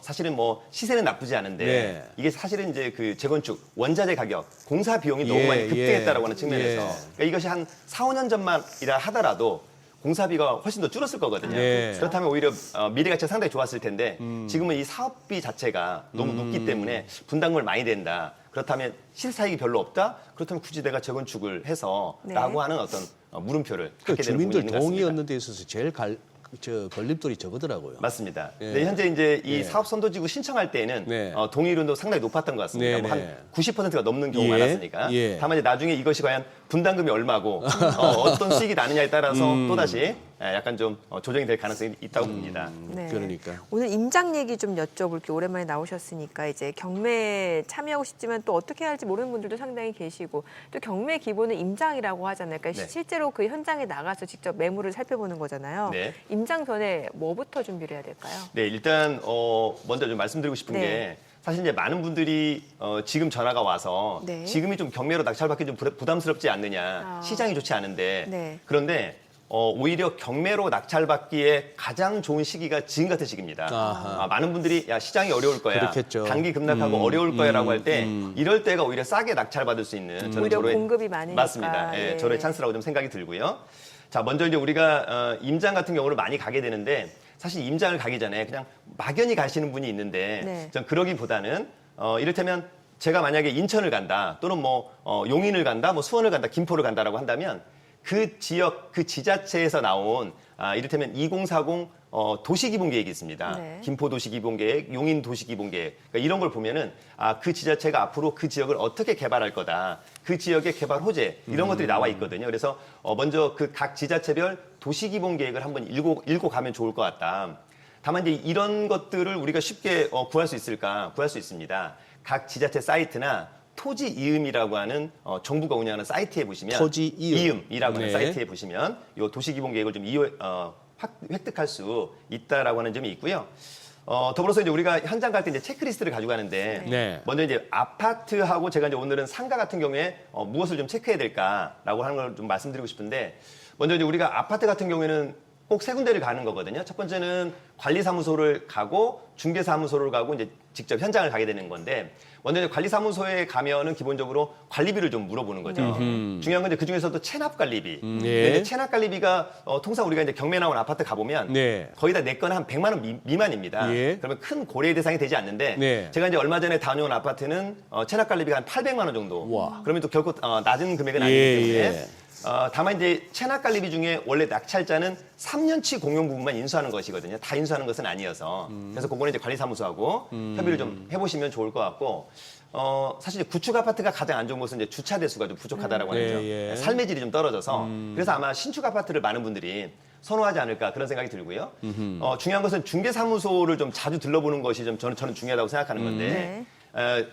사실은 뭐 시세는 나쁘지 않은데 네. 이게 사실은 이제 그 재건축 원자재 가격, 공사 비용이 너무 예, 많이 급등했다라고 하는 예. 측면에서 예. 그러니까 이것이 한 4, 5년 전만이라 하더라도 공사비가 훨씬 더 줄었을 거거든요. 네. 그렇다면 오히려 미래 가치가 상당히 좋았을 텐데 지금은 이 사업비 자체가 너무 높기 때문에 분담금을 많이 낸다. 그렇다면 시세 차익이 별로 없다? 그렇다면 굳이 내가 재건축을 해서 네. 라고 하는 어떤 물음표를 그 갖게 되는 부분이 주민들 있는 것 동의 같습니다. 얻는 데 있어서 제일 걸림돌이 저거더라고요. 맞습니다. 예. 네, 현재 이제 이 예. 사업 선도지구 신청할 때에는 네. 동의율도 상당히 높았던 것 같습니다. 네, 뭐 네. 한 90%가 넘는 경우가 예. 많았으니까. 예. 다만 이제 나중에 이것이 과연 분담금이 얼마고 어떤 수익이 나느냐에 따라서 또다시 약간 좀 조정이 될 가능성이 있다고 봅니다. 네. 그러니까. 오늘 임장 얘기 좀 여쭤볼게요. 오랜만에 나오셨으니까 이제 경매에 참여하고 싶지만 또 어떻게 해야 할지 모르는 분들도 상당히 계시고 또 경매 기본은 임장이라고 하잖아요. 그러니까 네. 실제로 그 현장에 나가서 직접 매물을 살펴보는 거잖아요. 네. 임장 전에 뭐부터 준비를 해야 될까요? 네, 일단 먼저 좀 말씀드리고 싶은 네. 게 사실 이제 많은 분들이 지금 전화가 와서 네. 지금이 좀 경매로 낙찰받기 좀 부담스럽지 않느냐, 아. 시장이 좋지 않은데 네. 그런데 오히려 경매로 낙찰받기에 가장 좋은 시기가 지금 같은 시기입니다. 아하. 많은 분들이 야 시장이 어려울 거야, 그렇겠죠. 단기 급락하고 어려울 거야라고 할 때 이럴 때가 오히려 싸게 낙찰받을 수 있는 저는 오히려 저의- 공급이 많으니까. 맞습니다. 예, 예. 저의 찬스라고 좀 생각이 들고요. 자, 먼저 이제 우리가 임장 같은 경우를 많이 가게 되는데 사실 임장을 가기 전에 그냥 막연히 가시는 분이 있는데 네. 전 그러기보다는 이를테면 제가 만약에 인천을 간다 또는 뭐 용인을 간다, 뭐 수원을 간다, 김포를 간다라고 한다면 그 지역 그 지자체에서 나온 이를테면 2040 도시기본계획이 있습니다. 네. 김포 도시기본계획, 용인 도시기본계획 그러니까 이런 걸 보면은 그 지자체가 앞으로 그 지역을 어떻게 개발할 거다, 그 지역의 개발 호재 이런 것들이 나와 있거든요. 그래서 먼저 그 각 지자체별 도시기본계획을 한번 읽고 가면 좋을 것 같다. 다만 이제 이런 것들을 우리가 쉽게 구할 수 있을까? 구할 수 있습니다. 각 지자체 사이트나 토지이음이라고 하는 정부가 운영하는 사이트에 보시면 토지이음. 이음이라고 하는 네. 사이트에 보시면 이 도시기본계획을 좀 획득할 수 있다라고 하는 점이 있고요. 더불어서 이제 우리가 현장 갈 때 이제 체크리스트를 가져가는데 네. 먼저 이제 아파트하고 제가 이제 오늘은 상가 같은 경우에 무엇을 좀 체크해야 될까라고 하는 걸 좀 말씀드리고 싶은데 먼저 이제 우리가 아파트 같은 경우에는 꼭 세 군데를 가는 거거든요. 첫 번째는 관리사무소를 가고 중개사무소를 가고 이제 직접 현장을 가게 되는 건데 먼저 이제 관리사무소에 가면은 기본적으로 관리비를 좀 물어보는 거죠. 중요한 건 이제 그 중에서도 체납 관리비. 네. 체납 관리비가 통상 우리가 이제 경매 나온 아파트 가보면 네. 거의 다 내 거는 한 100만 원 미만입니다. 예. 그러면 큰 고려의 대상이 되지 않는데 네. 제가 이제 얼마 전에 다녀온 아파트는 체납 관리비가 한 800만 원 정도. 와. 그러면 또 결코 낮은 금액은 아니기 때문에 다만 이제 체납 관리비 중에 원래 낙찰자는 3년치 공용 부분만 인수하는 것이거든요. 다 인수하는 것은 아니어서. 그래서 그거는 이제 관리사무소하고 협의를 좀 해보시면 좋을 것 같고. 사실 이제 구축 아파트가 가장 안 좋은 것은 이제 주차 대수가 좀 부족하다라고 하는 점. 예. 삶의 질이 좀 떨어져서. 그래서 아마 신축 아파트를 많은 분들이 선호하지 않을까 그런 생각이 들고요. 중요한 것은 중개사무소를 좀 자주 들러보는 것이 좀 저는 중요하다고 생각하는 건데.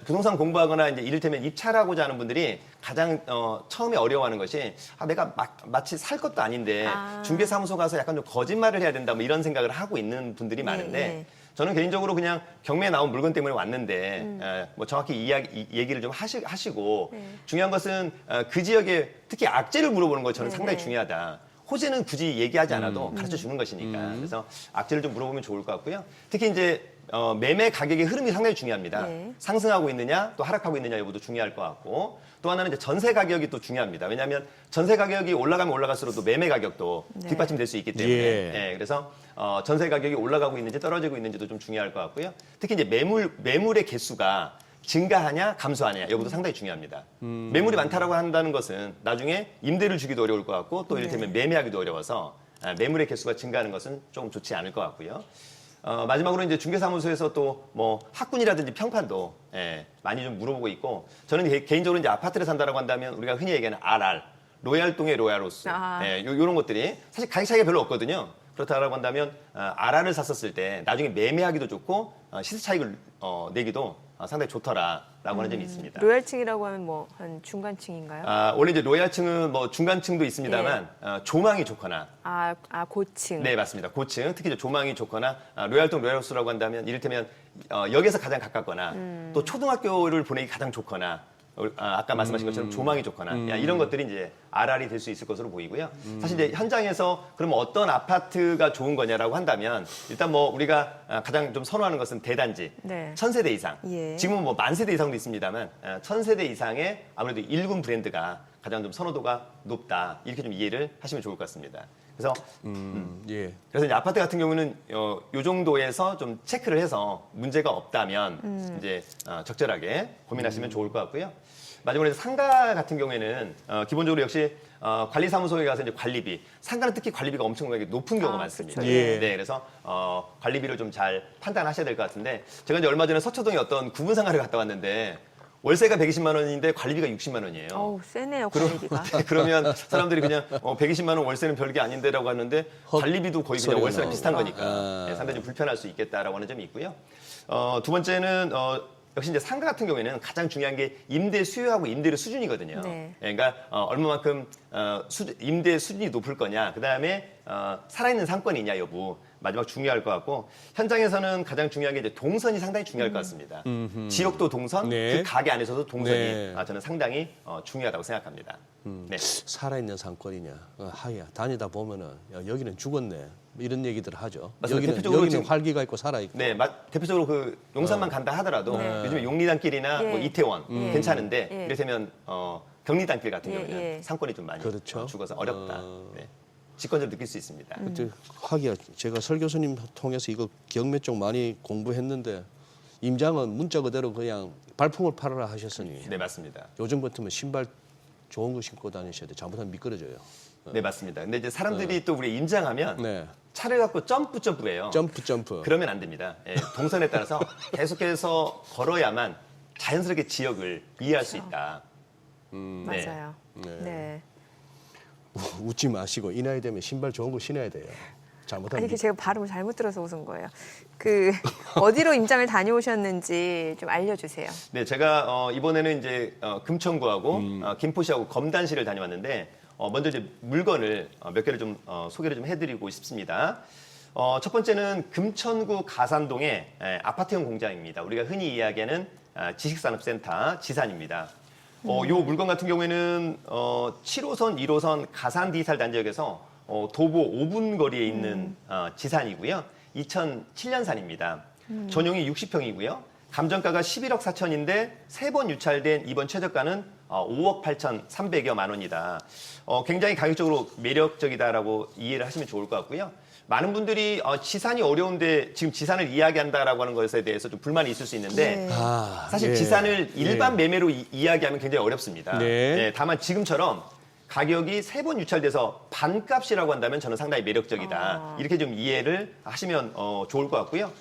부동산 공부하거나 이제 이를테면 입찰하고자 하는 분들이 가장 처음에 어려워하는 것이 내가 마치 살 것도 아닌데 중개사무소 가서 약간 좀 거짓말을 해야 된다 뭐 이런 생각을 하고 있는 분들이 많은데 저는 개인적으로 그냥 경매에 나온 물건 때문에 왔는데 뭐 정확히 얘기를 좀 하시고 중요한 것은 그 지역에 특히 악재를 물어보는 거 저는 상당히 중요하다. 호재는 굳이 얘기하지 않아도 가르쳐 주는 것이니까. 그래서 악재를 좀 물어보면 좋을 것 같고요. 특히 이제 매매 가격의 흐름이 상당히 중요합니다. 상승하고 있느냐 또 하락하고 있느냐 여부도 중요할 것 같고 또 하나는 이제 전세 가격이 또 중요합니다. 왜냐하면 전세 가격이 올라가면 올라갈수록 또 매매 가격도 뒷받침될 수 있기 때문에 그래서 전세 가격이 올라가고 있는지 떨어지고 있는지도 좀 중요할 것 같고요. 특히 이제 매물의 개수가 증가하냐 감소하냐 여부도 상당히 중요합니다. 매물이 많다라고 한다는 것은 나중에 임대를 주기도 어려울 것 같고 또 이를테면 매매하기도 어려워서 매물의 개수가 증가하는 것은 조금 좋지 않을 것 같고요. 마지막으로 이제 중개사무소에서 또 뭐 학군이라든지 평판도 많이 좀 물어보고 있고 저는 개인적으로 이제 아파트를 산다라고 한다면 우리가 흔히 얘기하는 RR 로얄동의 로얄호수 이런 것들이 사실 가격 차이가 별로 없거든요. 그렇다라고 한다면 RR을 샀었을 때 나중에 매매하기도 좋고 시세 차익을 내기도 상당히 좋더라라고 하는 점이 있습니다. 로얄층이라고 하면 뭐 한 중간층인가요? 원래 이제 로얄층은 뭐 중간층도 있습니다만 조망이 좋거나 고층. 네, 맞습니다. 고층 특히 이제 조망이 좋거나 로얄동 로얄호수라고 한다면 이를테면 역에서 가장 가깝거나 또 초등학교를 보내기 가장 좋거나 아까 말씀하신 것처럼 조망이 좋거나 이런 것들이 이제 RR이 될 수 있을 것으로 보이고요. 사실 이제 현장에서 그러면 어떤 아파트가 좋은 거냐라고 한다면 일단 뭐 우리가 가장 좀 선호하는 것은 대단지, 1000세대 이상. 지금은 뭐 10,000세대 이상도 있습니다만 1000세대 이상의 아무래도 1군 브랜드가 가장 좀 선호도가 높다 이렇게 좀 이해를 하시면 좋을 것 같습니다. 그래서 그래서 이제 아파트 같은 경우는 요 정도에서 좀 체크를 해서 문제가 없다면 이제 적절하게 고민하시면 좋을 것 같고요. 마지막으로 이제 상가 같은 경우에는 기본적으로 역시 관리사무소에 가서 이제 관리비, 상가는 특히 관리비가 엄청나게 높은 경우가 많습니다. 네, 그래서 관리비를 좀 잘 판단하셔야 될 것 같은데 제가 이제 얼마 전에 서초동에 어떤 구분 상가를 갔다 왔는데 월세가 120만 원인데 관리비가 60만 원이에요. 어우, 세네요, 관리비가. 그러면 사람들이 그냥 120만 원 월세는 별게 아닌데라고 하는데 관리비도 거의 그냥 월세랑 비슷한 거니까 상당히 좀 불편할 수 있겠다라고 하는 점이 있고요. 두 번째는 역시 이제 상가 같은 경우에는 가장 중요한 게 임대 수요하고 임대료 수준이거든요. 그러니까 얼마만큼 임대 수준이 높을 거냐, 그 다음에 살아있는 상권이냐 여부 마지막 중요할 것 같고 현장에서는 가장 중요한 게 이제 동선이 상당히 중요할 것 같습니다. 지역도 동선, 그 가게 안에서도 동선이 저는 상당히 중요하다고 생각합니다. 살아있는 상권이냐, 하야 다니다 보면은 여기는 죽었네. 이런 얘기들 하죠. 맞습니다. 여기는 활기가 있고 살아있고. 네, 대표적으로 그 용산만 간다 하더라도 요즘에 용리단길이나 뭐 이태원 괜찮은데 이를테면 경리단길 같은 경우는 상권이 좀 많이 죽어서 어렵다. 직관적으로 느낄 수 있습니다. 하기야 제가 설 교수님 통해서 이거 경매 쪽 많이 공부했는데 임장은 문자 그대로 그냥 발품을 팔아라 하셨으니. 네, 맞습니다. 요즘 같으면 신발 좋은 거 신고 다니셔야 돼. 잘못하면 미끄러져요. 네, 맞습니다. 근데 이제 사람들이 또 우리 임장하면 차를 갖고 점프해요. 점프. 그러면 안 됩니다. 동선에 따라서 계속해서 걸어야만 자연스럽게 지역을 이해할 수 있다. 맞아요. 네. 웃지 마시고 이 나이 되면 신발 좋은 거 신어야 돼요. 잘못하면. 아니, 제가 발음을 잘못 들어서 웃은 거예요. 어디로 임장을 다녀오셨는지 좀 알려주세요. 네, 제가 이번에는 이제 금천구하고 김포시하고 검단시를 다녀왔는데 먼저 이제 물건을 몇 개를 좀 소개를 좀 해드리고 싶습니다. 첫 번째는 금천구 가산동의 아파트형 공장입니다. 우리가 흔히 이야기하는 지식산업센터 지산입니다. 요 물건 같은 경우에는 7호선, 1호선 가산 디지털 단지역에서 도보 5분 거리에 있는 지산이고요. 2007년산입니다. 전용이 60평이고요. 감정가가 11억 4천인데 3번 유찰된 이번 최저가는 5억 8,300여만 원이다. 굉장히 가격적으로 매력적이다라고 이해를 하시면 좋을 것 같고요. 많은 분들이 지산이 어려운데 지금 지산을 이야기한다라고 하는 것에 대해서 좀 불만이 있을 수 있는데 사실 예. 지산을 일반 매매로 이야기하면 굉장히 어렵습니다. 네. 다만 지금처럼 가격이 3번 유찰돼서 반값이라고 한다면 저는 상당히 매력적이다. 이렇게 좀 이해를 하시면 좋을 것 같고요.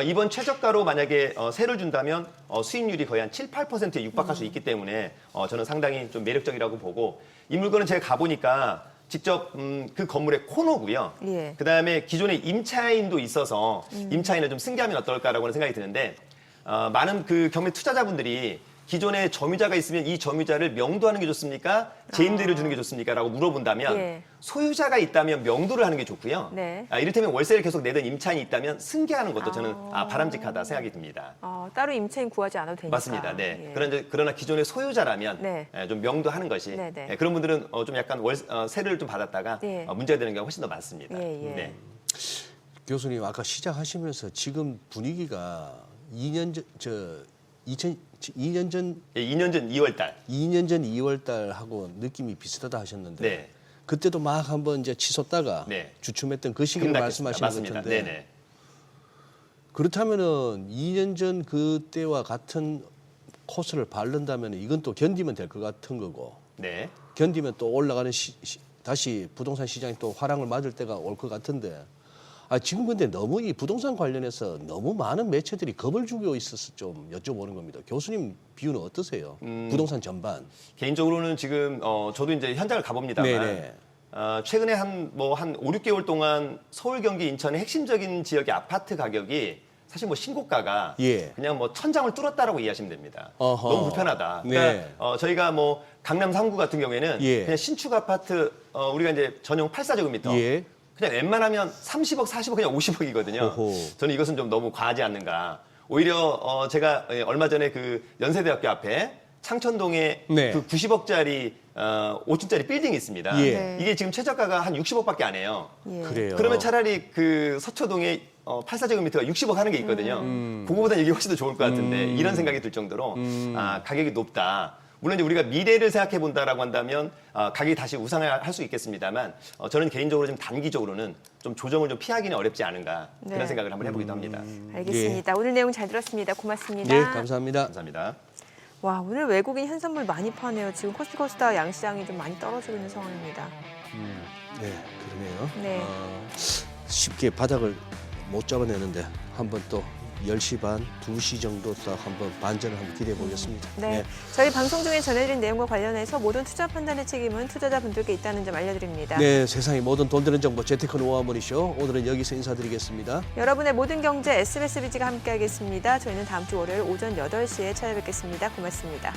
이번 최저가로 만약에 세를 준다면 수익률이 거의 한 7, 8%에 육박할 수 있기 때문에 저는 상당히 좀 매력적이라고 보고 이 물건은 제가 가보니까 직접 그 건물의 코너고요. 예. 그다음에 기존에 임차인도 있어서 임차인을 좀 승계하면 어떨까라고 하는 생각이 드는데 많은 그 경매 투자자분들이 기존에 점유자가 있으면 이 점유자를 명도하는 게 좋습니까? 재임대를 주는 게 좋습니까? 라고 물어본다면 예. 소유자가 있다면 명도를 하는 게 좋고요. 네. 이를테면 월세를 계속 내던 임차인이 있다면 승계하는 것도 저는 바람직하다 생각이 듭니다. 따로 임차인 구하지 않아도 되니까. 맞습니다. 네. 예. 그러나 기존의 소유자라면 네. 좀 명도하는 것이 네, 네. 그런 분들은 좀 약간 세를 좀 받았다가 예. 문제가 되는 경우가 훨씬 더 많습니다. 예, 예. 네. 교수님 아까 시작하시면서 지금 분위기가 2년 전 2년 전 예, 2년 전 2월 달. 2년 전 2월 달하고 느낌이 비슷하다 하셨는데 네. 그때도 막 한번 이제 치솟다가 네. 주춤했던 그 시기를 급락했습니다. 말씀하시는 것 맞습니다. 같은데 네네. 그렇다면은 2년 전 그때와 같은 코스를 밟는다면 이건 또 견디면 될 것 같은 거고 네. 견디면 또 올라가는 다시 부동산 시장이 또 화랑을 맞을 때가 올 것 같은데 지금 근데 너무 이 부동산 관련해서 너무 많은 매체들이 겁을 주고 있어서 좀 여쭤보는 겁니다. 교수님 비유는 어떠세요? 부동산 전반. 개인적으로는 지금 저도 이제 현장을 가봅니다만 네네. 최근에 한 5, 6개월 동안 서울, 경기, 인천의 핵심적인 지역의 아파트 가격이 사실 신고가가 예. 그냥 천장을 뚫었다라고 이해하시면 됩니다. 어허. 너무 불편하다. 네. 그러니까 저희가 강남 3구 같은 경우에는 예. 그냥 신축 아파트 우리가 이제 전용 84제곱미터 예. 그냥 웬만하면 30억, 40억, 그냥 50억이거든요. 어허. 저는 이것은 좀 너무 과하지 않는가. 오히려 제가 얼마 전에 그 연세대학교 앞에 창천동에 네. 그 90억짜리 5층짜리 빌딩이 있습니다. 예. 네. 이게 지금 최저가가 한 60억밖에 안 해요. 예. 그래요. 그러면 차라리 그 서초동에 84제곱미터가 60억 하는 게 있거든요. 그거보다 이게 훨씬 더 좋을 것 같은데 이런 생각이 들 정도로 가격이 높다. 물론 이제 우리가 미래를 생각해 본다라고 한다면 가격이 다시 우상할 수 있겠습니다만 저는 개인적으로 좀 단기적으로는 좀 조정을 좀 피하기는 어렵지 않은가 그런 네. 생각을 한번 해보기도 합니다. 알겠습니다. 오늘 내용 잘 들었습니다. 고맙습니다. 네, 감사합니다. 감사합니다. 와, 오늘 외국인 현선물 많이 파네요. 지금 코스피코스닥 양시장이 좀 많이 떨어지고 있는 상황입니다. 네, 그러네요. 네. 쉽게 바닥을 못 잡아내는데 한번 또 10시 반, 2시 정도 딱 한번 반전을 한번 기대해 보겠습니다. 네. 저희 방송 중에 전해드린 내용과 관련해서 모든 투자 판단의 책임은 투자자분들께 있다는 점 알려드립니다. 네, 세상의 모든 돈 되는 정보 재테크 노하우머니쇼 오늘은 여기서 인사드리겠습니다. 여러분의 모든 경제 SBS 비지가 함께하겠습니다. 저희는 다음 주 월요일 오전 8시에 찾아뵙겠습니다. 고맙습니다.